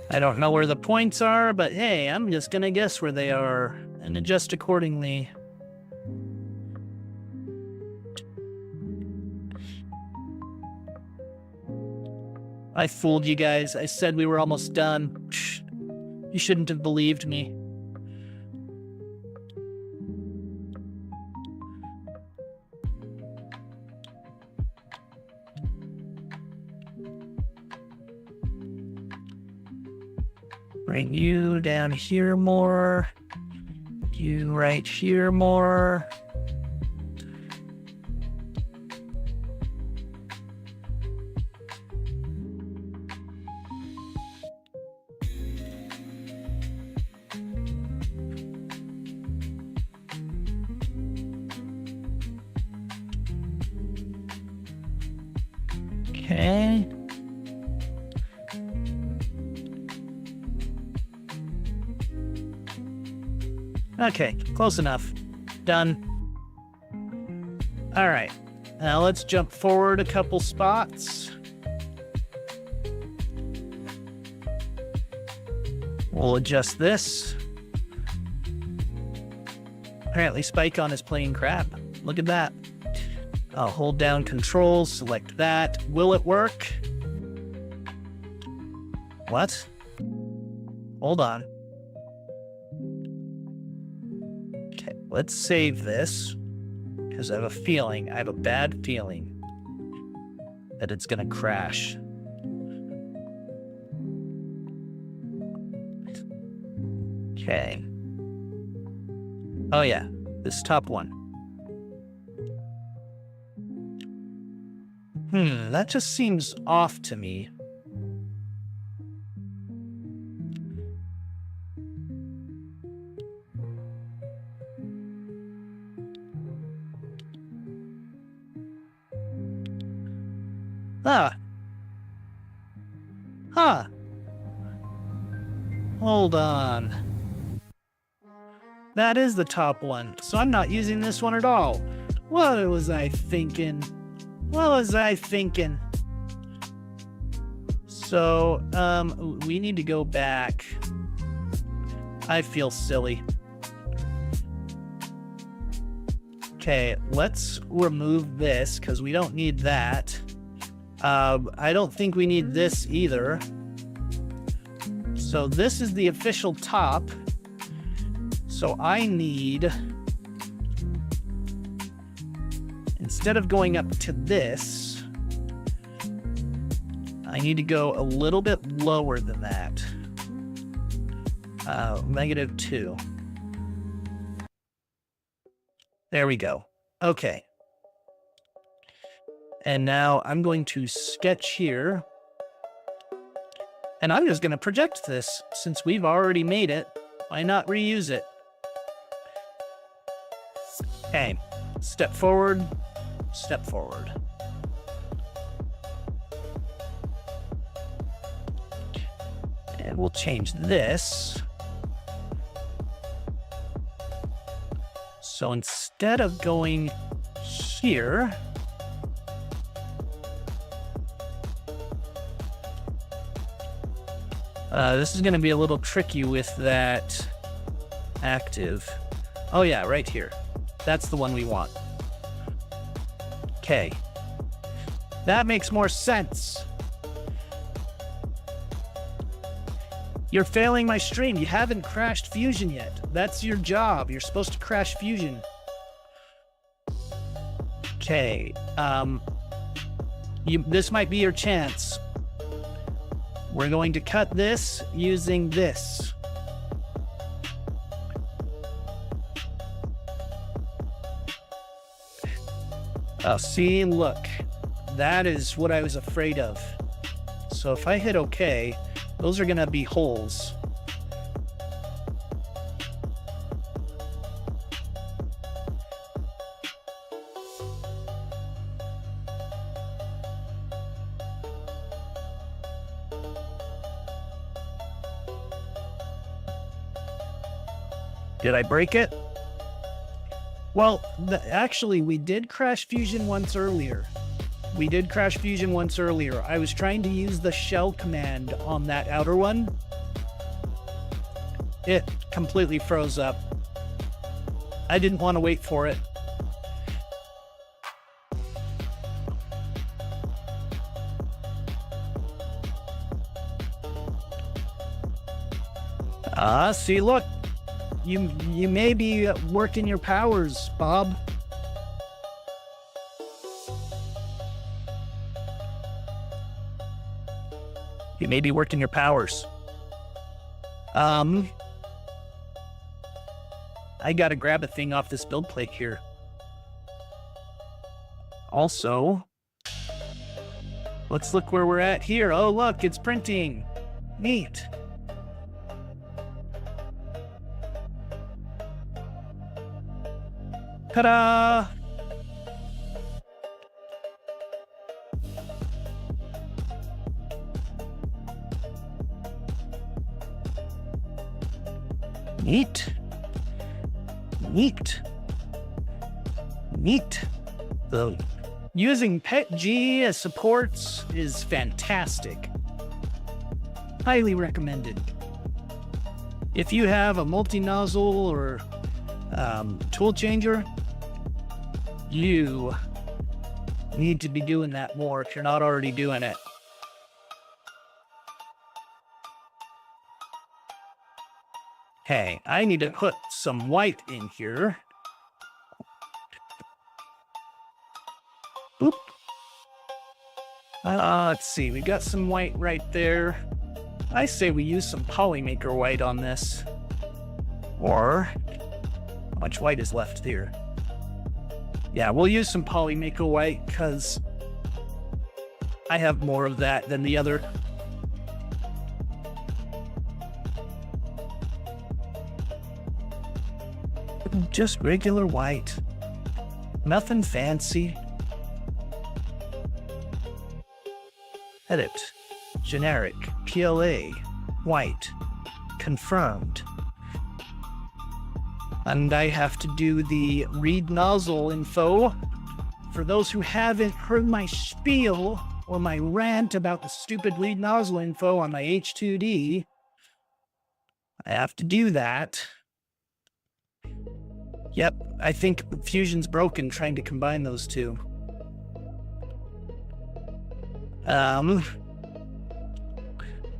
I don't know where the points are, but hey, I'm just gonna guess where they are and adjust accordingly. I fooled you guys. I said we were almost done. You shouldn't have believed me. Bring you down here more. You right here more. Okay. Okay, close enough. Done. All right. Now let's jump forward a couple spots. We'll adjust this. Apparently Spike-On is playing crap. Look at that. I'll hold down Control, select that. Will it work? What? Hold on. Okay, let's save this. Because I have a bad feeling that it's gonna crash. Okay. Oh yeah, this top one. That just seems off to me. Ah. Huh. Hold on. That is the top one, so I'm not using this one at all. What was I thinking? What was I thinking? So, we need to go back. I feel silly. Okay, let's remove this, because we don't need that. I don't think we need this either. So this is the official top. So I need... Instead of going up to this, I need to go a little bit lower than that. -2. There we go. Okay. And now I'm going to sketch here. And I'm just going to project this. Since we've already made it, why not reuse it? Okay. Step forward. Step forward. And we'll change this. So instead of going here, this is going to be a little tricky with that active. Oh yeah, right here. That's the one we want. Okay. That makes more sense. You're failing my stream. You haven't crashed Fusion yet. That's your job. You're supposed to crash Fusion. Okay. This might be your chance. We're going to cut this using this. See, look, that is what I was afraid of. So if I hit OK, those are gonna be holes. Did I break it? Well, actually, we did crash Fusion once earlier. I was trying to use the shell command on that outer one. It completely froze up. I didn't want to wait for it. See, look. You may be working your powers, Bob. You may be working your powers. I gotta grab a thing off this build plate here. Also, let's look where we're at here. Oh, look, it's printing. Neat. Ta-da! Neat. Using PETG as supports is fantastic. Highly recommended. If you have a multi-nozzle or tool changer, you need to be doing that more if you're not already doing it. Hey, I need to put some white in here. Boop. Let's see, we got some white right there. I say we use some Polymaker white on this. Or, how much white is left here? Yeah, we'll use some Polymaker white because I have more of that than the other. Just regular white. Nothing fancy. Edit. Generic. PLA. White. Confirmed. And I have to do the read nozzle info. For those who haven't heard my spiel or my rant about the stupid lead nozzle info on my H2D, I have to do that. Yep, I think Fusion's broken trying to combine those two. I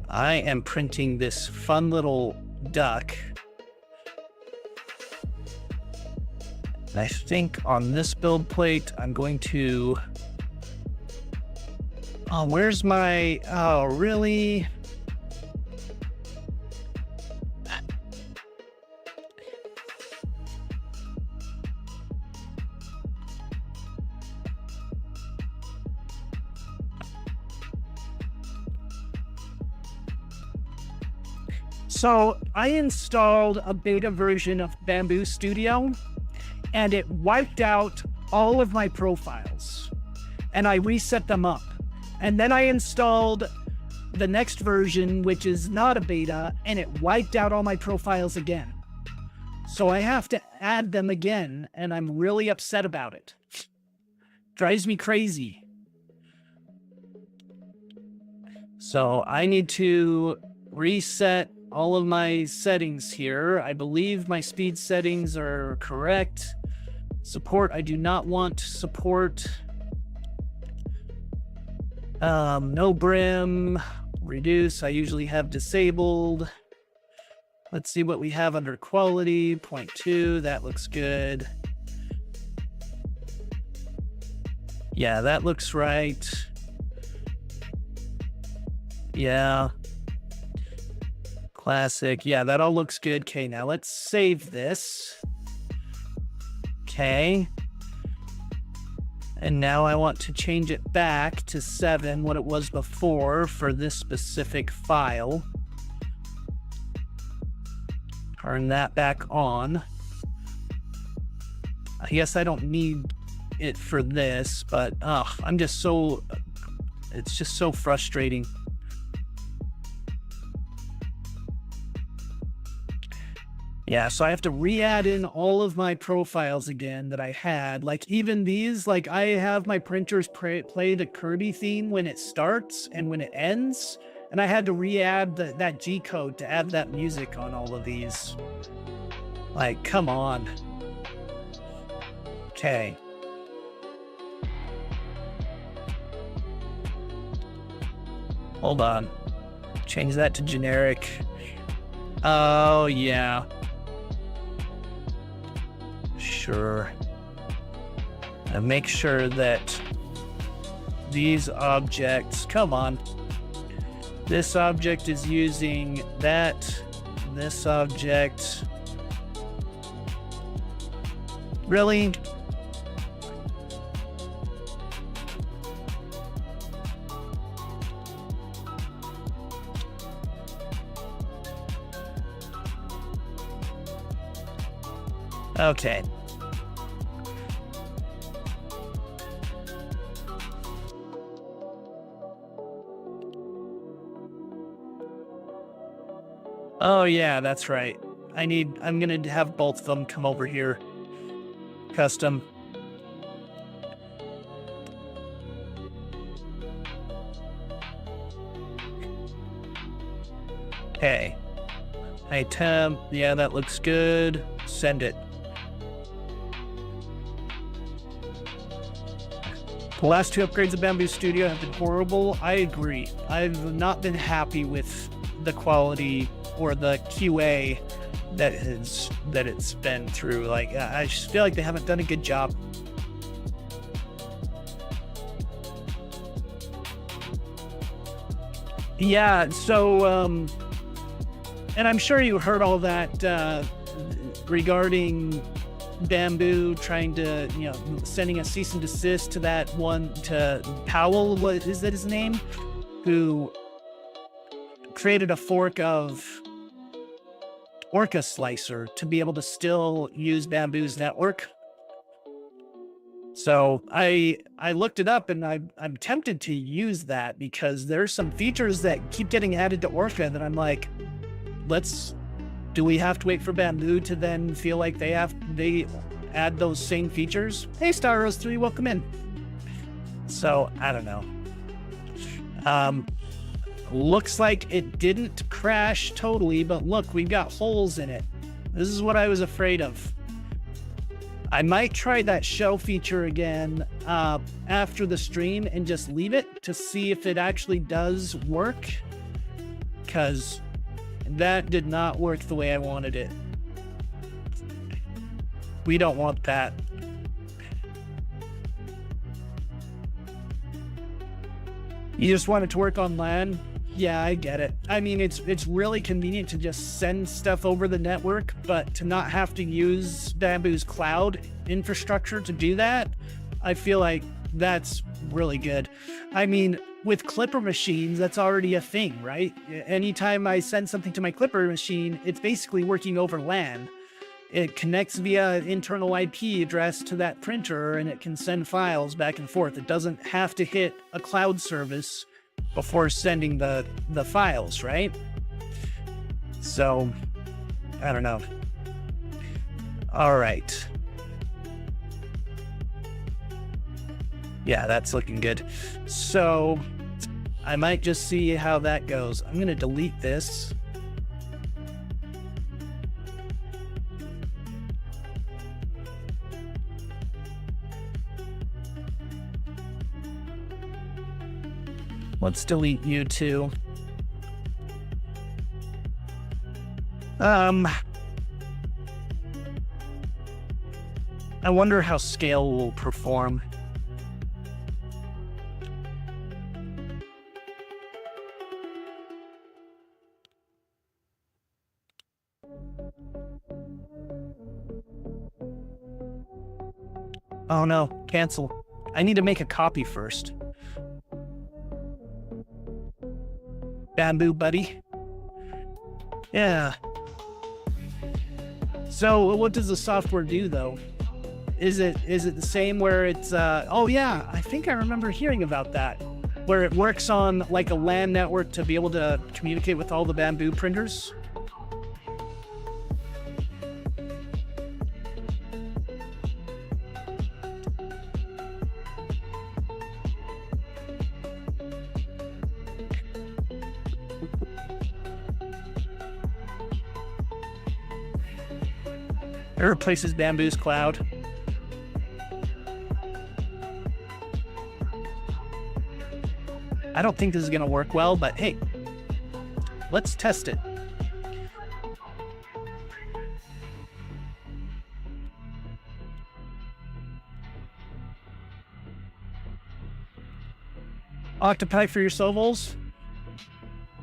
am printing this fun little duck. And I think on this build plate, I'm going to... Oh, where's my... Oh, really? So I installed a beta version of Bamboo Studio, and it wiped out all of my profiles, and I reset them up. And then I installed the next version, which is not a beta, and it wiped out all my profiles again. So I have to add them again, and I'm really upset about it. Drives me crazy. So I need to reset all of my settings here. I believe my speed settings are correct. Support, I do not want support. No brim. Reduce, I usually have disabled. Let's see what we have under quality. 0.2, that looks good. Yeah, that looks right. Yeah, Classic. Yeah, that all looks good. Okay, now let's save this. Okay. And now I want to change it back to 7, what it was before for this specific file. Turn that back on. I guess I don't need it for this, but I'm just so, it's just so frustrating. Yeah, so I have to re-add in all of my profiles again that I had. Like even these, like I have my printers play the Kirby theme when it starts and when it ends. And I had to re-add that G code to add that music on all of these. Like, come on. Okay. Hold on. Change that to generic. Oh, yeah. Sure. And make sure that these objects, come on. This object is using that. This object. Really? Okay. Oh yeah, that's right. I'm gonna have both of them come over here. Custom. Okay. Item, yeah, that looks good. Send it. The last 2 upgrades of Bamboo Studio have been horrible. I agree. I've not been happy with the quality or the QA that it's been through. Like, I just feel like they haven't done a good job. Yeah, so, and I'm sure you heard all that regarding Bamboo trying to, sending a cease and desist to that one, to Powell, what is that his name? Who created a fork of Orca Slicer to be able to still use Bamboo's network. So I looked it up and I'm tempted to use that because there's some features that keep getting added to Orca that I'm like, do we have to wait for Bamboo to then feel like they add those same features? Hey, Star Rose 3, welcome in. So I don't know. Looks like it didn't crash totally, but look, we've got holes in it. This is what I was afraid of. I might try that shell feature again after the stream and just leave it to see if it actually does work, because that did not work the way I wanted it. We don't want that. You just want it to work on LAN? Yeah, I get it. I mean, it's really convenient to just send stuff over the network, but to not have to use Bamboo's cloud infrastructure to do that, I feel like that's really good. I mean, with Clipper machines, that's already a thing, right? Anytime I send something to my Clipper machine, it's basically working over LAN. It connects via internal IP address to that printer, and it can send files back and forth. It doesn't have to hit a cloud service before sending the files, right? So, I don't know. All right. Yeah, that's looking good. So, I might just see how that goes. I'm going to delete this. Let's delete you too. I wonder how scale will perform. Oh no, cancel. I need to make a copy first. Bamboo buddy. Yeah. So what does the software do though? Is it the same where it's oh yeah, I think I remember hearing about that. Where it works on like a LAN network to be able to communicate with all the bamboo printers? It replaces Bamboo's cloud. I don't think this is going to work well, but hey, let's test it. Octopi for your Sovals?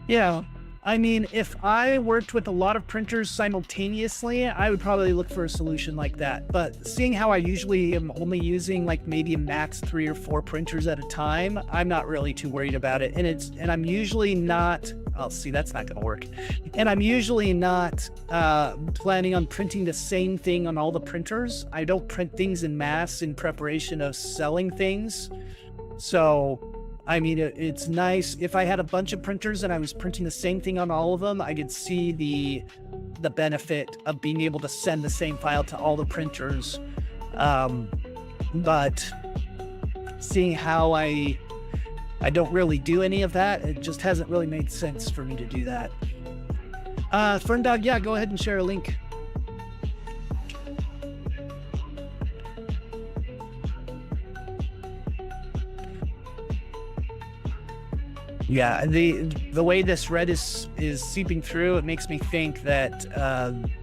Yeah. I mean, if I worked with a lot of printers simultaneously, I would probably look for a solution like that. But seeing how I usually am only using like maybe max 3 or 4 printers at a time, I'm not really too worried about it. And I'm usually not, oh, see, that's not gonna work. And I'm usually not planning on printing the same thing on all the printers. I don't print things in mass in preparation of selling things. So, I mean, it's nice. If I had a bunch of printers and I was printing the same thing on all of them, I could see the benefit of being able to send the same file to all the printers. But seeing how I don't really do any of that, it just hasn't really made sense for me to do that. Ferndog, yeah, go ahead and share a link. Yeah, the way this red is seeping through, it makes me think that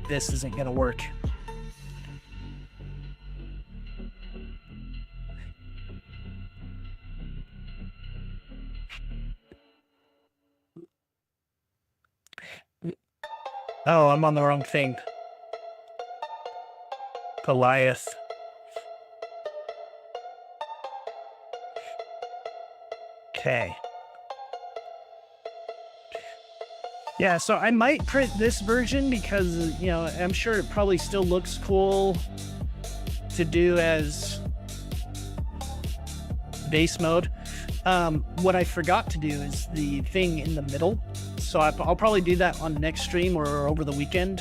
this isn't going to work. Oh, I'm on the wrong thing. Goliath. Okay. Yeah, so I might print this version because, you know, I'm sure it probably still looks cool to do as base mode. What I forgot to do is the thing in the middle. So I'll probably do that on next stream or over the weekend.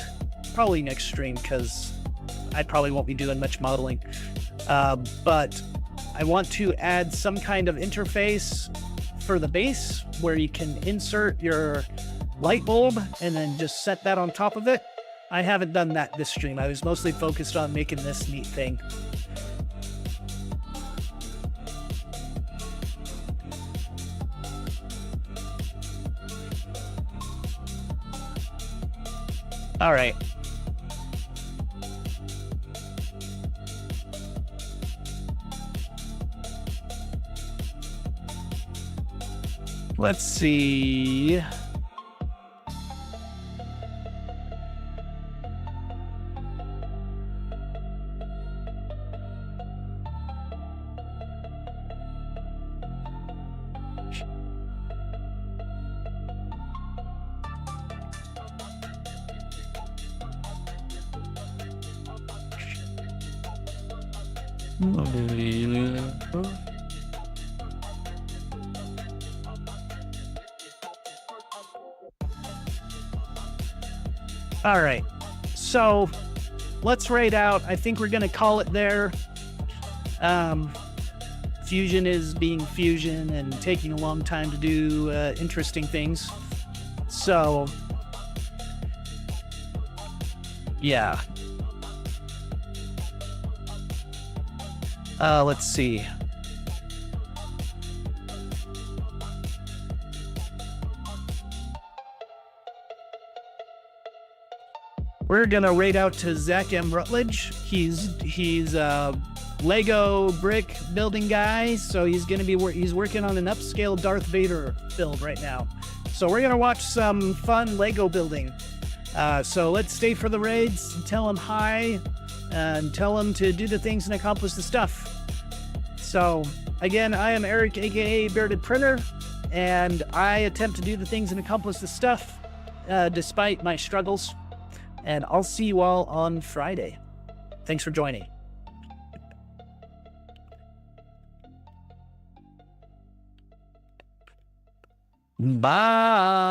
Probably next stream because I probably won't be doing much modeling. But I want to add some kind of interface for the base where you can insert your light bulb and then just set that on top of it. I haven't done that this stream. I was mostly focused on making this neat thing. All right. Let's see. All right, so let's raid out. I think we're gonna call it there. Fusion is being Fusion and taking a long time to do interesting things. So, yeah. Let's see. We're gonna raid out to Zach M. Rutledge. He's a Lego brick building guy, so he's working on an upscale Darth Vader build right now. So we're gonna watch some fun Lego building. So let's stay for the raids, tell him hi, and tell him to do the things and accomplish the stuff. So, again, I am Eric, aka Bearded Printer, and I attempt to do the things and accomplish the stuff despite my struggles. And I'll see you all on Friday. Thanks for joining. Bye.